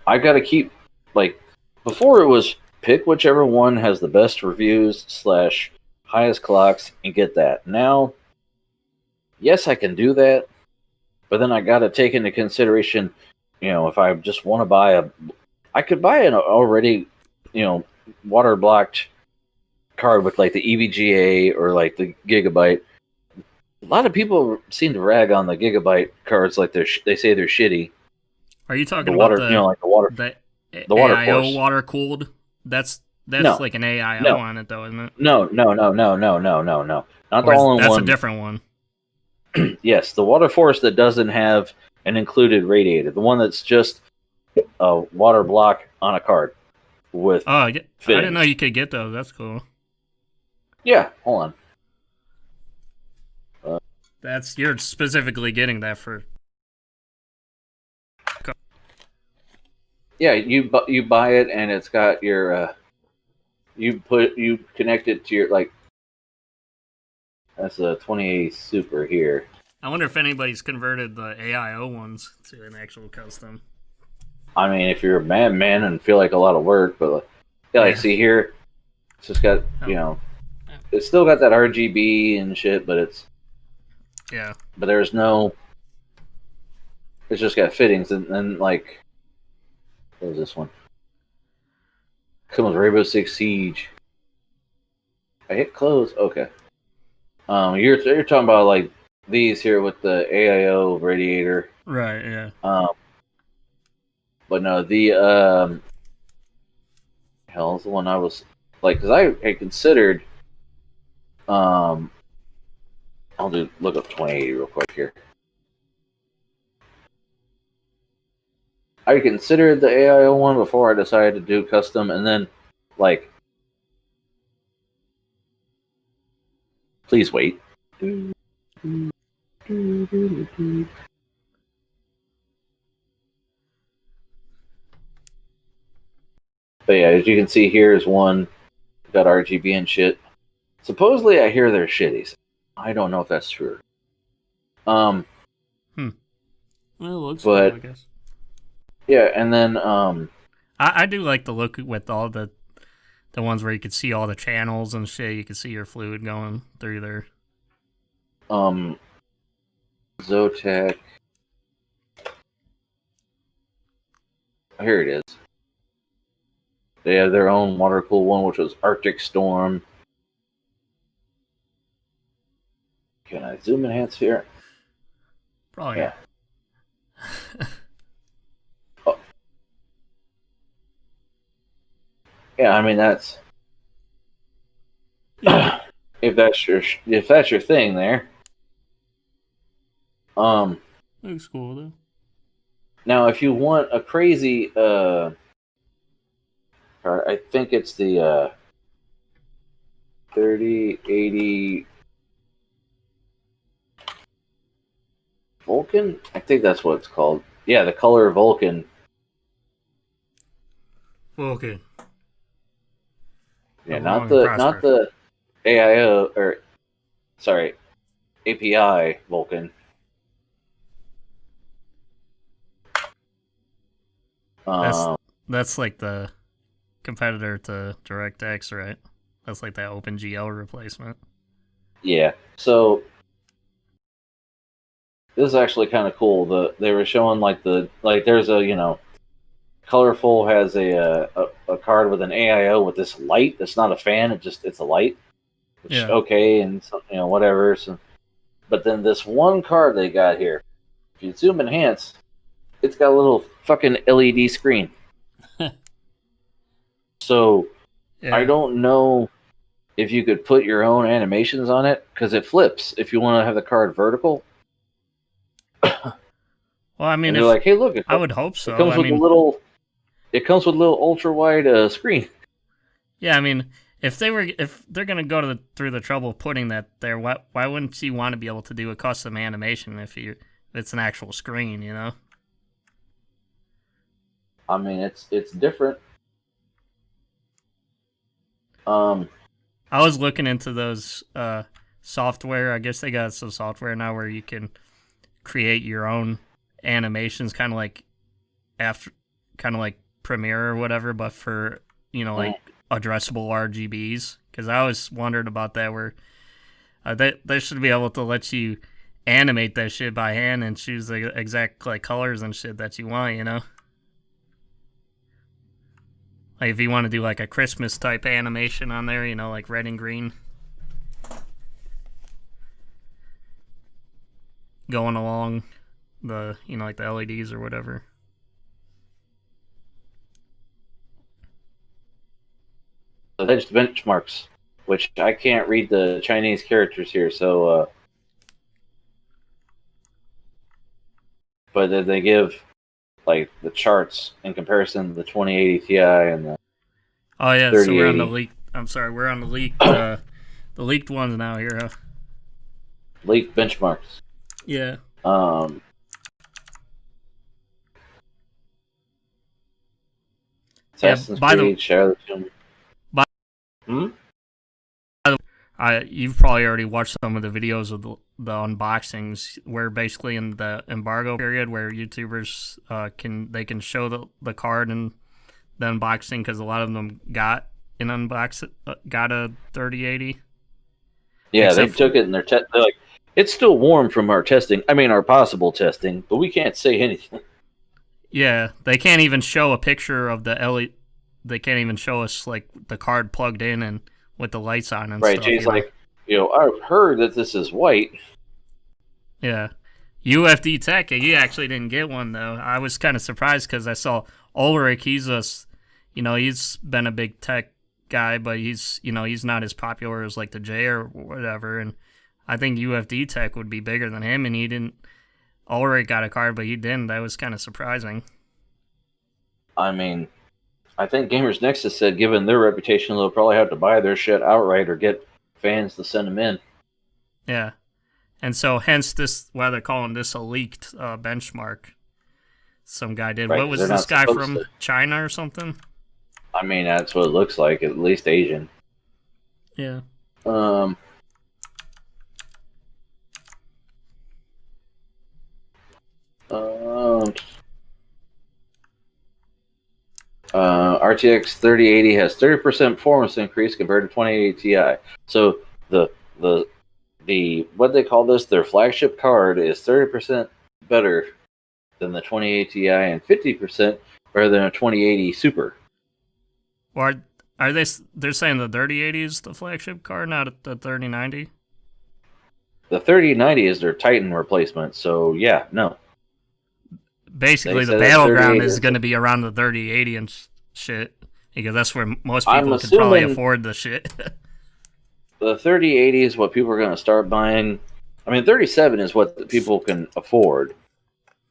got to keep, like, before it was pick whichever one has the best reviews / highest clocks and get that. Now, yes, I can do that, but then I got to take into consideration, if I just want to buy I could buy an already, water blocked card with like the EVGA or like the Gigabyte. A lot of people seem to rag on the Gigabyte cards, like they say they're shitty.
Are you talking
The water,
about
like the water,
the
water
AIO
force.
water cooled? That's
No.
like an AIO
No.
on it, though, isn't it?
No. Not the
Or
all in
that's
one.
a different one.
Yes, the water force that doesn't have an included radiator, the one that's just a water block on a card with.
Oh, yeah. I
fittings.
didn't know you could get those. That's cool.
Yeah, hold on.
You're specifically getting that for.
Yeah, you buy it and it's got your. You connect it to your like. That's a 2080 Super here.
I wonder if anybody's converted the AIO ones to an actual custom.
I mean, if you're a madman and feel like a lot of work, but like see here, it's just got it's still got that RGB and shit, but it's but there's no. It's just got fittings and then like. What was this one? Comes with Rainbow Six Siege. I hit close. Okay. You're talking about like these here with the AIO radiator.
Right. Yeah.
But no, the hell is the one I was like, because I had considered. I'll look up 2080 real quick here. I considered the AIO one before I decided to do custom, and then like, please wait. But yeah, as you can see here is one got RGB and shit. Supposedly, I hear they're shitty. I don't know if that's true.
Well, it looks
but
cool, I guess.
yeah, and then
I do like the look with all the ones where you could see all the channels and shit. You could see your fluid going through there.
Zotac. Here it is. They have their own water cool one, which was Arctic Storm. Can I zoom enhance here?
Probably.
Yeah. Oh. Yeah, I mean that's if that's your thing there.
Looks cool though.
Now if you want a crazy card. I think it's the 3080 Vulcan. I think that's what it's called. Yeah, the color Vulcan.
Okay.
Yeah,
Long
not the AIO or sorry, API Vulcan.
That's like the competitor to DirectX, right? That's like that OpenGL replacement.
Yeah. So this is actually kind of cool. They were showing there's a Colorful has a card with an AIO with this light that's not a fan. It's a light. Which,
Yeah.
Okay, and whatever. So, but then this one card they got here, if you zoom enhance, it's got a little fucking LED screen. So
Yeah.
I don't know if you could put your own animations on it because it flips if you want to have the card vertical.
Well, I mean,
and they're like, hey, look,
I would hope so.
It comes with a little. It comes with a little ultra wide screen.
Yeah, I mean, if they're gonna go through the trouble of putting that there, why wouldn't you want to be able to do a custom animation if it's an actual screen, you know?
I mean, it's different.
I was looking into those software. I guess they got some software now where you can create your own animations, kind of like Premiere or whatever, but for like addressable RGBs. Because I always wondered about that, where they should be able to let you animate that shit by hand and choose the exact like colors and shit that you want, you know? Like if you want to do like a Christmas type animation on there, like red and green. Going along the, like the LEDs or whatever.
Alleged benchmarks, which I can't read the Chinese characters here, so but they give like the charts in comparison to the 2080 Ti and the
Oh yeah,
3080.
so we're on the leaked. I'm sorry, we're on the leaked the leaked ones now here, huh?
leaked benchmarks.
Yeah.
Assassin's Creed, Shadow of the Tomb.
You've probably already watched some of the videos of the unboxings, where basically in the embargo period, where YouTubers can show the card and the unboxing, because a lot of them got a 3080.
Yeah, they took it and they're like, it's still warm from our testing. I mean, our possible testing, but we can't say anything.
Yeah, they can't even show a picture of the LED. They can't even show us like the card plugged in and with the lights on and
right,
stuff.
Jay's like, I've heard that this is white.
Yeah. UFD Tech, he actually didn't get one, though. I was kind of surprised because I saw Ulrich. He's he's been a big tech guy, but he's not as popular as like the J or whatever. And I think UFD Tech would be bigger than him, and he didn't. Ulrich got a card, but he didn't. That was kind of surprising.
I mean, I think Gamers Nexus said, given their reputation, they'll probably have to buy their shit outright or get fans to send them in.
Yeah. And so, hence why they're calling this a leaked benchmark. Some guy did.
Right,
what was this guy from China or something?
I mean, that's what it looks like, at least Asian.
Yeah.
RTX 3080 has 30% performance increase compared to 2080 Ti. So the what they call this, their flagship card, is 30% better than the 2080 Ti and 50% better than a 2080 Super.
Or they're saying the 3080 is the flagship card, not the 3090?
The 3090 is their Titan replacement. So yeah, no.
Basically, the battleground is going to be around the 3080 and shit, because that's where most people can probably afford the shit.
The 3080 is what people are going to start buying. I mean, 37 is what the people can afford,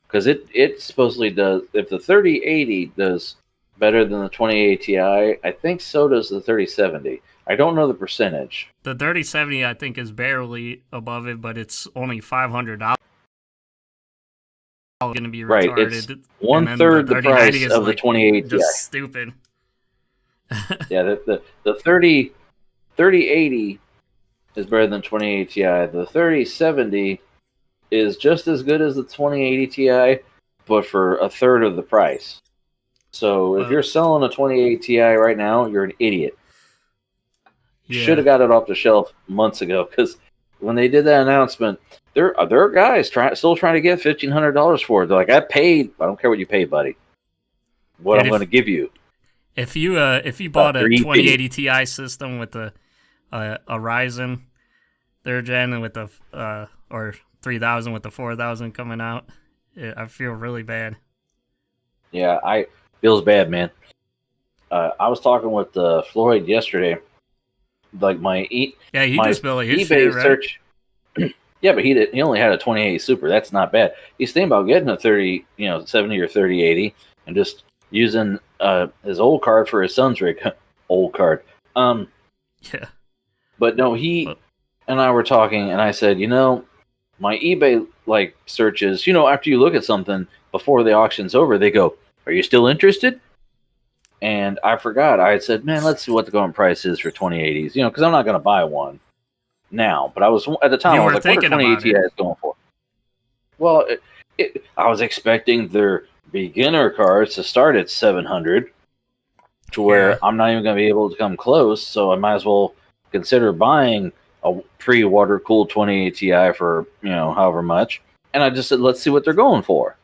because it supposedly does. If the 3080 does better than the 2080 Ti. I think so does the 3070. I don't know the percentage.
The 3070, I think, is barely above it, but it's only $500. Going to be
Right,
retarded.
it's one-third the price of the 2080 Ti.
Just stupid.
Yeah, the 3080 is better than 2080 Ti. The 3070 is just as good as the 2080 Ti, but for a third of the price. So if you're selling a 2080 Ti right now, you're an idiot.
Yeah.
Should have got it off the shelf months ago, because when they did that announcement, there are guys still trying to get $1,500 for it. They're like, I paid. I don't care what you paid, buddy. What I'm going to give you.
If you bought a 2080 Ti system with a Ryzen 3rd gen and with the or 3000 with the 4000 coming out, I feel really bad.
Yeah, feels bad, man. I was talking with Floyd yesterday. Like
he just built his
eBay
shit, right?
search. Yeah, but he only had a 2080 Super. That's not bad. He's thinking about getting a 70 or 3080 and just using his old card for his son's rig. Old card.
Yeah.
But no, he and I were talking, and I said, my eBay searches. After you look at something before the auction's over, they go, "Are you still interested?" And I forgot. I had said, "Man, let's see what the going price is for 2080s." Because I'm not going to buy one now. But I was at the time. I was like, "What are 2080 Ti's going for?" Well, I was expecting their beginner cards to start at 700, to where I'm not even going to be able to come close. So I might as well consider buying a pre-water cooled 2080 Ti for however much. And I just said, let's see what they're going for.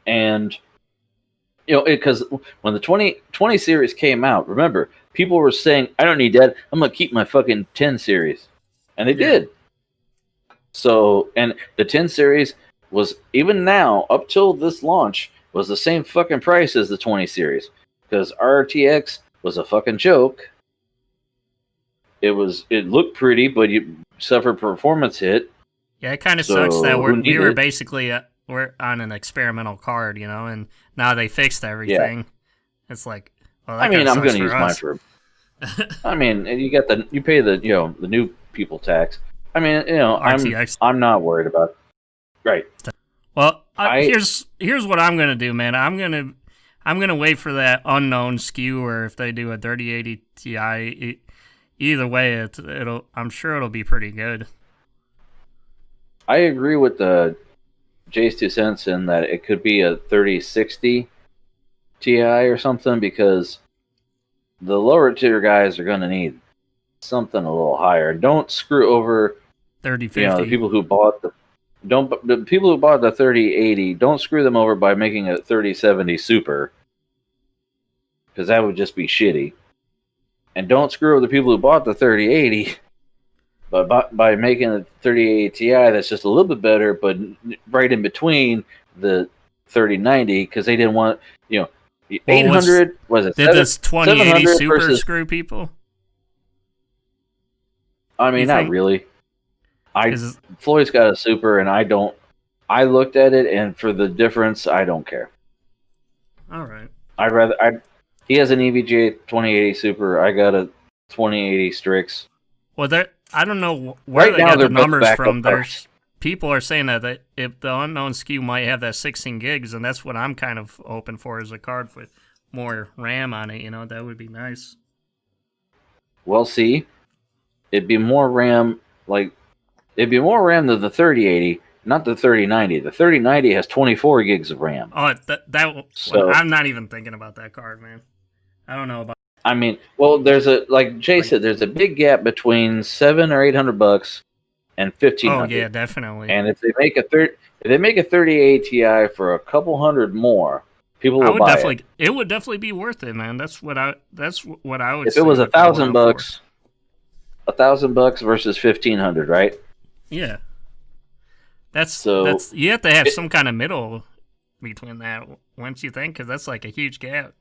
And because when the 20 series came out, remember, people were saying, I don't need that. I'm going to keep my fucking 10 series. And they did. So, and the 10 series was, even now, up till this launch, was the same fucking price as the 20 series. Because RTX was a fucking joke. It looked pretty, but you suffered performance hit.
Yeah, it kind of sucks that we were basically we're on an experimental card, and now they fixed everything. Yeah. It's like, well, that I'm going to use mine for.
I mean, you pay the the new people tax. I mean,
RTX.
I'm not worried about it. Right.
Well, here's what I'm going to do, man. I'm going to wait for that unknown SKU, or if they do a 3080 Ti. Either way, I'm sure it'll be pretty good.
I agree with Jay's 2 cents in that it could be a 3060 Ti or something, because the lower tier guys are going to need something a little higher. Don't screw over
3050.
The people who bought the 3080. Don't screw them over by making a 3070 Super, because that would just be shitty. And don't screw over the people who bought the 3080 by making a 3080 Ti that's just a little bit better, but right in between the 3090, because they didn't want, 800, was it?
Did this 2080 Super screw people?
I mean, not really. Floyd's got a Super, and I don't. I looked at it, and for the difference, I don't care.
All right.
He has an EVGA 2080 Super. I got a 2080 Strix.
Well, I don't know where they got the numbers from. People are saying that if the unknown SKU might have that 16 gigs, and that's what I'm kind of hoping for, is a card with more RAM on it. That would be nice.
Well, see, it'd be more RAM. It'd be more RAM than the 3080, not the 3090. The 3090 has 24 gigs of RAM.
Oh, I'm not even thinking about that card, man. I don't know about.
I mean, well, there's like Jay said, there's a big gap between $700 or $800 and $1,500.
Oh yeah, definitely.
And if they make a 3080 Ti for a couple hundred more, people will buy it.
It would definitely be worth it, man. That's what I would.
If it was $1,000, $1,000 versus $1,500, right?
Yeah. That's you have to have some kind of middle between that, wouldn't you think? Because that's like a huge gap.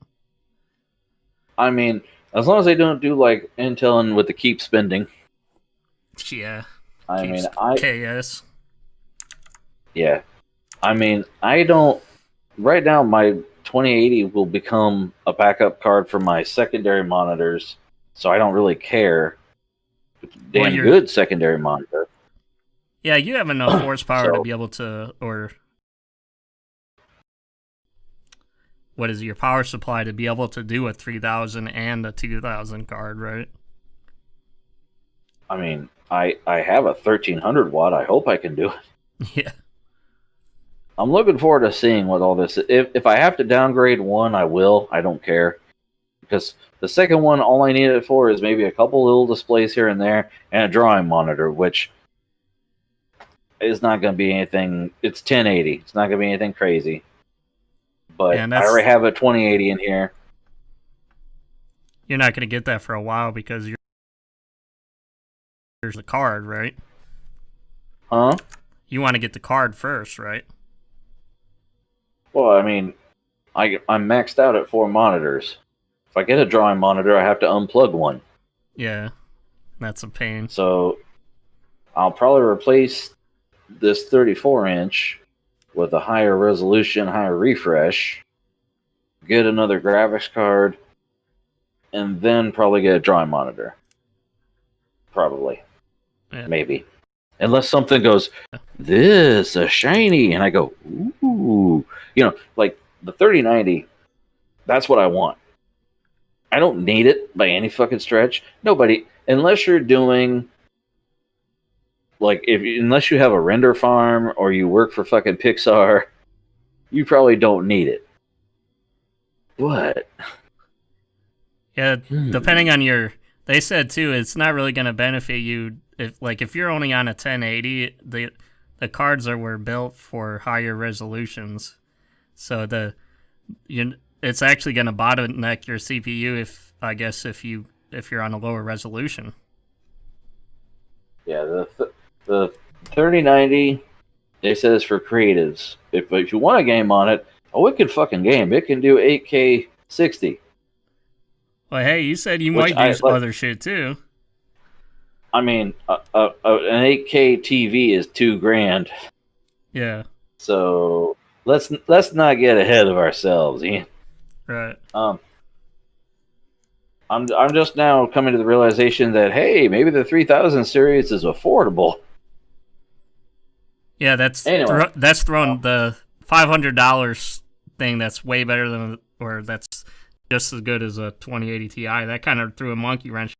I mean, as long as they don't do like Intel and with the keep spending.
Yeah.
KS. Yeah. I mean, I don't. Right now, my 2080 will become a backup card for my secondary monitors, so I don't really care. Damn good secondary monitor.
Yeah, you have enough horsepower to be able to, or what is your power supply to be able to do a 3000 and a 2000 card, right?
I mean, I have a 1300 watt. I hope I can do it.
Yeah.
I'm looking forward to seeing what all this is. If I have to downgrade one, I will. I don't care. Because the second one, all I need it for is maybe a couple little displays here and there and a drawing monitor, which is not going to be anything. It's 1080. It's not going to be anything crazy. But I already have a 2080 in here.
You're not going to get that for a while because there's the card, right?
Huh?
You want to get the card first, right?
Well, I mean, I'm maxed out at 4 monitors. If I get a drawing monitor, I have to unplug one.
Yeah, that's a pain.
So I'll probably replace this 34-inch with a higher resolution, higher refresh, get another graphics card, and then probably get a drawing monitor. Probably.
Yeah.
Maybe. Unless something goes, this is shiny, and I go, ooh. You know, like the 3090, that's what I want. I don't need it by any fucking stretch. Nobody, unless you're doing, like, unless you have a render farm or you work for fucking Pixar, you probably don't need it. What?
Yeah, depending on they said too, it's not really going to benefit you if you're only on a 1080. The cards were built for higher resolutions, so it's actually going to bottleneck your CPU if you're on a lower resolution.
Yeah, the 3090, they said is for creatives. If you want a game on it, a wicked fucking game. It can do 8K 60.
Well, hey, you said you might do other shit too.
I mean, an 8K TV is $2,000.
Yeah.
So let's not get ahead of ourselves, Ian.
Right.
I'm just now coming to the realization that hey, maybe the 3000 series is affordable.
Yeah, that's thrown the $500 thing. That's way better than, or that's just as good as a 2080 Ti. That kind of threw a monkey wrench.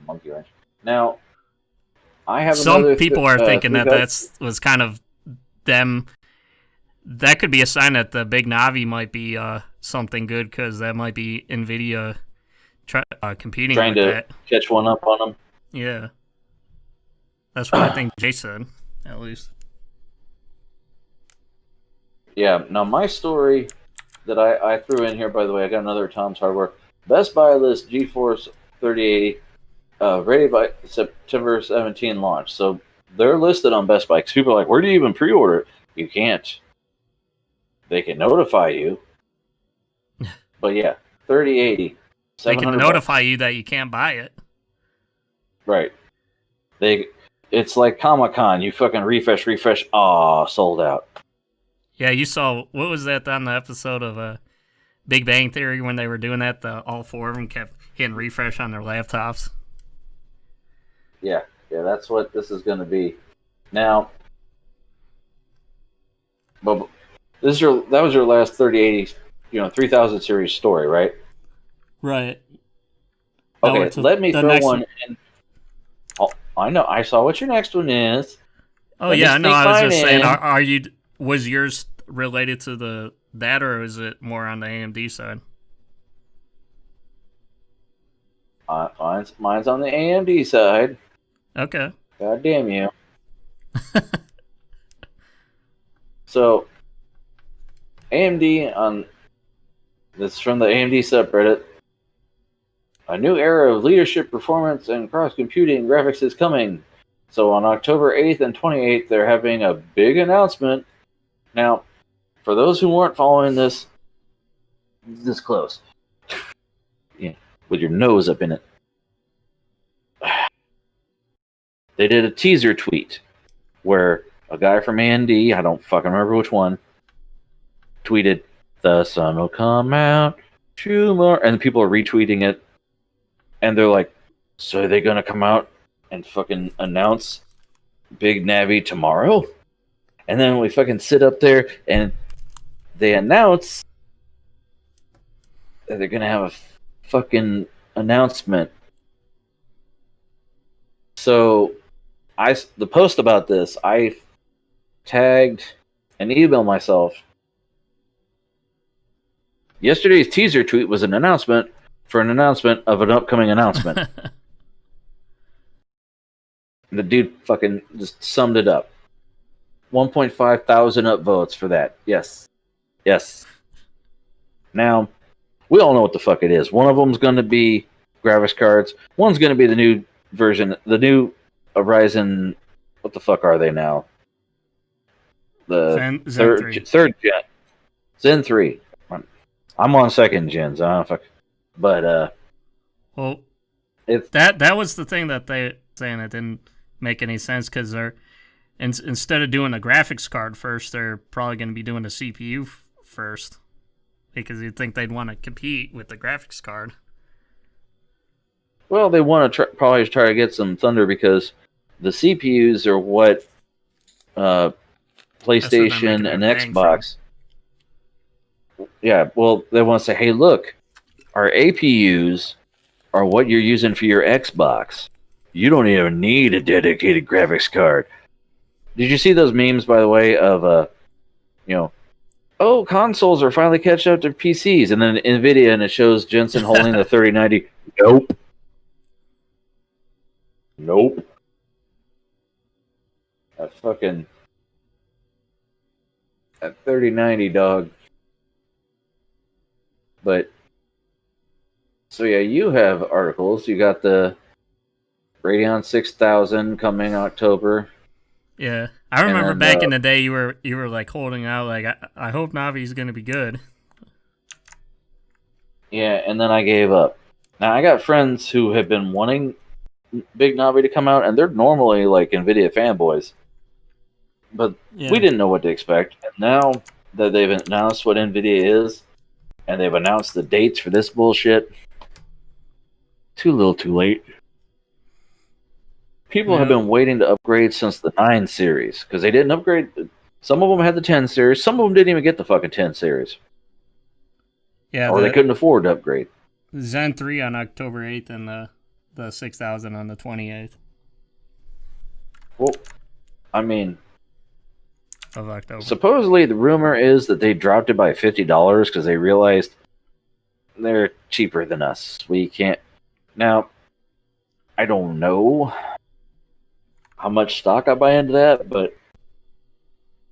Monkey wrench. Now, I have
some people are thinking that was kind of them. That could be a sign that the big Navi might be something good, because that might be NVIDIA competing
trying
with
to
that.
Catch one up on them.
Yeah, that's what I think Jay said, at least. Yeah.
Now, my story that I threw in here, by the way, I got another Tom's Hardware. Best Buy list GeForce 3080, ready by September 17 launch. So they're listed on Best Buy, because people are like, where do you even pre-order it? You can't. They can notify you. But yeah, 3080.
They can notify you that you can't buy it.
Right. It's like Comic-Con. You fucking refresh. Aw, sold out.
Yeah, you saw, what was that on the episode of Big Bang Theory when they were doing that? All 4 of them kept hitting refresh on their laptops.
Yeah, that's what this is going to be. Now, but that was your last 3080, 3000 series story, right?
Right.
Okay, let me throw one in. Oh, I know. I saw what your next one is.
Oh, yeah, no, I was just saying, was yours related to that, or is it more on the AMD side?
Mine's on the AMD side.
Okay.
God damn you. So, AMD this is from the AMD subreddit. A new era of leadership, performance, and cross-computing graphics is coming. So on October 8th and 28th, they're having a big announcement. Now, for those who weren't following this close, yeah, with your nose up in it, they did a teaser tweet where a guy from A&D, I don't fucking remember which one, tweeted, "The sun will come out tomorrow," and people are retweeting it, and they're like, "So are they gonna come out and fucking announce Big Navi tomorrow?" And then we fucking sit up there and they announce that they're gonna have a fucking announcement. So the post about this, I tagged and emailed myself. Yesterday's teaser tweet was an announcement for an announcement of an upcoming announcement. The dude fucking just summed it up. 1.5 thousand upvotes for that. Yes. Yes. Now, we all know what the fuck it is. One of them's going to be graphics cards. One's going to be the new version, the new Ryzen. What the fuck are they now? The
Zen
third gen. Zen 3. I'm on second gens. But
well, that was the thing that they saying it didn't make any sense because they're instead of doing a graphics card first, they're probably going to be doing a CPU first because you'd think they'd want to compete with the graphics card.
Well, they want to probably try to get some thunder because the CPUs are what PlayStation and Xbox. Yeah, well, they want to say, hey, look, our APUs are what you're using for your Xbox. You don't even need a dedicated graphics card. Did you see those memes, by the way, of, oh, consoles are finally catching up to PCs, and then NVIDIA, and it shows Jensen holding the 3090. Nope. Nope. That 3090, dog. But, so yeah, you have articles. You got the Radeon 6000 coming October.
Yeah, I remember back in the day you were like holding out like I hope Navi's gonna be good.
Yeah, and then I gave up. Now I got friends who have been wanting Big Navi to come out, and they're normally like NVIDIA fanboys, but we didn't know what to expect. And now that they've announced what NVIDIA is, and they've announced the dates for this bullshit, too little, too late. People have been waiting to upgrade since the 9 series, because they didn't upgrade. Some of them had the 10 series. Some of them didn't even get the fucking 10 series.
Yeah,
or they couldn't afford to upgrade.
Zen 3 on October 8th and the 6000 on the 28th.
Well, I mean,
of October.
Supposedly the rumor is that they dropped it by $50 because they realized they're cheaper than us. We can't. Now, I don't know how much stock I buy into that, but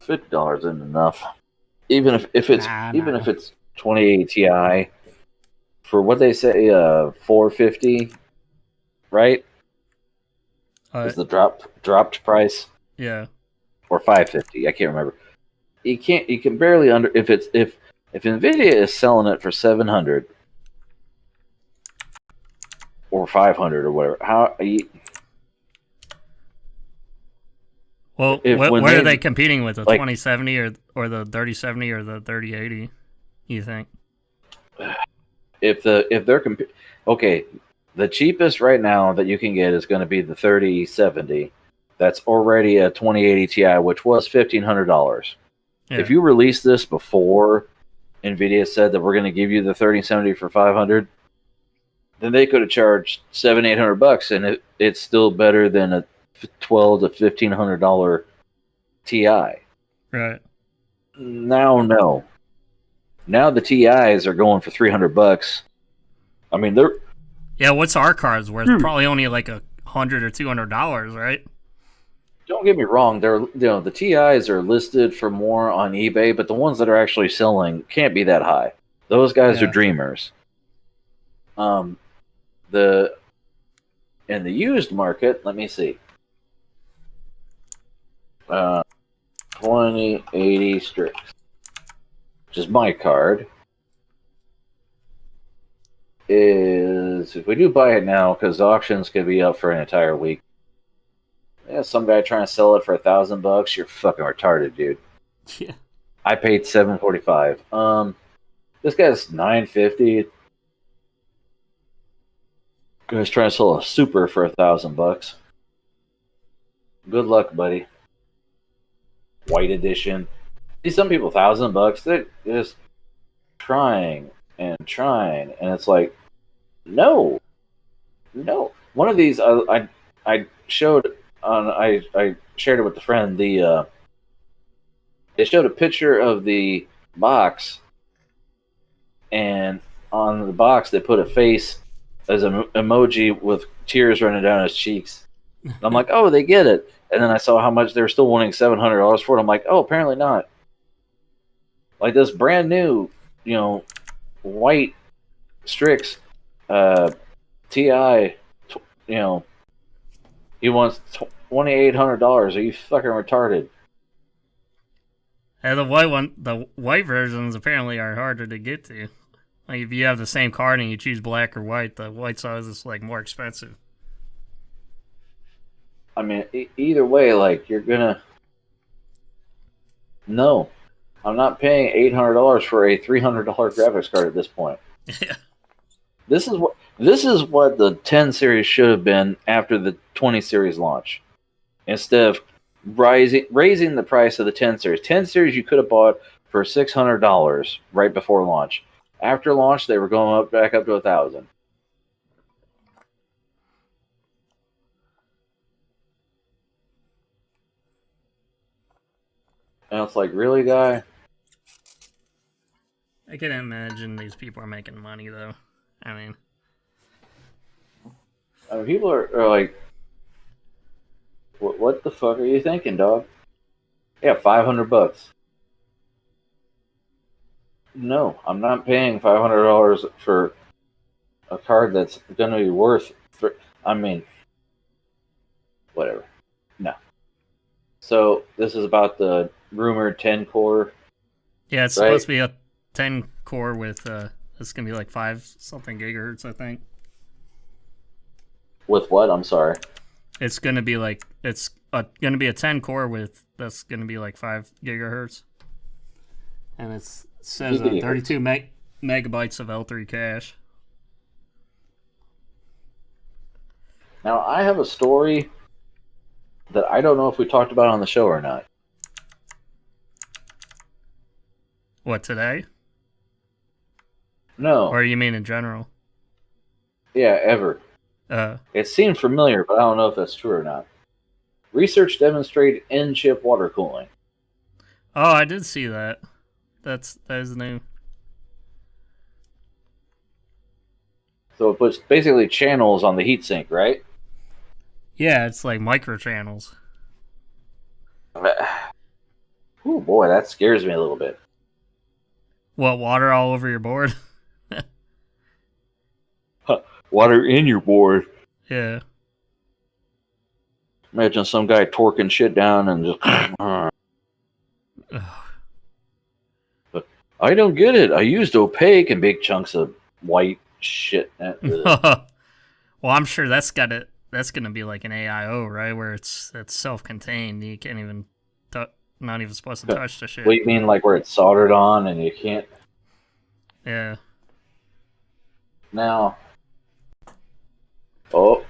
$50 isn't enough. Even if it's 2080 Ti for what they say, $450, right? Is the dropped price?
Yeah.
Or $550? I can't remember. You can barely if Nvidia is selling it for $700 or $500 or whatever. How?
Well, what are they competing with? The 2070 or the 3070 or the 3080? You think?
If they're okay, the cheapest right now that you can get is going to be the 3070. That's already a 2080 Ti, which was $1,500. Yeah. If you release this before NVIDIA said that we're going to give you the 3070 for $500, then they could have charged $700-800, and it's still better than a $1,200 to $1,500 Ti.
Right.
Now, no. Now the TIs are going for $300. I mean, they're.
Yeah, what's our cards worth? Probably only like $100 or $200, right?
Don't get me wrong. The TIs are listed for more on eBay, but the ones that are actually selling can't be that high. Those guys are dreamers. In the used market, let me see. 2080 Strix, which is my card, is, if we do buy it now, because auctions could be up for an entire week, Yeah, some guy trying to sell it for $1,000. You're fucking retarded, dude.
Yeah.
I paid $745. This guy's $950. Guy's trying to sell a super for $1,000. Good luck, buddy. White edition. See, some people $1,000. They're just trying, and it's like, no. One of these, I showed on. I shared it with a friend. They showed a picture of the box, and on the box they put a face as an emoji with tears running down his cheeks. And I'm like, oh, they get it. And then I saw how much they were still wanting $700 for it. I'm like, oh, apparently not. Like this brand new, white Strix TI, he wants $2,800. Are you fucking retarded?
And the white versions apparently are harder to get to. Like if you have the same card and you choose black or white, the white size is like more expensive.
I mean, either way, like you're gonna. No, I'm not paying $800 for a $300 graphics card at this point.
Yeah.
This is what the 10 series should have been after the 20 series launch. Instead of raising the price of the 10 series. 10 series you could have bought for $600 right before launch. After launch, they were going back up to $1,000. And it's like, really, guy?
I can imagine these people are making money, though. I mean,
People are like, what the fuck are you thinking, dog? Yeah, $500. No, I'm not paying $500 for a card that's going to be worth. Whatever. No. So this is about the rumored 10 core.
yeah, it's supposed to be a 10 core with it's gonna be like 5 something gigahertz, I think.
With what? I'm sorry.
It's gonna be like gonna be a 10 core with that's gonna be like 5 gigahertz, and it says 32 megabytes of L3 cache.
Now I have a story that I don't know if we talked about on the show or not.
What, today?
No.
Or you mean in general?
Yeah, ever. It seemed familiar, but I don't know if that's true or not. Research demonstrated in-chip water cooling.
Oh, I did see that. That is new.
So it puts basically channels on the heatsink, right?
Yeah, it's like micro channels.
Oh boy, that scares me a little bit.
What, water all over your board?
Water in your board.
Yeah.
Imagine some guy torquing shit down and just. But I don't get it. I used opaque and big chunks of white shit.
Well, I'm sure that's gonna be like an AIO, right? Where it's self-contained. You can't even not even supposed to touch the shit.
What do you mean, like where it's soldered on and you can't?
Yeah.
Now. Oh.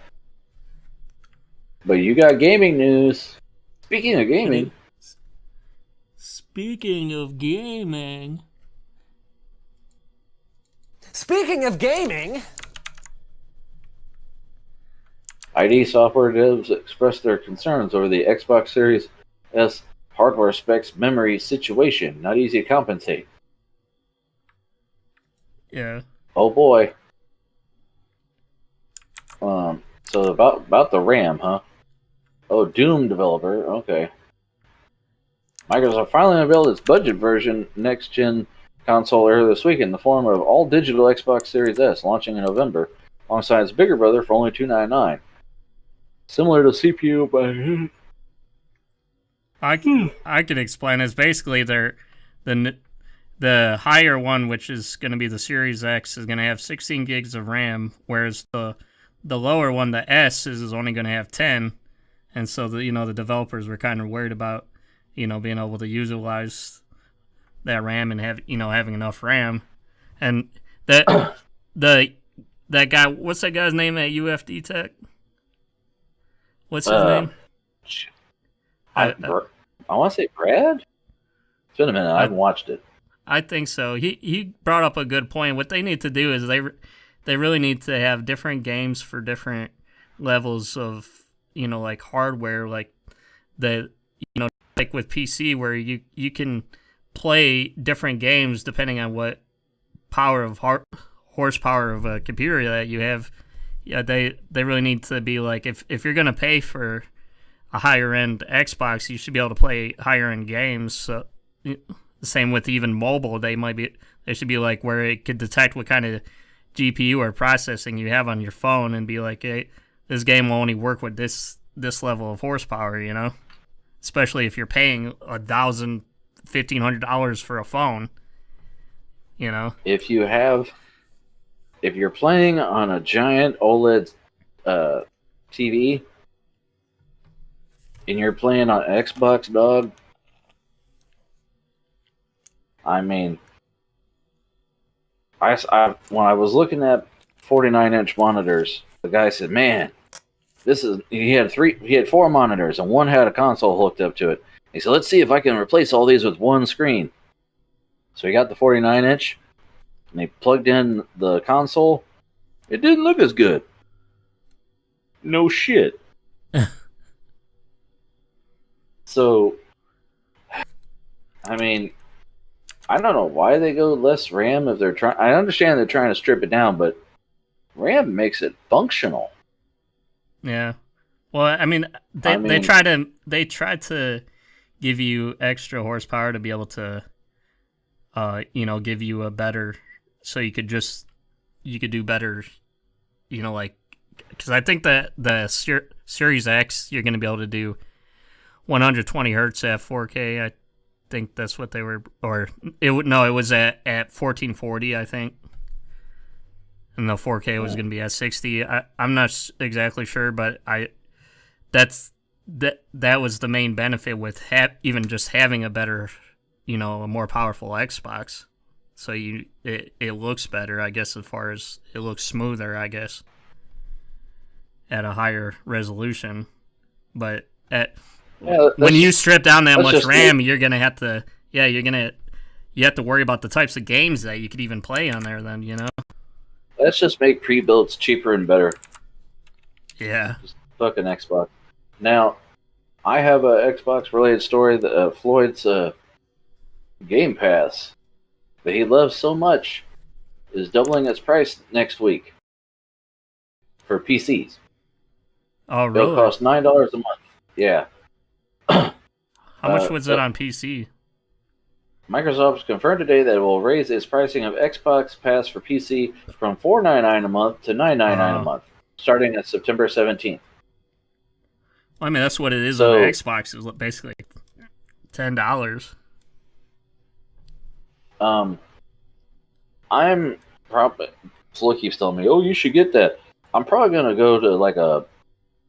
But you got gaming news. Speaking of gaming.
Speaking of gaming.
Speaking of gaming.
ID Software devs expressed their concerns over the Xbox Series S hardware specs memory situation. Not easy to compensate.
Yeah.
Oh boy. So about the RAM, huh? Oh, Doom developer. Okay. Microsoft finally unveiled its budget version next-gen console earlier this week in the form of all-digital Xbox Series S, launching in November, alongside its bigger brother for only $299. Similar to CPU, but
I can explain. It's basically the higher one, which is going to be the Series X, is going to have 16 gigs of RAM, whereas the lower one, the S, is only going to have 10, and so the developers were kind of worried about being able to utilize that RAM and having enough RAM, and that that guy, what's that guy's name at UFD Tech? What's his name?
I want to say Brad. It's been a minute. I haven't watched it.
I think so. He brought up a good point. What they need to do is they really need to have different games for different levels of like hardware, like like with PC where you can play different games depending on what horsepower of a computer that you have. Yeah, they really need to be like, if you're gonna pay for a higher end Xbox, you should be able to play higher end games. So same with even mobile, they should be like where it could detect what kind of GPU or processing you have on your phone and be like, hey, this game will only work with this level of horsepower, especially if you're paying $1,000, $1,500 for a phone,
If you're playing on a giant OLED TV and you're playing on Xbox, dog, I mean, when I was looking at 49-inch monitors, the guy said, "Man, he had 4 monitors and one had a console hooked up to it." He said, "Let's see if I can replace all these with one screen." So he got the 49-inch and they plugged in the console. It didn't look as good. No shit. So, I mean, I don't know why they go less RAM if they're trying. I understand they're trying to strip it down, but RAM makes it functional.
Yeah. Well, I mean, they try to give you extra horsepower to be able to, give you a better, so you could do better, like, because I think that the Series X, you're going to be able to do 120 hertz at 4K. I think that's what they were, it was at 1440, I think. And the 4K was going to be at 60. I'm not exactly sure, but that was the main benefit with even just having a better, a more powerful Xbox. So it looks better, I guess, as far as it looks smoother, I guess, at a higher resolution. But when you strip down that much RAM, you're gonna have to, you have to worry about the types of games that you could even play on there. Then
Let's just make pre-builts cheaper and better.
Yeah.
Just fucking Xbox. Now, I have a Xbox-related story that Floyd's Game Pass that he loves so much is doubling its price next week for PCs.
Oh, really?
It'll cost $9 a month. Yeah.
How much was it on PC?
Microsoft confirmed today that it will raise its pricing of Xbox Pass for PC from $4.99 a month to $9.99 a month, starting on September 17th.
Well, I mean, that's what it is on the Xbox. Is basically $10.
I'm probably, Flo keeps telling me, "Oh, you should get that." I'm probably gonna go to like a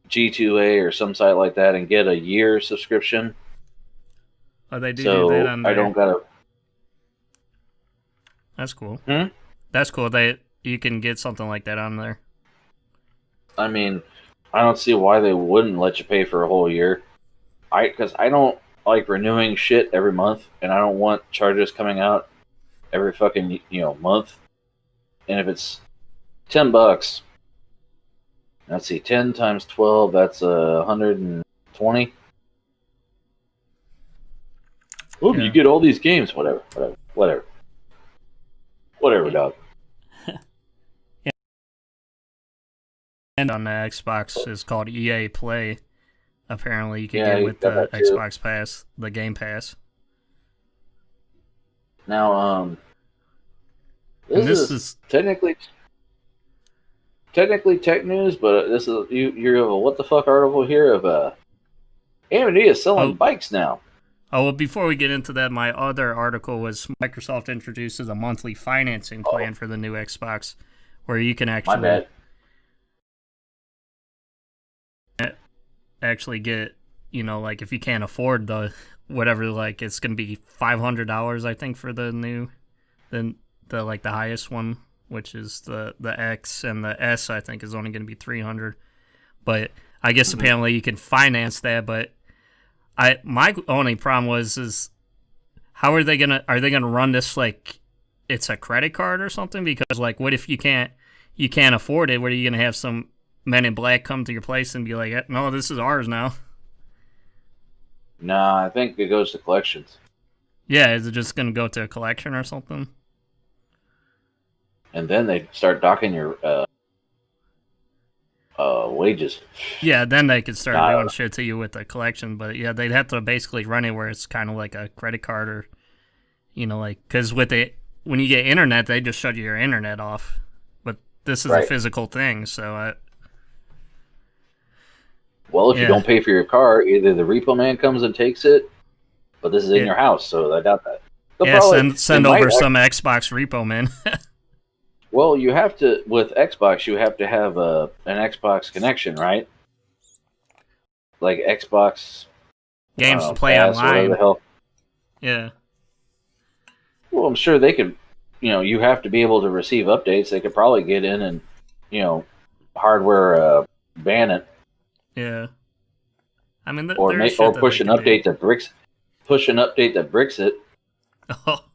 G2A or some site like that and get a year subscription.
Oh, they do that on there.
I don't gotta.
That's cool.
Hmm?
That's cool. You can get something like that on there.
I mean, I don't see why they wouldn't let you pay for a whole year. Because I don't like renewing shit every month, and I don't want charges coming out every fucking month. And if it's $10, let's see, 10 times 12, that's 120. Oh, you get all these games, whatever, dog.
And on the Xbox is called EA Play. Apparently, you can get with the Xbox Pass, the Game Pass.
Now, this is technically tech news, but this is you have a what the fuck article here of AMD is selling bikes now.
Oh, well, before we get into that, my other article was Microsoft introduces a monthly financing plan for the new Xbox, where you can actually actually get, like if you can't afford the whatever, like it's gonna be $500, I think, for the new, the like the highest one, which is the X, and the S I think is only gonna be 300. But I guess apparently you can finance that. But my only problem is how are they gonna run this like it's a credit card or something? Because like, what if you can't afford it? What are you gonna have some men in black come to your place and be like, no, this is ours now?
Nah, I think it goes to collections.
Yeah, is it just gonna go to a collection or something?
And then they start docking your wages.
Yeah, then they could start doing shit to you with the collection. But yeah, they'd have to basically run it where it's kind of like a credit card, or like, because with it, when you get internet, they just shut your internet off. But this is a physical thing, so
well, if you don't pay for your car, either the repo man comes and takes it, but this is in your house, so I doubt that.
Send over some Xbox repo man.
Well, you have to, with Xbox, you have to have an Xbox connection, right? Like Xbox
games to play
Pass,
online.
the hell.
Yeah.
Well, I'm sure they could. You have to be able to receive updates. They could probably get in and, hardware ban it.
Yeah. I mean,
or push an update that bricks it.
Oh.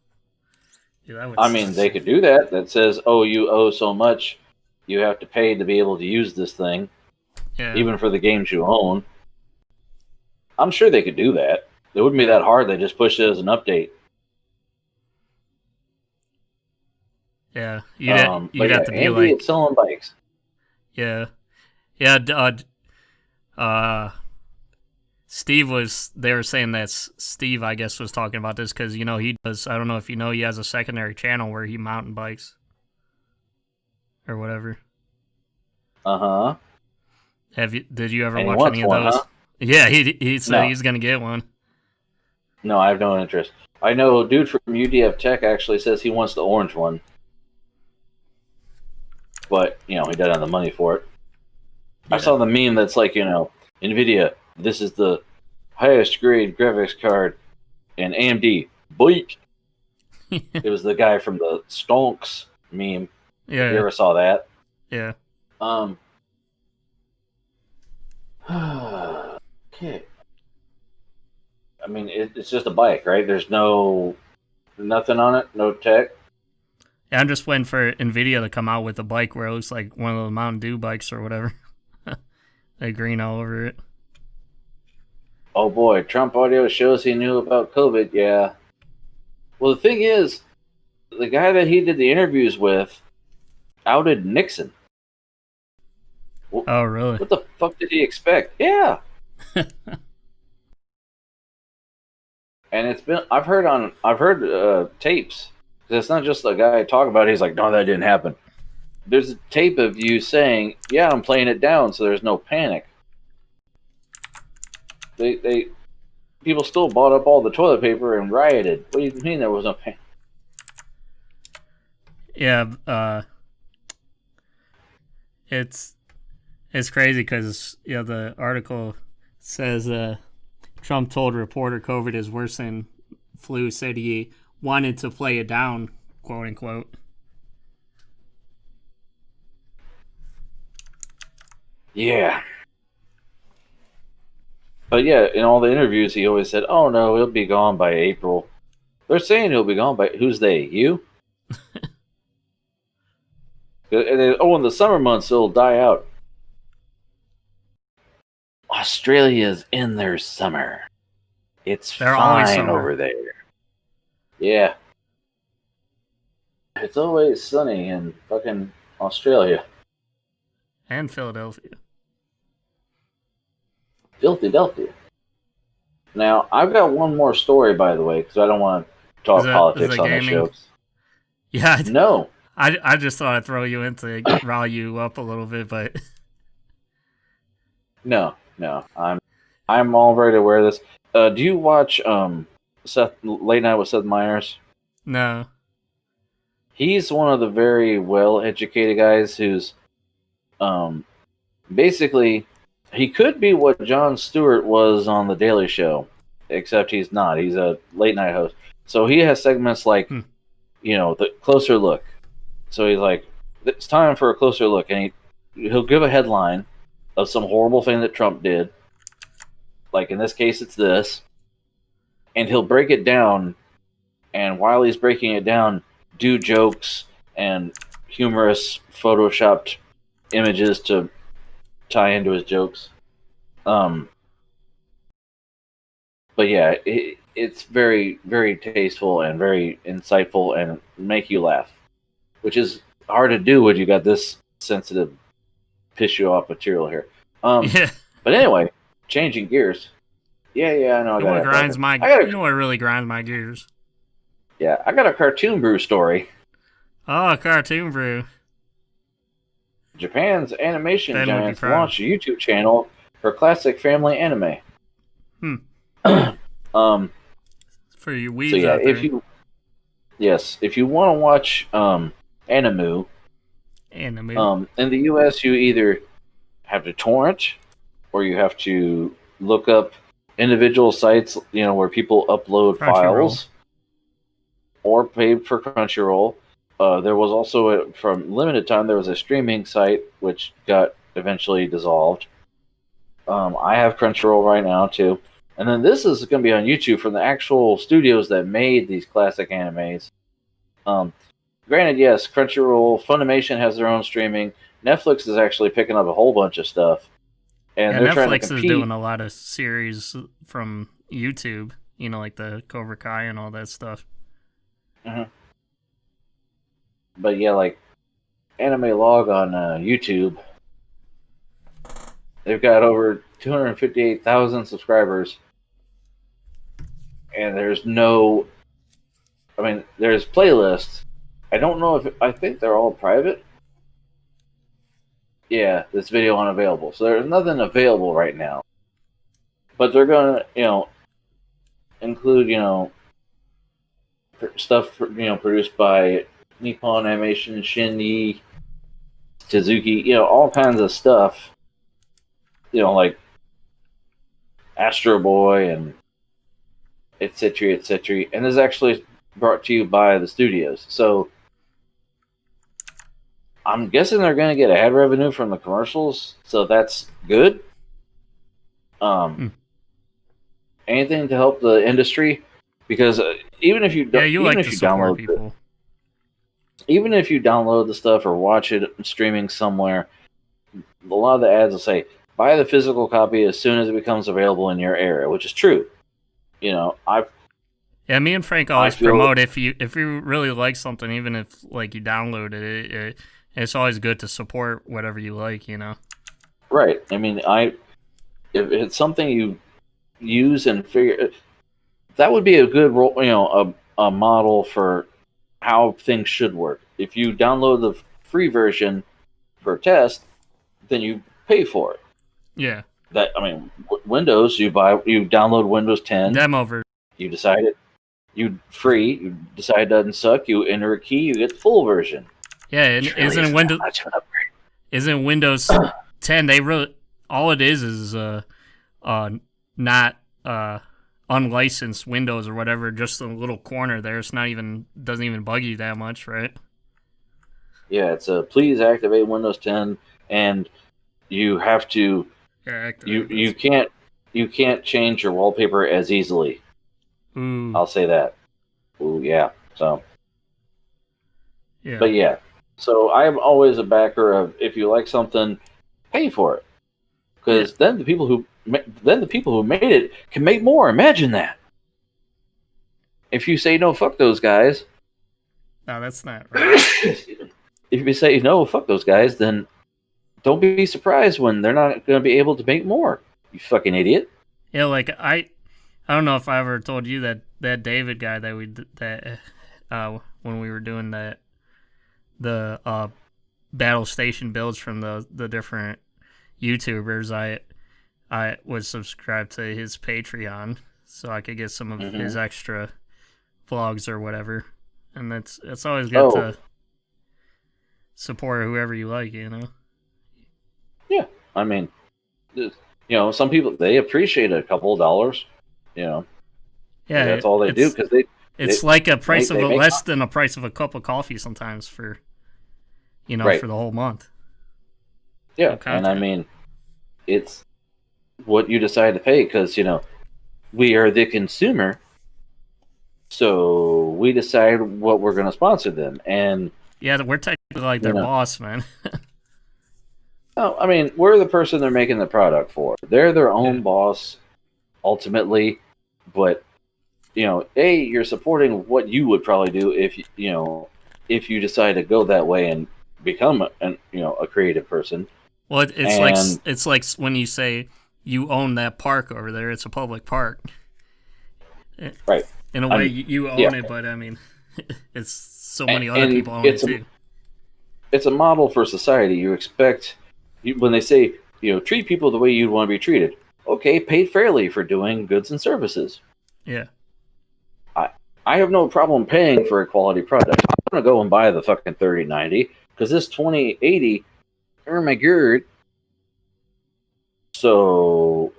Yeah,
I mean, they could do that. That says, "Oh, you owe so much. You have to pay to be able to use this thing, even for the games you own." I'm sure they could do that. It wouldn't be that hard. They just push it as an update.
Yeah, you'd have to be like
selling bikes.
Yeah, Steve they were saying that Steve, I guess, was talking about this because, he does, I don't know if he has a secondary channel where he mountain bikes or whatever.
Uh-huh.
Did you ever watch any of those? Huh? Yeah, he said he's going to get one.
No, I have no interest. I know a dude from UDF Tech actually says he wants the orange one. But, he doesn't have the money for it. Yeah. I saw the meme that's like, NVIDIA, this is the highest grade graphics card, and AMD, boink. It was the guy from the Stonks meme.
Yeah.
You ever saw that?
Yeah.
Okay. I mean, it's just a bike, right? There's nothing on it, no tech.
Yeah, I'm just waiting for NVIDIA to come out with a bike where it looks like one of the Mountain Dew bikes or whatever. They green all over it.
Oh boy, Trump audio shows he knew about COVID, yeah. Well, the thing is, the guy that he did the interviews with outed Nixon.
Oh, really?
What the fuck did he expect? Yeah. And I've heard tapes. It's not just a guy talking about it. He's like, no, that didn't happen. There's a tape of you saying, yeah, I'm playing it down so there's no panic. People still bought up all the toilet paper and rioted. What do you mean there was no panic?
Yeah, it's crazy because the article says Trump told reporter COVID is worse than flu. Said he wanted to play it down, quote unquote.
Yeah. But yeah, in all the interviews, he always said, "Oh no, he'll be gone by April." They're saying he'll be gone by who's they? You? In the summer months, it'll die out. Australia's in their summer. They're fine over there. Yeah. It's always sunny in fucking Australia.
And Philadelphia.
Philadelphia. Now, I've got one more story, by the way, because I don't want to talk politics on the show.
Yeah.
No.
I just thought I'd throw you in to rile you up a little bit, but... No. I'm already aware of this. Do you watch Late Night with Seth Meyers? No.
He's one of the very well-educated guys who's basically He could be what Jon Stewart was on The Daily Show, except he's not. He's a late night host. So he has segments like, the closer look. So he's like, it's time for a closer look. And he'll give a headline of some horrible thing that Trump did. Like in this case, it's this. And he'll break it down. And while he's breaking it down, do jokes and humorous photoshopped images to tie into his jokes. But yeah, it's very, very tasteful and very insightful and make you laugh, which is hard to do when you got this sensitive, piss you off material here.
Yeah.
But anyway, changing gears. Yeah, I know.
You know what really grinds my gears?
Yeah, I got a Cartoon Brew story.
Oh, Cartoon Brew.
Japan's animation giants launched a YouTube channel for classic family anime.
For you weebs
so yeah,
out there.
if you want to watch Animu, in the US you either have to torrent or you have to look up individual sites, where people upload files, or pay for Crunchyroll. There was also, from limited time, there was a streaming site which got eventually dissolved. I have Crunchyroll right now, too. And then this is going to be on YouTube from the actual studios that made these classic animes. Granted, yes, Crunchyroll, Funimation has their own streaming. Netflix is actually picking up a whole bunch of stuff. And they're trying to compete.
Netflix is doing a lot of series from YouTube, like the Cobra Kai and all that stuff.
Mm-hmm. But yeah, like Anime Log on YouTube, they've got over 258,000 subscribers, and there's playlists. I don't know I think they're all private. Yeah, this video unavailable. So there's nothing available right now. But they're going to, include, stuff, produced by Nippon Animation, Shinji, Suzuki, all kinds of stuff. Like Astro Boy and etc., etc. And this is actually brought to you by the studios. So I'm guessing they're going to get ad revenue from the commercials, so that's good. Anything to help the industry, because even if you download people. Even if you download the stuff or watch it streaming somewhere, a lot of the ads will say, buy the physical copy as soon as it becomes available in your area, which is true. Me
and Frank always promote if you really like something, even if you download it, it's always good to support whatever you like,
Right. If it's something you use and figure, that would be a good role, a model for how things should work. If you download the free version for a test, then you pay for it.
Yeah.
Windows, you download Windows 10.
Demo version.
You decide it. You decide it doesn't suck. You enter a key. You get the full version.
Yeah, and isn't Windows 10? They wrote all it is not unlicensed Windows or whatever. Just a little corner there. It's doesn't even bug you that much, right?
Yeah, it's a please activate Windows 10, and you have to.
Yeah,
you can't change your wallpaper as easily.
Ooh.
I'll say that. Ooh, yeah. So.
Yeah.
But yeah, so I'm always a backer of, if you like something, pay for it, because then the people who made it can make more. Imagine that. If you say no, fuck those guys.
No, that's not right.
If you say no, fuck those guys, then don't be surprised when they're not going to be able to make more. You fucking idiot.
Yeah, I don't know if I ever told you that David guy when we were doing the battle station builds from the different YouTubers, I was subscribed to his Patreon so I could get some of his extra vlogs or whatever, and it's always good to support whoever you like,
Yeah, some people, they appreciate a couple of dollars.
Yeah,
that's all they do because
it's like a price of
make
less than a price of a cup of coffee sometimes for
Right.
for the whole month.
Yeah, and I mean, it's what you decide to pay because we are the consumer, so we decide what we're going to sponsor them. And
yeah, we're technically like their boss, man.
no, I mean, we're the person they're making the product for. They're their own boss, ultimately. But you're supporting what you would probably do if you decide to go that way and become a creative person.
Well, it's like when you say you own that park over there. It's a public park,
right?
In a way, you own it, but I mean, it's so many other people own it too.
It's a model for society. You expect when they say treat people the way you'd want to be treated. Okay, paid fairly for doing goods and services.
Yeah.
I have no problem paying for a quality product. I'm gonna go and buy the fucking 3090 because this 2080, oh my god. So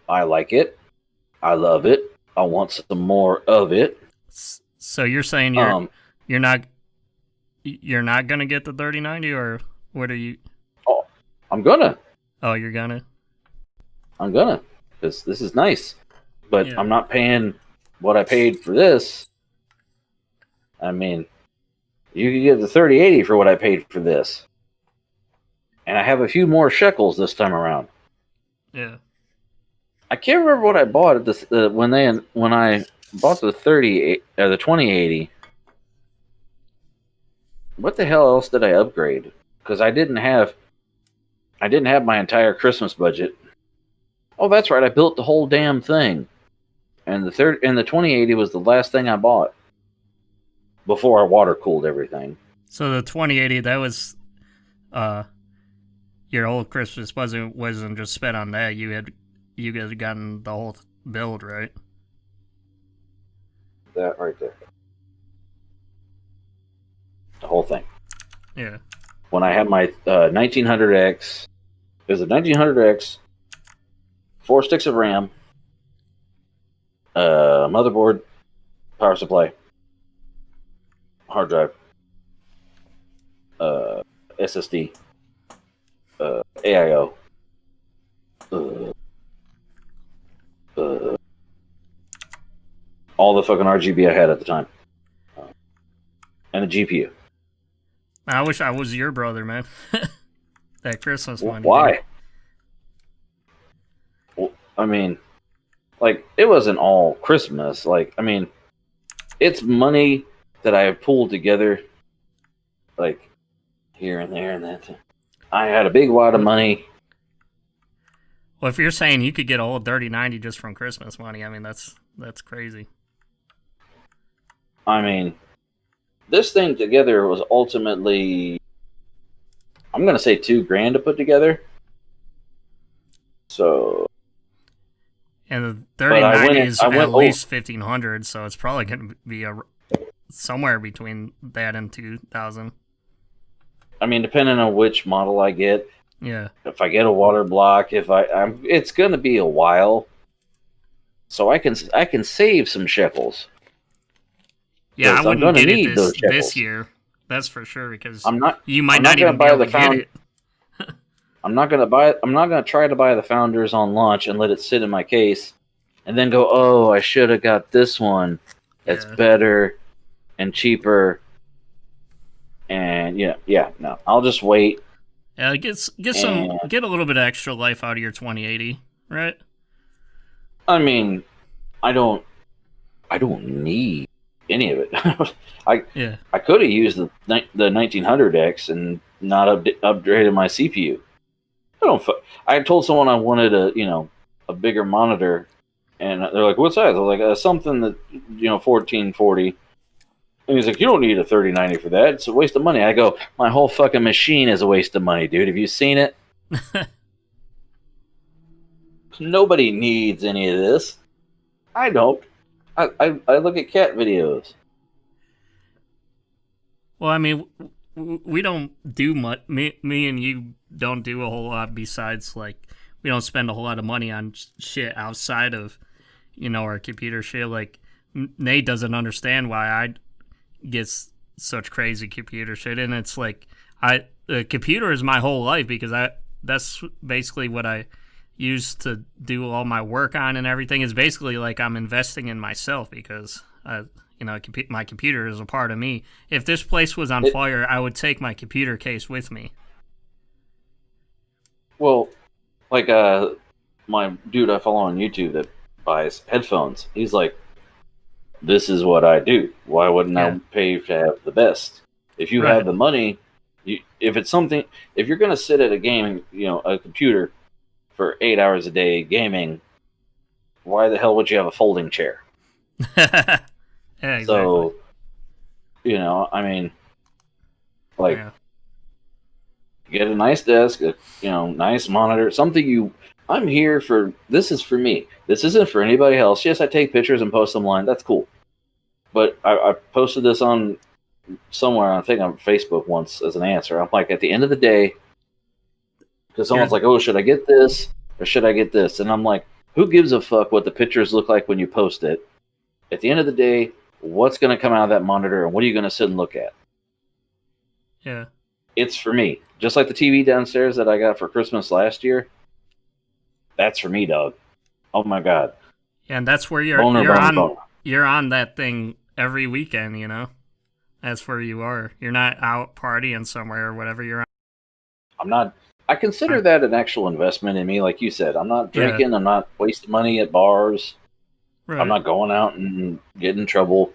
I like it. I love it. I want some more of it.
So you're saying you're not gonna get the 3090, or what are you?
Oh, I'm gonna.
Oh, you're gonna.
I'm gonna, because this is nice, but I'm not paying what I paid for this. I mean, you can get the 3080 for what I paid for this, and I have a few more shekels this time around.
Yeah.
I can't remember what I bought at this when I bought the 2080. What the hell else did I upgrade? Because I didn't have my entire Christmas budget. Oh, that's right. I built the whole damn thing, and the 2080 was the last thing I bought before I water cooled everything.
So the 2080, that was your whole Christmas wasn't just spent on that. You guys had gotten the whole build, right?
That right there, the whole thing.
Yeah.
When I had my 1900X, it was a 1900X. 4 sticks of RAM, motherboard, power supply, hard drive, SSD, AIO, all the fucking RGB I had at the time, and a GPU.
I wish I was your brother, man. That Christmas one.
Why? I mean, it wasn't all Christmas. It's money that I have pulled together, here and there and that. I had a big wad of money.
Well, if you're saying you could get a whole 3090 just from Christmas money, I mean, that's crazy.
I mean, this thing together was ultimately, I'm going to say $2,000 to put together. So...
And the 3090 is at least 1,500, so it's probably going to be somewhere between that and 2,000.
I mean, depending on which model I get.
Yeah.
If I get a water block, it's going to be a while. So I can save some shekels.
Yeah, I wouldn't get it this year. That's for sure, because you might not even be able to get it.
I'm not gonna try to buy the Founders on launch and let it sit in my case, and then go, oh, I should have got this one. That's better and cheaper. And no, I'll just wait.
Yeah, get a little bit of extra life out of your 2080, right?
I mean, I don't need any of it. I could have used the 1900X and not upgraded my CPU. I told someone I wanted a bigger monitor, and they're like, "What size?" I was like, "Something that 1440." And he's like, "You don't need a 3090 for that. It's a waste of money." I go, "My whole fucking machine is a waste of money, dude. Have you seen it? Nobody needs any of this. I don't. I look at cat videos."
Well, I mean, we don't do much. Me and you don't do a whole lot besides like we don't spend a whole lot of money on shit outside of our computer shit. Like Nate doesn't understand why I get such crazy computer shit, and it's like the computer is my whole life because that's basically what I use to do all my work on and everything. Is basically like I'm investing in myself because my computer is a part of me. If this place was on fire, I would take my computer case with me.
Well, like my dude I follow on YouTube that buys headphones, he's like, this is what I do. Why wouldn't I pay to have the best? If you have the money, if you're going to sit at a game, a computer for 8 hours a day gaming, why the hell would you have a folding chair?
Yeah, exactly.
So, I mean, like, get a nice desk, nice monitor, something I'm here for. This is for me. This isn't for anybody else. Yes, I take pictures and post them online. That's cool. But I posted this on somewhere, I think on Facebook once as an answer. I'm like, at the end of the day, because someone's like, oh, should I get this or should I get this? And I'm like, who gives a fuck what the pictures look like when you post it? At the end of the day, what's going to come out of that monitor and what are you going to sit and look at?
Yeah.
It's for me. Just like the TV downstairs that I got for Christmas last year. That's for me, dog. Oh my God.
Yeah, and that's where you're on that thing every weekend, That's where you are. You're not out partying somewhere or whatever you're on.
I'm not. I consider that an actual investment in me, like you said. I'm not drinking. I'm not wasting money at bars. Right. I'm not going out and getting in trouble.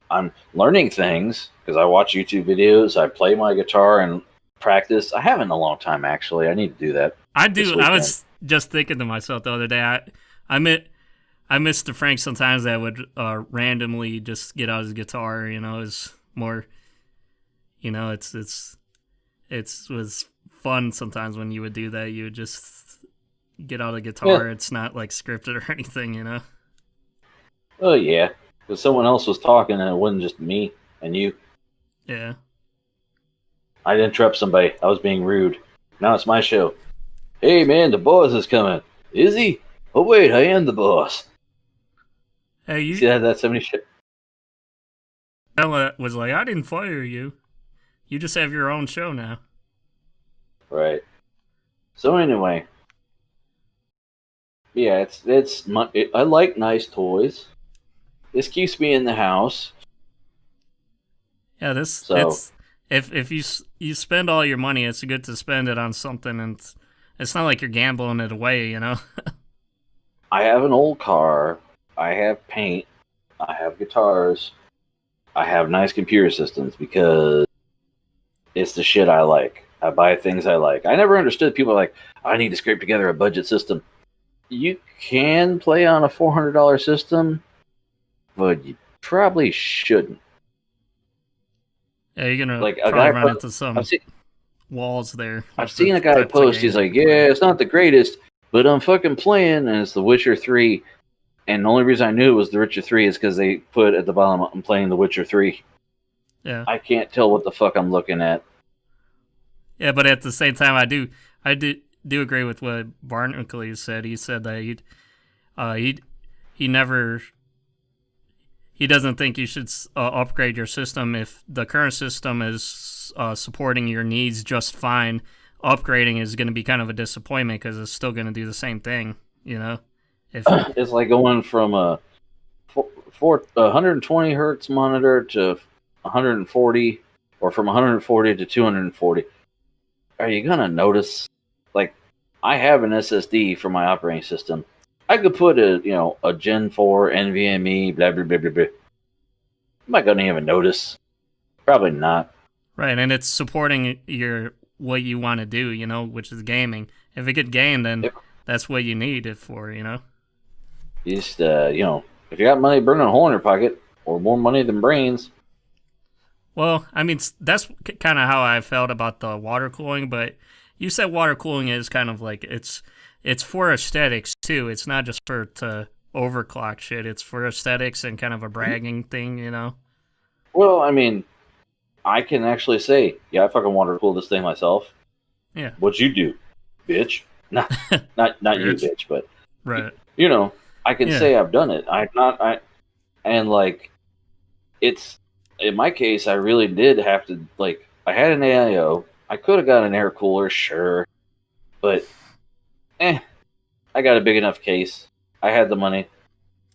I'm learning things because I watch YouTube videos. I play my guitar and practice. I haven't in a long time, actually. I need to do that.
I do. I was just thinking to myself the other day. I miss the Frank sometimes that would randomly just get out his guitar. Is more. It was fun sometimes when you would do that. You would just get out a guitar. Yeah. It's not like scripted or anything.
Oh yeah, because someone else was talking and it wasn't just me and you.
Yeah.
I didn't interrupt somebody. I was being rude. Now it's my show. Hey man, the boss is coming. Is he? Oh wait, I am the boss.
Hey, you
see that 70 shit?
Ella was like, I didn't fire you. You just have your own show now.
Right. So anyway, yeah, I like nice toys. This keeps me in the house.
Yeah, if you spend all your money, it's good to spend it on something, and it's not like you're gambling it away,
I have an old car. I have paint. I have guitars. I have nice computer systems because it's the shit I like. I buy things I like. I never understood people like, I need to scrape together a budget system. You can play on a $400 system, but you probably shouldn't.
Yeah, you're gonna probably run into some walls there.
I've seen a guy post. He's like, "Yeah, it's not the greatest, but I'm fucking playing." And it's The Witcher 3. And the only reason I knew it was The Witcher 3 is because they put at the bottom, "I'm playing The Witcher 3."
Yeah.
I can't tell what the fuck I'm looking at.
Yeah, but at the same time, I do agree with what Barnacle said. He said that he doesn't think you should upgrade your system if the current system is supporting your needs just fine. Upgrading is going to be kind of a disappointment because it's still going to do the same thing,
It's like going from a 120 hertz monitor to 140, or from 140 to 240. Are you going to notice? Like, I have an SSD for my operating system. I could put a Gen 4 NVMe, blah, blah, blah, blah, blah. Am I going to even notice? Probably not.
Right, and it's supporting what you want to do, which is gaming. If it could game, then that's what you need it for, You
just, if you got money burning a hole in your pocket, or more money than brains.
Well, I mean, that's kind of how I felt about the water cooling, but you said water cooling is kind of like, it's for aesthetics, too. It's not just to overclock shit. It's for aesthetics and kind of a bragging thing,
Well, I mean, I can actually say, yeah, I fucking wanted to pull this thing myself.
Yeah.
What'd you do, bitch? Nah, not you, bitch, but
right.
You know, I can say I've done it. And like, it's in my case, I really did have to like. I had an AIO. I could have got an air cooler, sure, but I got a big enough case. I had the money.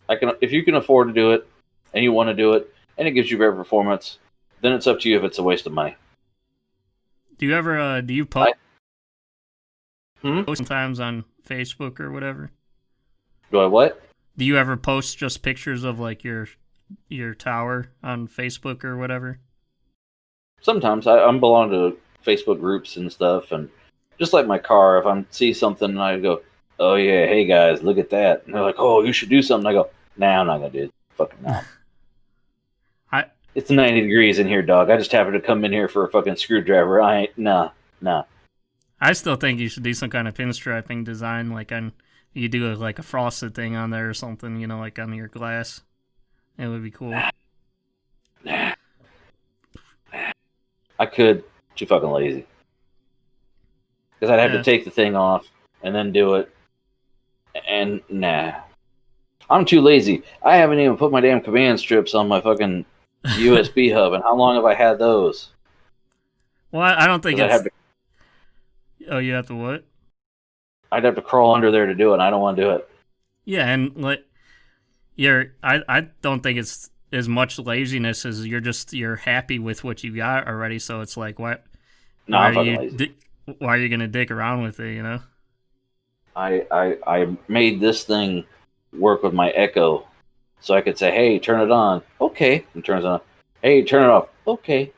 If you can afford to do it, and you want to do it, and it gives you better performance, then it's up to you if it's a waste of money.
Do you ever do you post sometimes on Facebook or whatever?
Do I what?
Do you ever post just pictures of like your tower on Facebook or whatever?
Sometimes I'm belong to Facebook groups and stuff, and just like my car, if I see something and I go, "Oh yeah, hey guys, look at that," and they're like, "Oh, you should do something," I go, "Nah, I'm not gonna do it. Fucking no." It's 90 degrees in here, dog. I just happened to come in here for a fucking screwdriver. I ain't nah.
I still think you should do some kind of pinstriping design, like you do like a frosted thing on there or something, you know, like on your glass. It would be cool.
Nah. I could. Too fucking lazy. Because I'd have to take the thing off and then do it. And nah. I'm too lazy. I haven't even put my damn command strips on my fucking USB hub. And how long have I had those?
Well, I don't think it's... Oh, you have to what?
I'd have to crawl under there to do it, and I don't want to do it.
Yeah, and like, I don't think it's as much laziness as you're happy with what you got already. So it's like, why are you gonna dick around with it? You know.
I made this thing work with my Echo, so I could say, "Hey, turn it on." Okay, and turns on. Hey, turn it off. Okay.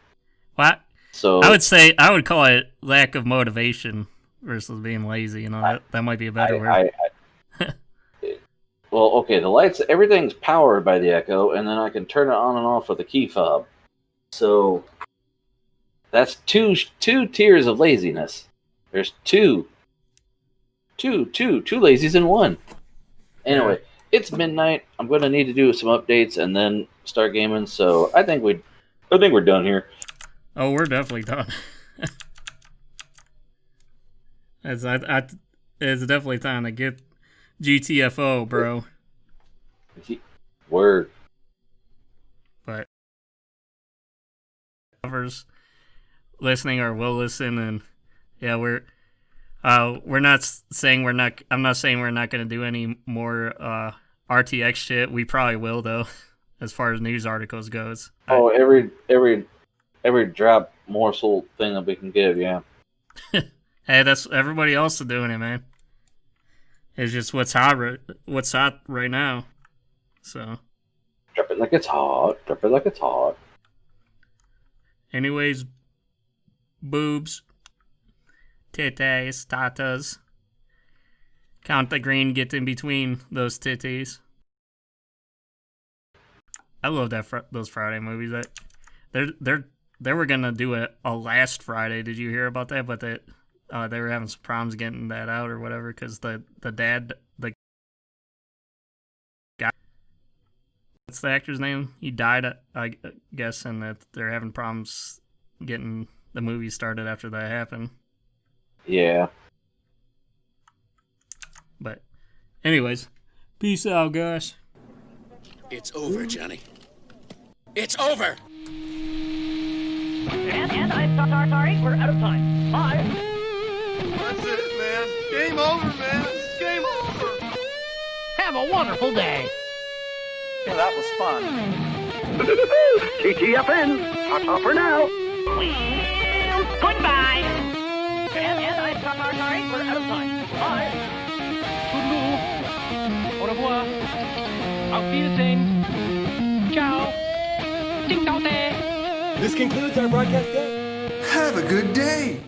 What?
So
I would call it lack of motivation versus being lazy. You know, that might be a better word.
Well, okay, the lights, everything's powered by the Echo, and then I can turn it on and off with a key fob. So that's two tiers of laziness. There's two lazies in one. Anyway, it's midnight. I'm going to need to do some updates and then start gaming. So I think we're done here.
Oh, we're definitely done. It's definitely time to get GTFO, bro.
Word.
But listening or will listen, and yeah, we're not saying we're not. I'm not saying we're not going to do any more RTX shit. We probably will though, as far as news articles goes.
Oh, every drop morsel thing that we can give, yeah.
Hey, that's everybody else is doing it, man. It's just what's hot right now. So
drop it like it's hot. Drop it like it's hot.
Anyways, boobs, titties, tatas. Count the green, get in between those titties. I love those Friday movies. They were gonna do a last Friday. Did you hear about that? But they were having some problems getting that out or whatever because the guy, what's the actor's name? He died, I guess, and that they're having problems getting the movie started after that happened.
Yeah.
But, anyways, peace out, guys.
It's over, Johnny. It's over!
And I'm sorry, we're out of time. Bye.
That's it, man. Game over, man. It's game over.
Have a wonderful day.
Yeah, that was fun.
TTFN. Ta-ta for now. Goodbye. And I'm sorry, we're out of time. Bye.
Toodaloo. Au revoir. Auf Wiedersehen. Ciao. Ding dong day.
This concludes our broadcast day.
Have a good day!